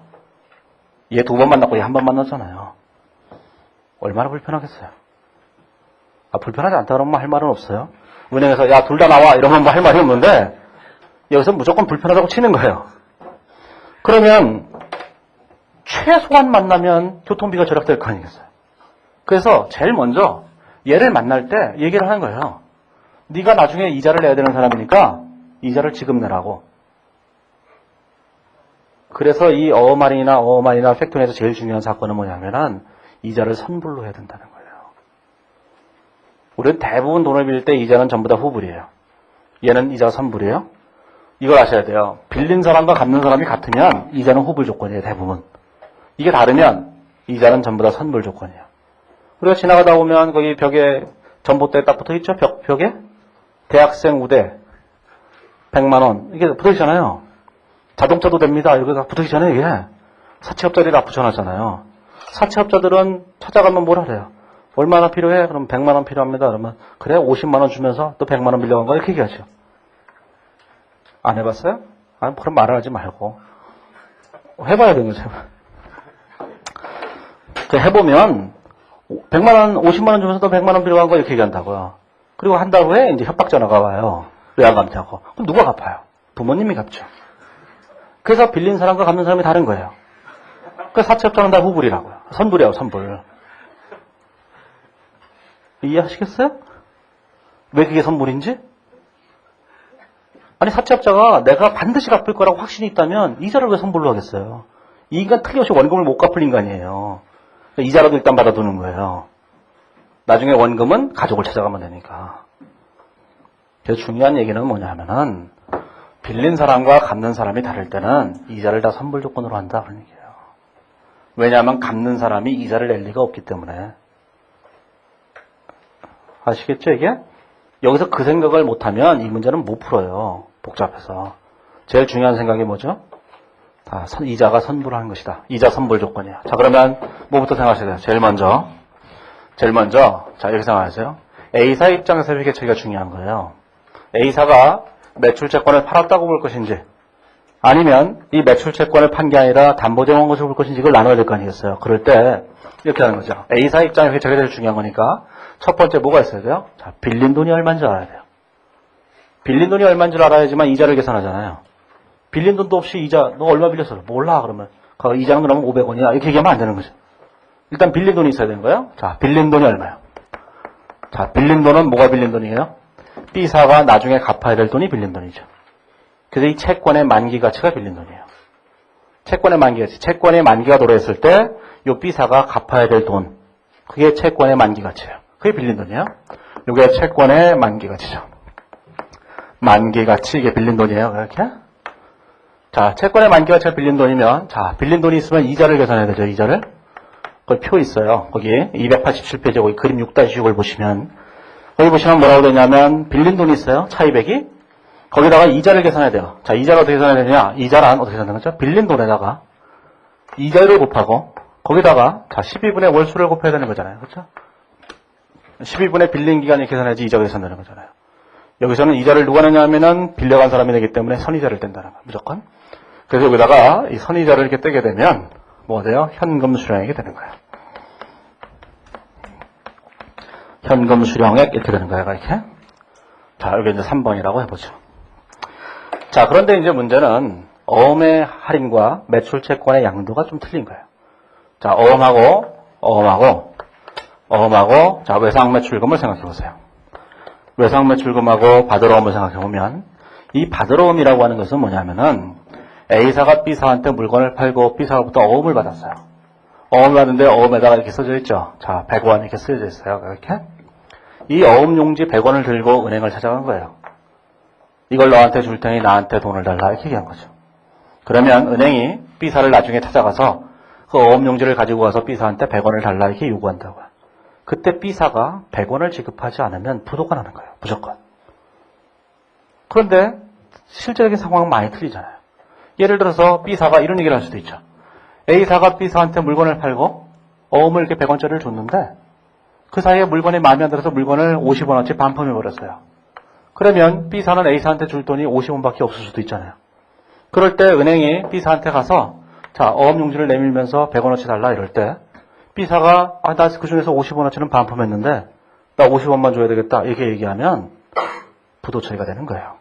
얘 2번 만났고 얘 한 번 만났잖아요. 얼마나 불편하겠어요. 불편하지 않다 그러면 할 말은 없어요. 은행에서 야, 둘 다 나와 이러면 뭐 할 말이 없는데 여기서 무조건 불편하다고 치는 거예요. 그러면 최소한 만나면 교통비가 절약될 거 아니겠어요. 그래서 제일 먼저 얘를 만날 때 얘기를 하는 거예요. 네가 나중에 이자를 내야 되는 사람이니까 이자를 지금 내라고. 그래서 이 어어마린이나 팩토리에서 제일 중요한 사건은 뭐냐면은 이자를 선불로 해야 된다는 거예요. 우리는 대부분 돈을 빌릴 때 이자는 전부 다 후불이에요. 얘는 이자가 선불이에요. 이걸 아셔야 돼요. 빌린 사람과 갚는 사람이 같으면 이자는 후불 조건이에요. 대부분. 이게 다르면 이자는 전부 다 선불 조건이에요. 우리가 지나가다 보면 거기 벽에 전봇대 딱 붙어있죠? 벽에? 대학생 우대 100만 원 이게 붙어있잖아요. 자동차도 됩니다. 이렇게 다 붙어있잖아요. 이게 사채업자들이 다 붙여놨잖아요. 사채업자들은 찾아가면 뭐라 그래요? 얼마나 필요해? 그럼 100만 원 필요합니다. 그러면 그래 50만 원 주면서 또 100만 원 빌려간 거야? 이렇게 얘기하죠. 안 해봤어요? 아니 그럼 말을 하지 말고 해봐야 되는 거죠. 해보면 100만 원, 50만 원 주면서 또 100만 원 빌려간 거 이렇게 얘기한다고요. 그리고 한 달 후에 이제 협박 전화가 와요. 왜 안 갚냐고. 그럼 누가 갚아요? 부모님이 갚죠. 그래서 빌린 사람과 갚는 사람이 다른 거예요. 그 사채업자는 다 후불이라고요. 선불이에요, 선불. 이해하시겠어요? 왜 그게 선불인지? 아니 사채업자가 내가 반드시 갚을 거라고 확신이 있다면 이자를 왜 선불로 하겠어요? 이 인간 틀림없이 원금을 못 갚을 인간이에요. 이자라도 일단 받아두는 거예요. 나중에 원금은 가족을 찾아가면 되니까. 그래서 중요한 얘기는 뭐냐 하면은 빌린 사람과 갚는 사람이 다를 때는 이자를 다 선불 조건으로 한다 그런 얘기예요. 왜냐하면 갚는 사람이 이자를 낼 리가 없기 때문에. 아시겠죠 이게? 여기서 그 생각을 못하면 이 문제는 못 풀어요. 복잡해서. 제일 중요한 생각이 뭐죠? 이자가 선불하는 것이다. 이자 선불 조건이야. 자 그러면 뭐부터 생각하셔야 돼요? 제일 먼저 자 이렇게 생각하세요. A사 입장에서 회계 처리가 중요한 거예요. A사가 매출채권을 팔았다고 볼 것인지 아니면 이 매출채권을 판 게 아니라 담보대원 것을 볼 것인지 이걸 나눠야 될 거 아니겠어요. 그럴 때 이렇게 하는 거죠. A사 입장에서 회계 처리가 제일 중요한 거니까 첫 번째 뭐가 있어야 돼요? 자, 빌린 돈이 얼마인지 알아야 돼요. 빌린 돈이 얼마인지 알아야지만 이자를 계산하잖아요. 빌린 돈도 없이 이자 너 얼마 빌렸어? 몰라 그러면 이자는 그러면 500원이야 이렇게 얘기하면 안 되는 거죠. 일단 빌린 돈이 있어야 되는 거예요. 자 빌린 돈이 얼마예요? 자 빌린 돈은 뭐가 빌린 돈이에요? B사가 나중에 갚아야 될 돈이 빌린 돈이죠. 그래서 이 채권의 만기 가치가 빌린 돈이에요. 채권의 만기 가치. 채권의 만기가 도래했을 때 이 B사가 갚아야 될 돈 그게 채권의 만기 가치예요. 그게 빌린 돈이에요. 이게 채권의 만기 가치죠. 만기 가치 이게 빌린 돈이에요. 그렇게? 자, 채권의 만기 가치가 빌린 돈이면, 자, 빌린 돈이 있으면 이자를 계산해야 되죠, 이자를. 거기 표 있어요. 거기 287페이지 거기 그림 6-6을 보시면, 거기 보시면 뭐라고 되냐면, 빌린 돈이 있어요, 차입액이. 거기다가 이자를 계산해야 돼요. 자, 이자를 어떻게 계산해야 되냐? 이자란 어떻게 계산하는 거죠? 빌린 돈에다가 이자를 곱하고, 거기다가, 자, 12분의 월수를 곱해야 되는 거잖아요. 그렇죠? 12분의 빌린 기간이 계산해야지 이자가 계산되는 거잖아요. 여기서는 이자를 누가 내냐면은 빌려간 사람이 내기 때문에 선이자를 뗀다는 거예요. 무조건. 그래서 여기다가 이 선이자를 이렇게 떼게 되면 뭐가 돼요? 현금 수령액이 되는 거예요. 현금 수령액 이렇게 되는 거예요. 이렇게. 자, 여기 이제 3번이라고 해보죠. 자, 그런데 이제 문제는 어음의 할인과 매출 채권의 양도가 좀 틀린 거예요. 자, 어음하고 자, 외상 매출금을 생각해 보세요. 외상 매출금하고 받으러옴을 생각해 보면 이 받으러옴이라고 하는 것은 뭐냐면은 A사가 B사한테 물건을 팔고 B사로부터 어음을 받았어요. 어음을 받는데 어음에다가 이렇게 써져 있죠. 자, 100원 이렇게 써져 있어요. 이렇게. 이 어음 용지 100원을 들고 은행을 찾아간 거예요. 이걸 너한테 줄 테니 나한테 돈을 달라 이렇게 얘기한 거죠. 그러면 은행이 B사를 나중에 찾아가서 그 어음 용지를 가지고 가서 B사한테 100원을 달라 이렇게 요구한다고요. 그때 B사가 100원을 지급하지 않으면 부도가 나는 거예요. 무조건. 그런데 실제적인 상황은 많이 틀리잖아요. 예를 들어서 B사가 이런 얘기를 할 수도 있죠. A사가 B사한테 물건을 팔고 어음을 이렇게 100원짜리를 줬는데 그 사이에 물건이 마음에 안 들어서 물건을 50원어치 반품해버렸어요. 그러면 B사는 A사한테 줄 돈이 50원밖에 없을 수도 있잖아요. 그럴 때 은행이 B사한테 가서 자, 어음 용지를 내밀면서 100원어치 달라 이럴 때 B사가 나 그 중에서 50원어치는 반품했는데 나 50원만 줘야 되겠다 이렇게 얘기하면 부도 처리가 되는 거예요.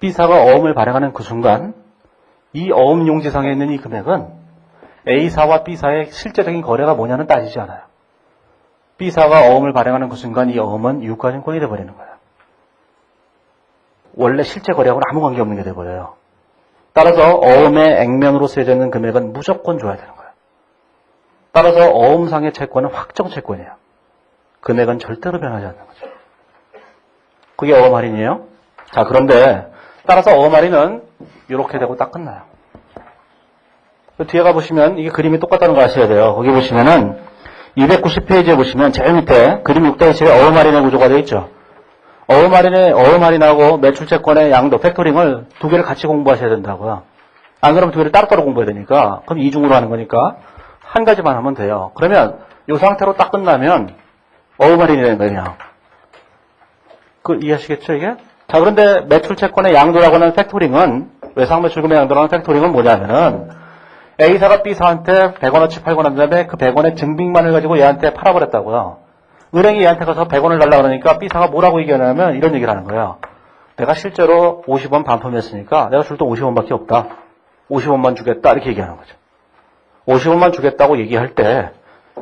B사가 어음을 발행하는 그 순간 이 어음 용지상에 있는 이 금액은 A사와 B사의 실제적인 거래가 뭐냐는 따지지 않아요. B사가 어음을 발행하는 그 순간 이 어음은 유가증권이 돼버리는 거예요. 원래 실제 거래하고는 아무 관계없는 게 돼버려요. 따라서 어음의 액면으로 쓰여져 있는 금액은 무조건 줘야 되는 거예요. 따라서 어음상의 채권은 확정 채권이에요. 금액은 절대로 변하지 않는 거죠. 그게 어음 할인이에요. 자, 그런데 따라서 어음 할인은 이렇게 되고 딱 끝나요. 뒤에 가보시면 이게 그림이 똑같다는 거 아셔야 돼요. 거기 보시면은 290페이지에 보시면 제일 밑에 그림 6-7에 어음 할인의 구조가 되어 있죠. 어음 할인하고 매출채권의 양도, 팩토링을 두 개를 같이 공부하셔야 된다고요. 안 그러면 두 개를 따로따로 공부해야 되니까. 그럼 이중으로 하는 거니까 한 가지만 하면 돼요. 그러면 이 상태로 딱 끝나면 어음 할인이 되는 거예요. 이해하시겠죠, 이게? 자, 그런데 매출채권의 양도라고 하는 팩토링은, 외상매출금의 양도라는 팩토링은 뭐냐면은, A사가 B사한테 100원어치 팔고 난 다음에 그 100원의 증빙만을 가지고 얘한테 팔아버렸다고요. 은행이 얘한테 가서 100원을 달라고 그러니까 B사가 뭐라고 얘기하냐면 이런 얘기를 하는 거예요. 내가 실제로 50원 반품했으니까 내가 줄 돈 50원밖에 없다. 50원만 주겠다. 이렇게 얘기하는 거죠. 50원만 주겠다고 얘기할 때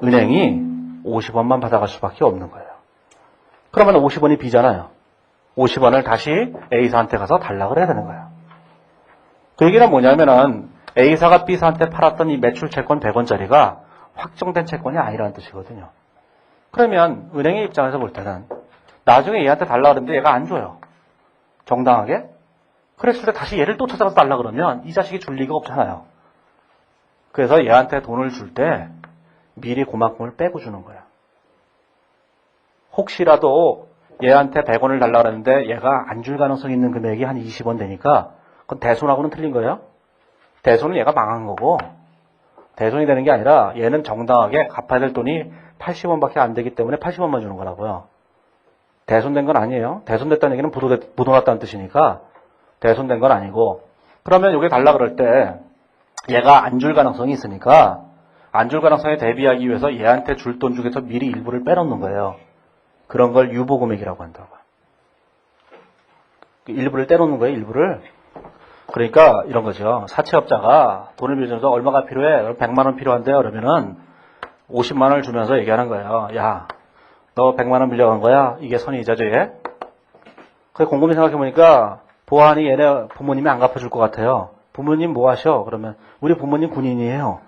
은행이 50원만 받아갈 수밖에 없는 거예요. 그러면 50원이 B잖아요. 50원을 다시 A사한테 가서 달라고 해야 되는 거예요. 그 얘기는 뭐냐면은 A사가 B사한테 팔았던 이 매출채권 100원짜리가 확정된 채권이 아니라는 뜻이거든요. 그러면 은행의 입장에서 볼 때는 나중에 얘한테 달라고 그러는데 얘가 안 줘요. 정당하게. 그랬을 때 다시 얘를 또 찾아가서 달라고 그러면 이 자식이 줄 리가 없잖아요. 그래서 얘한테 돈을 줄 때 미리 그만큼을 빼고 주는 거예요. 혹시라도 얘한테 100원을 달라고 그러는데 얘가 안 줄 가능성이 있는 금액이 한 20원 되니까 그건 대손하고는 틀린 거예요. 대손은 얘가 망한 거고 대손이 되는 게 아니라 얘는 정당하게 갚아야 될 돈이 80원밖에 안 되기 때문에 80원만 주는 거라고요. 대손된 건 아니에요. 대손됐다는 얘기는 부도 났다는 뜻이니까 대손된 건 아니고 그러면 여기 달라 그럴 때 얘가 안 줄 가능성이 있으니까 안 줄 가능성에 대비하기 위해서 얘한테 줄 돈 중에서 미리 일부를 빼놓는 거예요. 그런 걸 유보금액이라고 한다고. 일부를 떼놓는 거예요. 일부를. 그러니까 이런 거죠. 사채업자가 돈을 빌려줘서 얼마가 필요해? 100만 원 필요한데요. 그러면은 50만 원을 주면서 얘기하는 거예요. 야, 너 100만 원 빌려간 거야? 이게 선이자죠, 얘? 그래, 곰곰이 생각해보니까 보안이 얘네 부모님이 안 갚아줄 것 같아요. 부모님 뭐 하셔? 그러면 우리 부모님 군인이에요.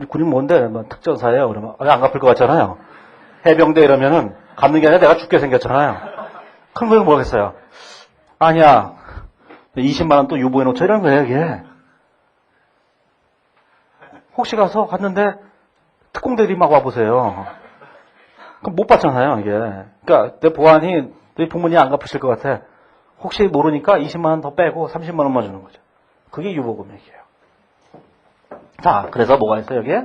군인 뭔데? 뭐 특전사예요. 그러면 안 갚을 것 같잖아요. 해병대 이러면은 갚는 게 아니라 내가 죽게 생겼잖아요. 그럼 그걸 뭐겠어요? 아니야. 20만 원 또 유보해 놓자 이런 거예요, 이게. 혹시 가서 갔는데 특공대들이 막 와보세요. 그럼 못 받잖아요, 이게. 그러니까 내 보안이 너희 부모님 안 갚으실 것 같아. 혹시 모르니까 20만 원 더 빼고 30만 원만 주는 거죠. 그게 유보금액이에요. 자, 그래서 뭐가 있어요, 여기에?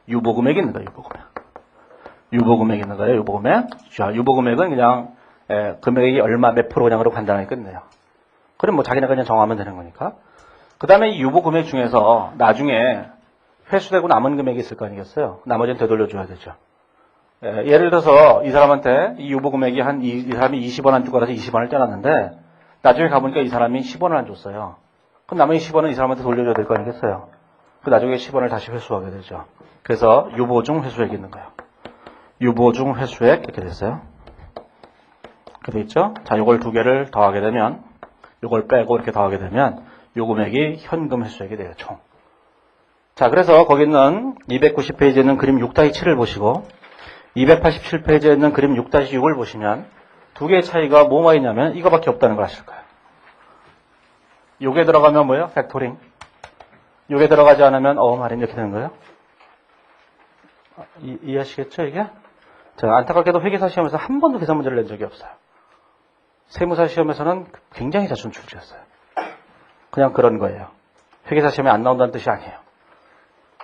유보금액이 있는 거예요, 유보금액. 유보금액이 있는 거예요, 유보금액. 자, 유보금액은 그냥 금액이 얼마 몇 프로 그냥으로 간단하게 끝내요. 그럼 뭐 자기네가 그냥 정하면 되는 거니까. 그 다음에 이 유보금액 중에서 나중에 회수되고 남은 금액이 있을 거 아니겠어요? 나머지는 되돌려줘야 되죠. 예를 들어서 이 사람한테 이 유보금액이 이 사람이 20원 안 주고 가서 20원을 떼놨는데 나중에 가보니까 이 사람이 10원을 안 줬어요. 그럼 나머지 10원은 이 사람한테 돌려줘야 될 거 아니겠어요? 그 나중에 10원을 다시 회수하게 되죠. 그래서 유보중 회수액이 있는 거예요. 유보중 회수액 이렇게 됐어요. 이렇게 돼 있죠? 자, 요걸 두 개를 더하게 되면 요걸 빼고 이렇게 더하게 되면 요 금액이 현금 회수액이 돼요, 총. 자, 그래서 거기 있는 290페이지에 있는 그림 6-7을 보시고 287페이지에 있는 그림 6-6을 보시면 두 개의 차이가 뭐가 있냐면 이거밖에 없다는 걸 아실 거예요. 요게 들어가면 뭐예요? 팩토링. 요게 들어가지 않으면 어음 할인 이렇게 되는 거예요. 이해하시겠죠, 이게? 자, 안타깝게도 회계사 시험에서 한 번도 계산 문제를 낸 적이 없어요. 세무사 시험에서는 굉장히 자주 출제했어요. 그냥 그런 거예요. 회계사 시험에 안 나온다는 뜻이 아니에요.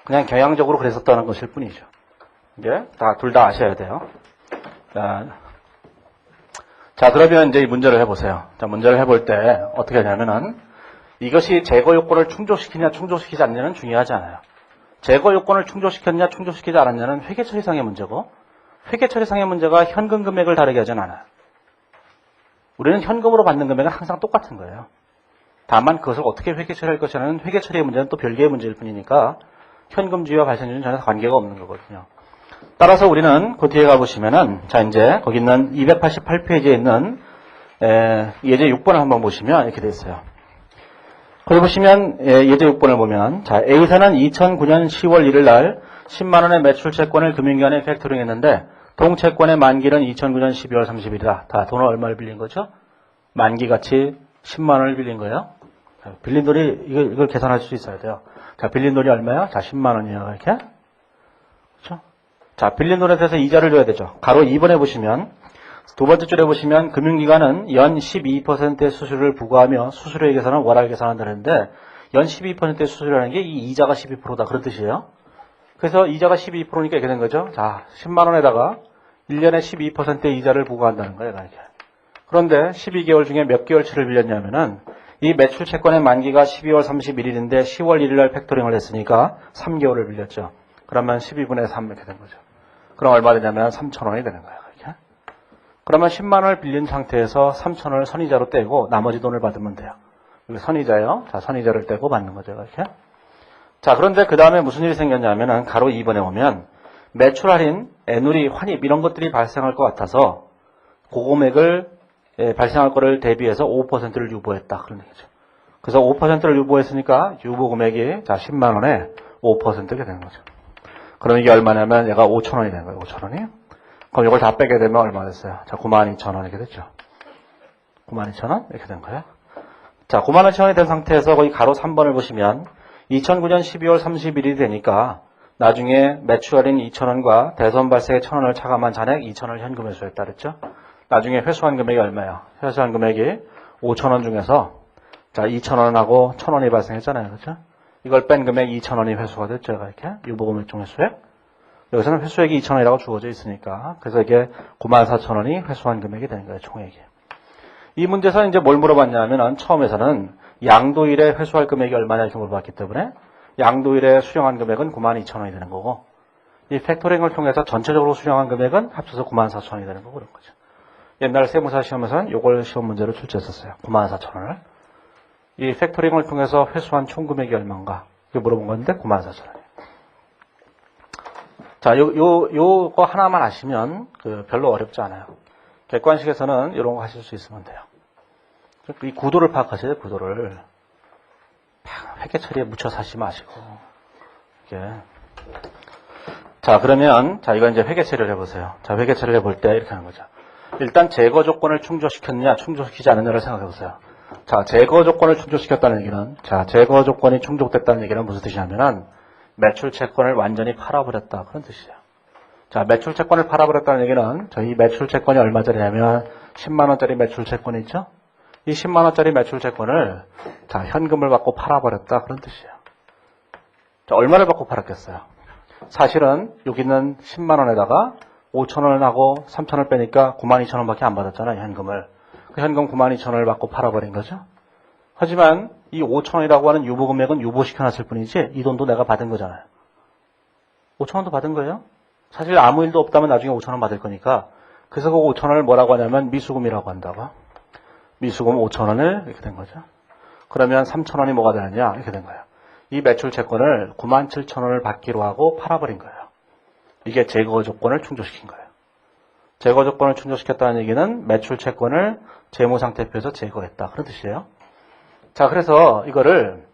그냥 경향적으로 그랬었다는 것일 뿐이죠. 이게 둘 다 아셔야 돼요. 자, 그러면 이제 이 문제를 해보세요. 자, 문제를 해볼 때 어떻게 하냐면은 이것이 제거 요건을 충족시키냐 충족시키지 않느냐는 중요하지 않아요. 제거 요건을 충족시켰냐 충족시키지 않았냐는 회계 처리상의 문제고 회계 처리상의 문제가 현금 금액을 다르게 하진 않아요. 우리는 현금으로 받는 금액은 항상 똑같은 거예요. 다만 그것을 어떻게 회계 처리할 것이라는 회계 처리의 문제는 또 별개의 문제일 뿐이니까 현금주의와 발생주의는 전혀 관계가 없는 거거든요. 따라서 우리는 그 뒤에 가보시면은, 자, 이제 거기 있는 288페이지에 있는 예제 6번을 한번 보시면 이렇게 돼 있어요. 거기 보시면 예제 6번을 보면, 자, A사는 2009년 10월 1일 날 10만원의 매출 채권을 금융기관에 팩토링 했는데 동채권의 만기는 2009년 12월 30일이다. 다 돈을 얼마를 빌린 거죠? 만기같이 10만원을 빌린 거예요. 빌린 돈이 이걸 계산할 수 있어야 돼요. 자, 빌린 돈이 얼마예요? 자, 10만원이에요. 이렇게. 그렇죠? 자, 빌린 돈에 대해서 이자를 줘야 되죠. 가로 2번에 보시면, 두 번째 줄에 보시면 금융기관은 연 12%의 수수료를 부과하며 수수료의 계산은 월할 계산한다는데 연 12%의 수수료라는 게 이 이자가 12%다 그런 뜻이에요. 그래서 이자가 12%니까 이렇게 된 거죠. 자, 10만 원에다가 1년에 12%의 이자를 부과한다는 거예요. 이렇게. 그런데 12개월 중에 몇 개월치를 빌렸냐면은 이 매출 채권의 만기가 12월 31일인데 10월 1일 날 팩토링을 했으니까 3개월을 빌렸죠. 그러면 12분의 3 이렇게 된 거죠. 그럼 얼마 되냐면 3,000원이 되는 거예요. 이렇게. 그러면 10만 원을 빌린 상태에서 3,000원을 선이자로 떼고 나머지 돈을 받으면 돼요. 여기 선이자요. 자, 선이자를 떼고 받는 거죠. 이렇게. 자, 그런데 그 다음에 무슨 일이 생겼냐면은 가로 2번에 오면 매출 할인, 애누리, 환입 이런 것들이 발생할 것 같아서 고금액을 발생할 거를 대비해서 5%를 유보했다. 그런 얘기죠. 그래서 5%를 유보했으니까 유보 금액이 자 10만 원에 5%가 되는 거죠. 그럼 이게 얼마냐면 얘가 5,000원이 되는 거예요. 5,000원이. 그럼 이걸 다 빼게 되면 얼마 됐어요? 자, 92,000원 이렇게 됐죠. 92,000원 이렇게 된 거예요. 자, 92,000원이 된 상태에서 거기 가로 3번을 보시면 2009년 12월 30일이 되니까 나중에 매출 할인 2,000원과 대손 발생의 1,000원을 차감한 잔액 2,000원을 현금 회수했다 그랬죠. 나중에 회수한 금액이 얼마예요? 회수한 금액이 5,000원 중에서 자 2,000원하고 1,000원이 발생했잖아요. 그렇죠? 이걸 뺀 금액 2,000원이 회수가 됐죠. 이렇게 유보금액 중 회수액. 여기서는 회수액이 2,000원이라고 주어져 있으니까 그래서 이게 94,000원이 회수한 금액이 되는 거예요. 총액이. 이 문제에서 이제 뭘 물어봤냐면 처음에서는 양도일에 회수할 금액이 얼마냐 이렇게 물어봤기 때문에 양도일에 수령한 금액은 92,000원이 되는 거고 이 팩토링을 통해서 전체적으로 수령한 금액은 합쳐서 94,000원이 되는 거고 그런 거죠. 옛날 세무사 시험에서는 이걸 시험 문제로 출제했었어요. 94,000원을. 이 팩토링을 통해서 회수한 총 금액이 얼마인가 이렇게 물어본 건데 94,000원이에요. 자, 요거 하나만 아시면 별로 어렵지 않아요. 객관식에서는 이런 거 하실 수 있으면 돼요. 이 구도를 파악하셔야 돼요, 구도를. 회계 처리에 묻혀서 하지 마시고. 이게. 자, 그러면, 자, 이거 이제 회계 처리를 해보세요. 자, 회계 처리를 해볼 때 이렇게 하는 거죠. 일단 제거 조건을 충족시켰느냐, 충족시키지 않느냐를 생각해 보세요. 자, 제거 조건을 충족시켰다는 얘기는, 자, 제거 조건이 충족됐다는 얘기는 무슨 뜻이냐면은, 매출 채권을 완전히 팔아버렸다. 그런 뜻이에요. 자, 매출 채권을 팔아버렸다는 얘기는, 저희 매출 채권이 얼마짜리냐면, 10만원짜리 매출 채권이 있죠? 이 10만원짜리 매출 채권을, 자, 현금을 받고 팔아버렸다. 그런 뜻이에요. 자, 얼마를 받고 팔았겠어요? 사실은, 여기 있는 10만원에다가 5,000원하고 3,000원 빼니까 92,000원밖에 안 받았잖아요, 현금을. 그 현금 92,000원을 받고 팔아버린 거죠. 하지만 이 5,000원이라고 하는 유보금액은 유보시켜놨을 뿐이지 이 돈도 내가 받은 거잖아요. 5,000원도 받은 거예요. 사실 아무 일도 없다면 나중에 5,000원 받을 거니까 그래서 그 5,000원을 뭐라고 하냐면 미수금이라고 한다고. 미수금 5,000원을 이렇게 된 거죠. 그러면 3,000원이 뭐가 되느냐 이렇게 된 거예요. 이 매출 채권을 97,000원을 받기로 하고 팔아버린 거예요. 이게 제거 조건을 충족시킨 거예요. 제거 조건을 충족시켰다는 얘기는 매출 채권을 재무상태표에서 제거했다. 그런 뜻이에요. 자, 그래서 이거를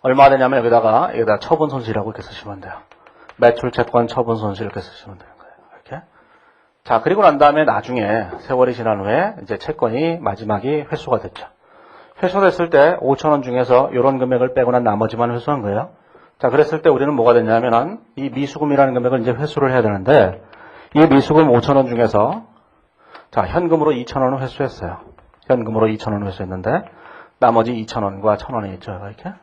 얼마 되냐면 여기다가 처분 손실이라고 이렇게 쓰시면 돼요. 매출 채권 처분 손실 이렇게 쓰시면 되는 거예요. 이렇게. 자, 그리고 난 다음에 나중에 세월이 지난 후에 이제 채권이 마지막이 회수가 됐죠. 회수됐을 때 5,000원 중에서 이런 금액을 빼고 난 나머지만 회수한 거예요. 자, 그랬을 때 우리는 뭐가 됐냐면은 이 미수금이라는 금액을 이제 회수를 해야 되는데 이 미수금 5,000원 중에서 자, 현금으로 2,000원을 회수했어요. 현금으로 2,000원을 회수했는데 나머지 2,000원과 1,000원이 있죠. 이렇게.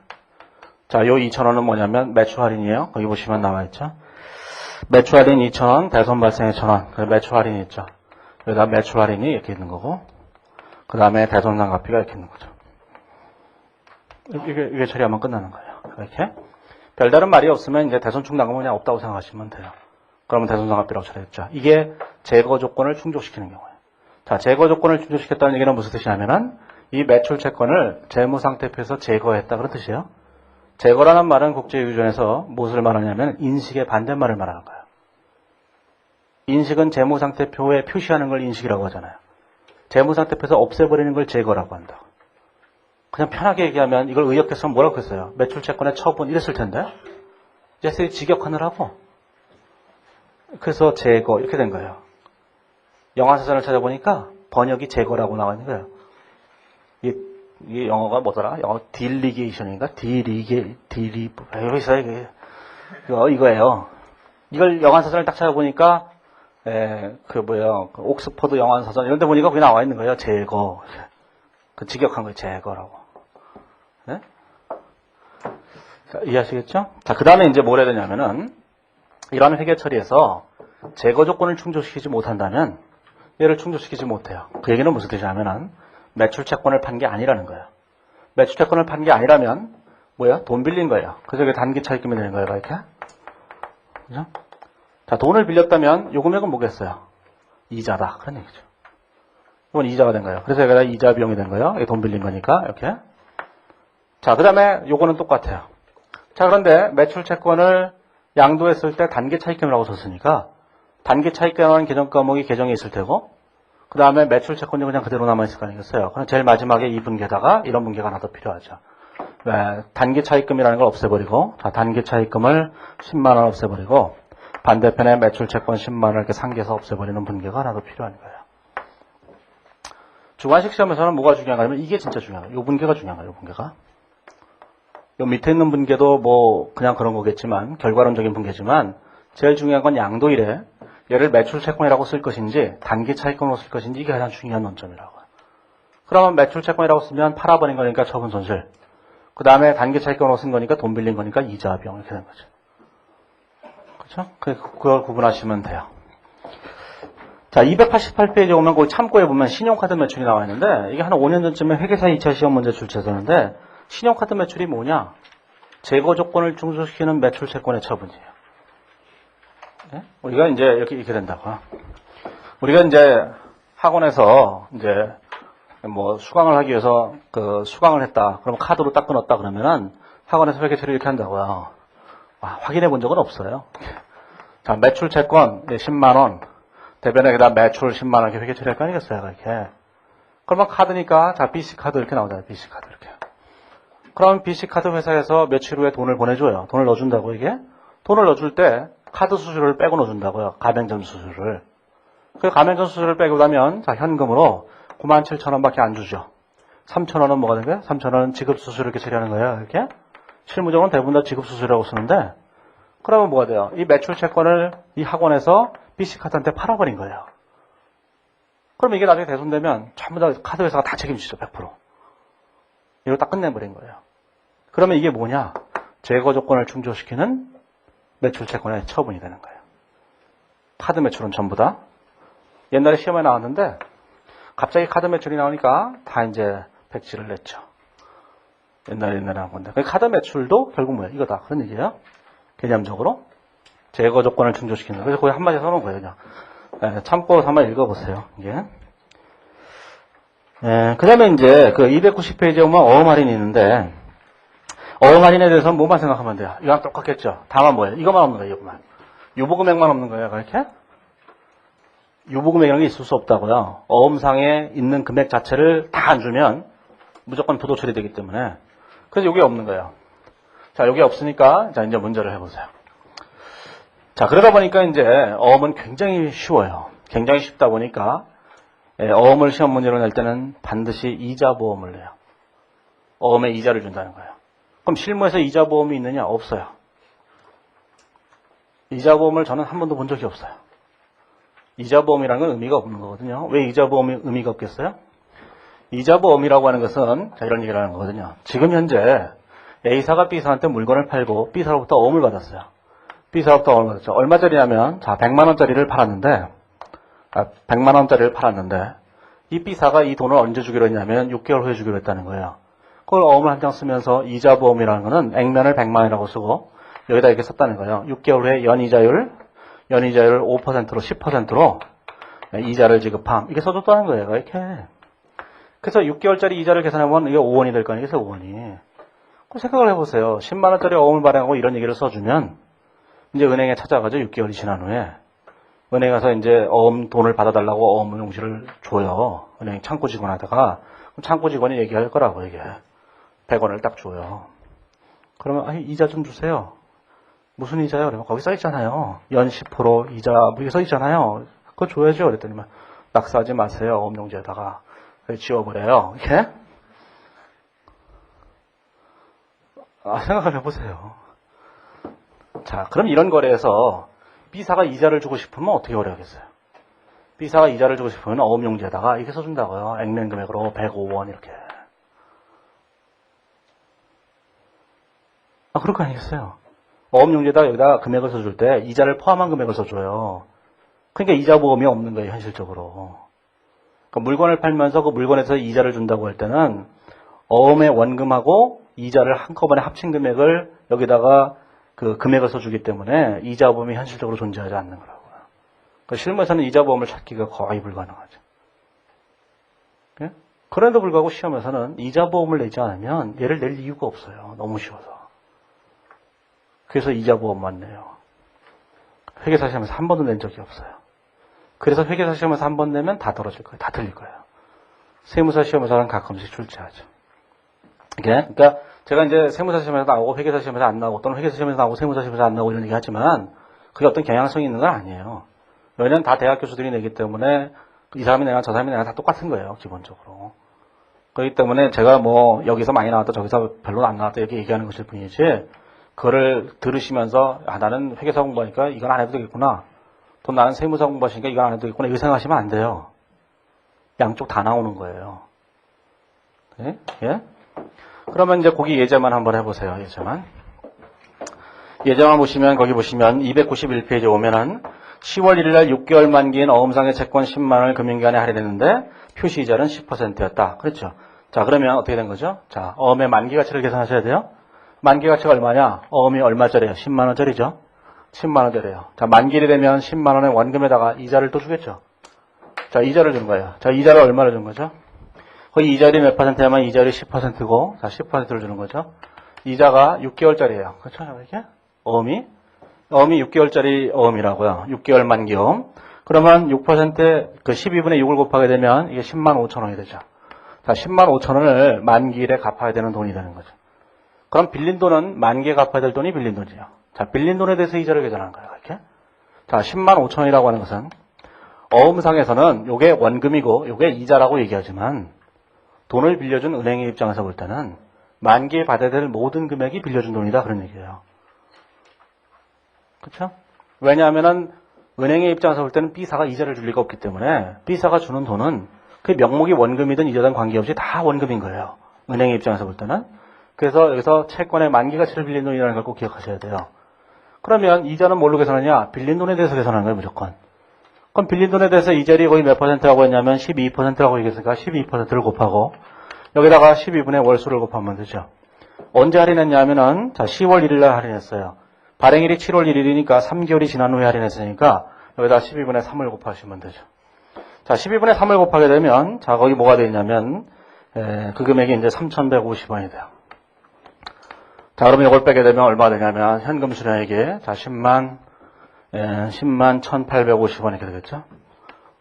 자, 요 2,000원은 뭐냐면 매출 할인이에요. 거기 보시면 나와 있죠. 매출 할인 2,000원, 대손 발생 1,000원. 그래서 매출 할인이 있죠. 여기다 매출 할인이 이렇게 있는 거고 그 다음에 대손 상각비가 이렇게 있는 거죠. 이게 처리하면 끝나는 거예요. 이렇게. 별다른 말이 없으면 이제 대손 충당금은 그냥 없다고 생각하시면 돼요. 그러면 대손상합비라고 처리했죠. 이게 제거 조건을 충족시키는 경우예요. 자, 제거 조건을 충족시켰다는 얘기는 무슨 뜻이냐면은 이 매출 채권을 재무상태표에서 제거했다 그런 뜻이에요. 제거라는 말은 국제유전에서 무엇을 말하냐면 인식의 반대말을 말하는 거예요. 인식은 재무상태표에 표시하는 걸 인식이라고 하잖아요. 재무상태표에서 없애버리는 걸 제거라고 한다. 그냥 편하게 얘기하면 이걸 의역해서 뭐라고 했어요? 매출채권의 처분 이랬을 텐데 이제 직역하느라고 그래서 제거 이렇게 된 거예요. 영화사전을 찾아보니까 번역이 제거라고 나와 있는 거예요. 이게 영어가 뭐더라? 영어 딜리게이션인가? 여기서 이거예요. 이걸 영화사전을 딱 찾아보니까 옥스퍼드 영화사전 이런 데 보니까 그게 나와 있는 거예요. 제거. 그 직역한 거예요. 제거라고. 네? 자, 이해하시겠죠? 자, 그 다음에 이제 뭘 해야 되냐면은 이런 회계 처리에서 제거 조건을 충족시키지 못한다면 얘를 충족시키지 못해요. 그 얘기는 무슨 뜻이냐면은 매출 채권을 판 게 아니라는 거예요. 매출 채권을 판 게 아니라면 뭐야? 돈 빌린 거예요. 그래서 이게 단기 차입금이 되는 거예요. 이렇게. 그죠? 자, 돈을 빌렸다면 요 금액은 뭐겠어요? 이자다. 그런 얘기죠. 이건 이자가 된 거예요. 그래서 여기다 이자 비용이 된 거예요. 이게 돈 빌린 거니까 이렇게. 자, 그 다음에 요거는 똑같아요. 자, 그런데 매출 채권을 양도했을 때 단기 차입금이라고 썼으니까 단기 차입금이라는 개정 과목이 개정에 있을 테고 그 다음에 매출 채권이 그냥 그대로 남아있을 거 아니겠어요. 그럼 제일 마지막에 이 분계다가 이런 분계가 하나 더 필요하죠. 왜? 단기 차입금이라는 걸 없애버리고 자, 단기 차입금을 10만 원 없애버리고 반대편에 매출 채권 10만 원 이렇게 상기해서 없애버리는 분계가 하나 더 필요한 거예요. 주관식 시험에서는 뭐가 중요한가 하면 이게 진짜 중요한 거예요. 이 분계가 중요한 거예요. 이 분계가. 요 밑에 있는 분계도 뭐 그냥 그런 거겠지만 결과론적인 분계지만 제일 중요한 건 양도일에 얘를 매출 채권이라고 쓸 것인지 단기 차입금으로 쓸 것인지 이게 가장 중요한 논점이라고. 그러면 매출 채권이라고 쓰면 팔아버린 거니까 처분 손실. 그 다음에 단기 차입금으로 쓴 거니까 돈 빌린 거니까 이자 비용 이렇게 되는 거죠. 그렇죠? 그걸 구분하시면 돼요. 자, 288페이지에 오면 거기 참고에 보면 신용카드 매출이 나와 있는데 이게 한 5년 전쯤에 회계사 2차 시험 문제 출제했었는데 신용카드 매출이 뭐냐? 제거 조건을 충족시키는 매출 채권의 처분이에요. 네? 우리가 이제 이렇게 된다고. 우리가 이제 학원에서 이제 뭐 수강을 하기 위해서 수강을 했다. 그럼 카드로 딱 끊었다 그러면은 학원에서 회계 처리 이렇게 한다고요. 확인해 본 적은 없어요. 자, 매출 채권 10만 원. 대변에다 매출 10만 원 이렇게 회계 처리할 거 아니겠어요, 이렇게. 그러면 카드니까 자, BC 카드 이렇게 나오잖아요. BC 카드 이렇게. 그럼 BC 카드 회사에서 며칠 후에 돈을 보내줘요. 돈을 넣어준다고 이게. 돈을 넣어줄 때 카드 수수료를 빼고 넣어준다고요. 가맹점 수수료를. 그 가맹점 수수료를 빼고 나면 자, 현금으로 97,000원밖에 안 주죠. 3,000원은 뭐가 된 거예요? 3,000원은 지급 수수료 이렇게 처리하는 거예요. 이렇게. 실무적으로는 대부분 다 지급 수수료라고 쓰는데 그러면 뭐가 돼요? 이 매출 채권을 이 학원에서 BC카드한테 팔아버린 거예요. 그럼 이게 나중에 대손되면 전부 다 카드 회사가 다 책임지죠. 100%. 이걸 딱 끝내버린 거예요. 그러면 이게 뭐냐? 제거 조건을 충족시키는 매출 채권의 처분이 되는 거예요. 카드 매출은 전부 다. 옛날에 시험에 나왔는데 갑자기 카드 매출이 나오니까 다 이제 백지를 냈죠. 옛날에 한 건데. 카드 매출도 결국 뭐야? 이거다. 그런 얘기예요. 개념적으로. 제거 조건을 충족시키는 거예요. 그래서 거기 한마디 써놓은 거예요. 그냥. 참고서 한번 읽어보세요. 이게. 그 다음에 이제 그 290페이지에 보면 어음 할인이 있는데, 어음 할인에 대해서는 뭐만 생각하면 돼요? 이거랑 똑같겠죠? 다만 뭐예요? 이것만 없는 거예요, 이것만. 유보금액만 없는 거예요, 그렇게? 유보금액이라는 게 있을 수 없다고요. 어음상에 있는 금액 자체를 다 안 주면 무조건 부도 처리되기 때문에. 그래서 이게 없는 거예요. 자, 여기 없으니까, 자, 이제 문제를 해보세요. 자, 그러다 보니까 이제 어음은 굉장히 쉬워요. 굉장히 쉽다 보니까 어음을 시험 문제로 낼 때는 반드시 이자 보험을 내요. 어음에 이자를 준다는 거예요. 그럼 실무에서 이자 보험이 있느냐? 없어요. 이자 보험을 저는 한 번도 본 적이 없어요. 이자 보험이라는 건 의미가 없는 거거든요. 왜 이자 보험이 의미가 없겠어요? 이자 보험이라고 하는 것은 자, 이런 얘기를 하는 거거든요. 지금 현재 A사가 B사한테 물건을 팔고 B사로부터 어음을 받았어요. B사로부터 어음을 받았죠. 얼마짜리냐면 자, 100만 원짜리를 팔았는데 100만 원짜리를 팔았는데 이 B사가 이 돈을 언제 주기로 했냐면 6개월 후에 주기로 했다는 거예요. 그걸 어음을 한 장 쓰면서 이자 보험이라는 거는 액면을 100만 원이라고 쓰고 여기다 이렇게 썼다는 거예요. 6개월 후에 연이자율 연이자율 5%로 10%로 이자를 지급함. 이게 써줬다는 거예요. 이렇게. 그래서 6개월짜리 이자를 계산하면 이게 5원이 될 거 아니에요. 5원이. 그 생각을 해보세요. 10만원짜리 어음을 발행하고 이런 얘기를 써주면 이제 은행에 찾아가죠. 6개월이 지난 후에. 은행에 가서 이제 어음 돈을 받아달라고 어음 용지를 줘요. 은행 창구 직원 하다가 창구 직원이 얘기할 거라고 이게 100원을 딱 줘요. 그러면 아니 이자 좀 주세요. 무슨 이자요? 그러면 거기 써 있잖아요. 연 10% 이자 뭐 이게 써 있잖아요. 그거 줘야죠. 그랬더니 낙서하지 마세요. 어음 용지에다가 지워버려요. 이렇게. 생각을 해보세요. 자, 그럼 이런 거래에서 B사가 이자를 주고 싶으면 어떻게 거래하겠어요? B사가 이자를 주고 싶으면 어음용지에다가 이렇게 써준다고요. 액면 금액으로 105원 이렇게. 그럴 거 아니겠어요? 어음용지에다가 여기다 금액을 써줄 때 이자를 포함한 금액을 써줘요. 그러니까 이자 보험이 없는 거예요, 현실적으로. 그러니까 물건을 팔면서 그 물건에서 이자를 준다고 할 때는 어음의 원금하고 이자를 한꺼번에 합친 금액을 여기다가 그 금액을 써주기 때문에 이자 보험이 현실적으로 존재하지 않는 거라고요. 그러니까 실무에서는 이자 보험을 찾기가 거의 불가능하죠. 예? 그럼에도 불구하고 시험에서는 이자 보험을 내지 않으면 얘를 낼 이유가 없어요. 너무 쉬워서. 그래서 이자 보험만 내요. 회계사 시험에서 한 번도 낸 적이 없어요. 그래서 회계사 시험에서 한 번 내면 다 떨어질 거예요. 다 틀릴 거예요. 세무사 시험에서는 가끔씩 출제하죠. 그러니까 제가 이제 세무사 시험에서 나오고 회계사 시험에서 안 나오고 또는 회계사 시험에서 나오고 세무사 시험에서 안 나오고 이런 얘기 하지만 그게 어떤 경향성이 있는 건 아니에요. 왜냐면 다 대학 교수들이 내기 때문에 이 사람이 내나 저 사람이 내나 다 똑같은 거예요. 기본적으로. 그렇기 때문에 제가 뭐 여기서 많이 나왔다 저기서 별로 안 나왔다 이렇게 얘기하는 것일 뿐이지 그거를 들으시면서 나는 회계사 공부하니까 이건 안 해도 되겠구나. 또 나는 세무사 공부하시니까 이건 안 해도 되겠구나. 이거 생각하시면 안 돼요. 양쪽 다 나오는 거예요. 네? 예? 그러면 이제 거기 예제만 한번 해보세요. 예제만 보시면 거기 보시면 291페이지에 오면은 10월 1일날 6개월 만기인 어음상의 채권 10만원을 금융기관에 할인했는데 표시이자는 10%였다. 그렇죠. 자, 그러면 어떻게 된 거죠? 자, 어음의 만기 가치를 계산하셔야 돼요. 만기 가치가 얼마냐? 어음이 얼마짜리예요? 10만원짜리죠. 10만원짜리예요. 자, 만기일이 되면 10만원의 원금에다가 이자를 또 주겠죠. 자, 이자를 준 거예요. 자, 이자를 얼마를 준 거죠? 거의 이자율이 몇 퍼센트냐면 이자율이 10%고, 자, 10%를 주는 거죠. 이자가 6개월짜리예요. 그렇죠? 이렇게? 어음이 6개월짜리 어음이라고요. 6개월 만기 어음. 그러면 6%, 그 12분의 6을 곱하게 되면 이게 10만 5천 원이 되죠. 자, 10만 5천 원을 만기일에 갚아야 되는 돈이 되는 거죠. 그럼 빌린 돈은 만기에 갚아야 될 돈이 빌린 돈이에요. 자, 빌린 돈에 대해서 이자를 계산한 거예요. 이렇게. 자, 10만 5천 원이라고 하는 것은 어음상에서는 요게 원금이고 요게 이자라고 얘기하지만 돈을 빌려준 은행의 입장에서 볼 때는 만기에 받아야 될 모든 금액이 빌려준 돈이다 그런 얘기예요. 그렇죠? 왜냐하면은 은행의 입장에서 볼 때는 B사가 이자를 줄 리가 없기 때문에 B사가 주는 돈은 그 명목이 원금이든 이자든 관계없이 다 원금인 거예요. 은행의 입장에서 볼 때는. 그래서 여기서 채권의 만기 가치를 빌린 돈이라는 걸 꼭 기억하셔야 돼요. 그러면 이자는 뭘로 계산하냐? 빌린 돈에 대해서 계산하는 거예요, 무조건. 그럼 빌린 돈에 대해서 이자율이 거의 몇 퍼센트라고 했냐면 12%라고 얘기했으니까 12%를 곱하고 여기다가 12분의 월수를 곱하면 되죠. 언제 할인했냐 하면은 자 10월 1일 날 할인했어요. 발행일이 7월 1일이니까 3개월이 지난 후에 할인했으니까 여기다 12분의 3을 곱하시면 되죠. 자 12분의 3을 곱하게 되면 자 거기 뭐가 되냐면 그 금액이 이제 3,150원이 돼요. 자 그러면 이걸 빼게 되면 얼마 되냐면 현금 수령액이 자 10만 1,850원 이렇게 되겠죠?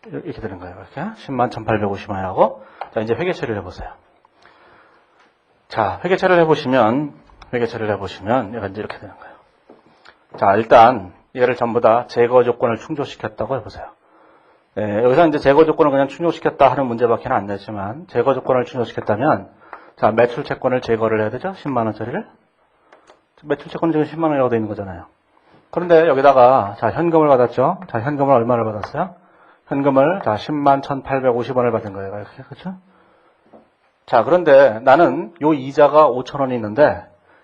이렇게 되는 거예요. 이렇게 10만 1,850원이 하고 자 이제 회계 처리를 해보세요. 자 회계 처리를 해보시면 얘가 이제 이렇게 되는 거예요. 자 일단 얘를 전부 다 제거 조건을 충족시켰다고 해보세요. 여기서 이제 제거 조건을 그냥 충족시켰다 하는 문제밖에 안 되지만 제거 조건을 충족시켰다면 자 매출 채권을 제거를 해야 되죠? 10만 원짜리를 매출 채권은 지금 10만 원이라고 되어 있는 거잖아요. 그런데 여기다가 자 현금을 받았죠. 자 현금을 얼마를 받았어요? 현금을 자 10만 1,850원을 받은 거예요. 이렇게 그렇죠? 자 그런데 나는 요 이자가 5,000원이 있는데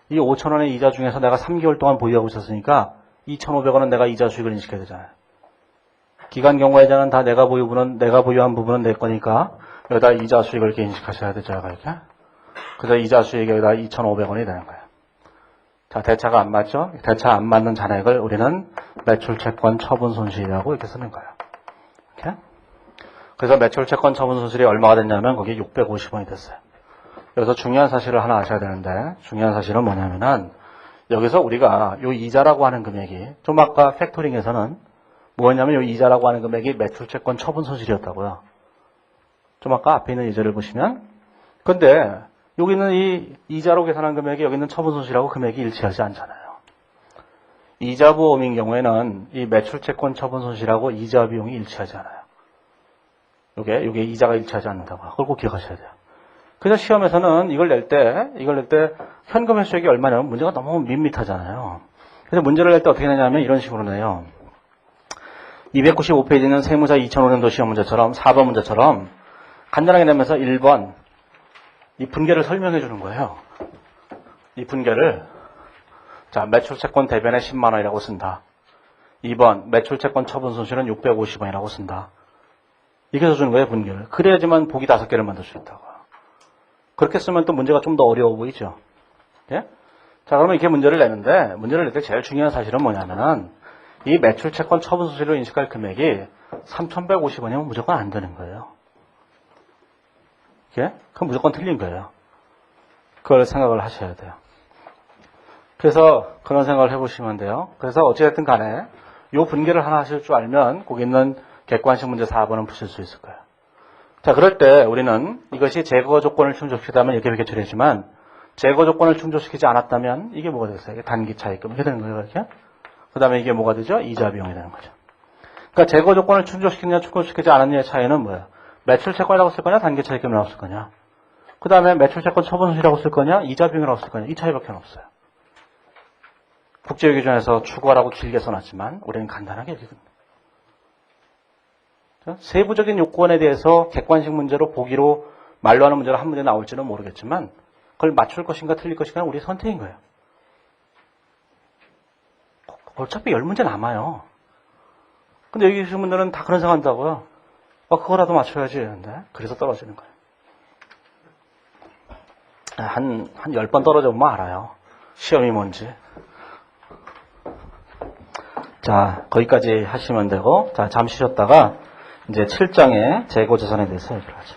이 5,000원의 이자 중에서 내가 3개월 동안 보유하고 있었으니까 2,500원은 내가 이자 수익을 인식해야 되잖아요. 기간 경과이자는 다 내가 보유한 부분은 내 거니까 여기다 이자 수익을 이렇게 인식하셔야 되죠. 이렇게. 그래서 이자 수익이 여기다 2,500원이 되는 거예요. 자, 대차가 안 맞죠? 대차 안 맞는 잔액을 우리는 매출채권 처분 손실이라고 이렇게 쓰는 거예요. 이렇게. 그래서 매출채권 처분 손실이 얼마가 됐냐면 거기 650원이 됐어요. 여기서 중요한 사실을 하나 아셔야 되는데, 중요한 사실은 뭐냐면은 여기서 우리가 요 이자라고 하는 금액이 좀 아까 팩토링에서는 뭐였냐면 요 이자라고 하는 금액이 매출채권 처분 손실이었다고요. 좀 아까 앞에 있는 예제를 보시면, 근데 여기는 이 이자로 계산한 금액이 여기 있는 처분 손실하고 금액이 일치하지 않잖아요. 이자 보험인 경우에는 이 매출채권 처분 손실하고 이자 비용이 일치하지 않아요. 요게 이자가 일치하지 않는다고. 그걸 꼭 기억하셔야 돼요. 그래서 시험에서는 이걸 낼 때 현금 회수액이 얼마냐면 문제가 너무 밋밋하잖아요. 그래서 문제를 낼 때 어떻게 내냐면 이런 식으로 내요. 295페이지는 세무사 2005년도 시험 문제처럼 4번 문제처럼 간단하게 내면서 1번 이 분계를 설명해 주는 거예요. 이 분계를 자, 매출채권 대변에 10만 원이라고 쓴다. 2번 매출채권 처분 손실은 650원이라고 쓴다. 이렇게 써주는 거예요, 분계를. 그래야지만 보기 5개를 만들 수 있다고. 그렇게 쓰면 또 문제가 좀 더 어려워 보이죠. 예? 자, 그러면 이렇게 문제를 내는데, 문제를 낼 때 제일 중요한 사실은 뭐냐면은, 이 매출채권 처분 손실로 인식할 금액이 3,150원이면 무조건 안 되는 거예요. 예? 그럼 무조건 틀린 거예요. 그걸 생각을 하셔야 돼요. 그래서 그런 생각을 해보시면 돼요. 그래서 어찌됐든 간에, 요 분계를 하나 하실 줄 알면, 거기 있는 객관식 문제 4번은 푸실 수 있을 거예요. 자, 그럴 때 우리는 이것이 제거 조건을 충족시키다면 이렇게 개출했지만 제거 조건을 충족시키지 않았다면 이게 뭐가 되겠어요? 이게 단기 차익금 이렇게 되는 거예요, 이렇게. 그 다음에 이게 뭐가 되죠? 이자 비용이 되는 거죠. 그러니까 제거 조건을 충족시키느냐 충족시키지 않았느냐의 차이는 뭐예요? 매출 채권이라고 쓸 거냐, 단기 차익금이라고 쓸 거냐. 그 다음에 매출 채권 처분 손실이라고 쓸 거냐, 이자 비용이라고 쓸 거냐. 이 차이밖에 없어요. 국제기준에서 추구하라고 길게 써놨지만 우리는 간단하게 이렇게 세부적인 요건에 대해서 객관식 문제로 보기로 말로 하는 문제로 한 문제 나올지는 모르겠지만 그걸 맞출 것인가 틀릴 것인가 우리 선택인 거예요. 어차피 10문제 남아요. 근데 여기 계신 분들은 다 그런 생각한다고요. 그거라도 맞춰야지 했는데 그래서 떨어지는 거예요. 한 10번 떨어져 보면 알아요. 시험이 뭔지. 자, 거기까지 하시면 되고, 자, 잠시 쉬었다가 이제 7장의 재고자산에 대해서 얘기를 하죠.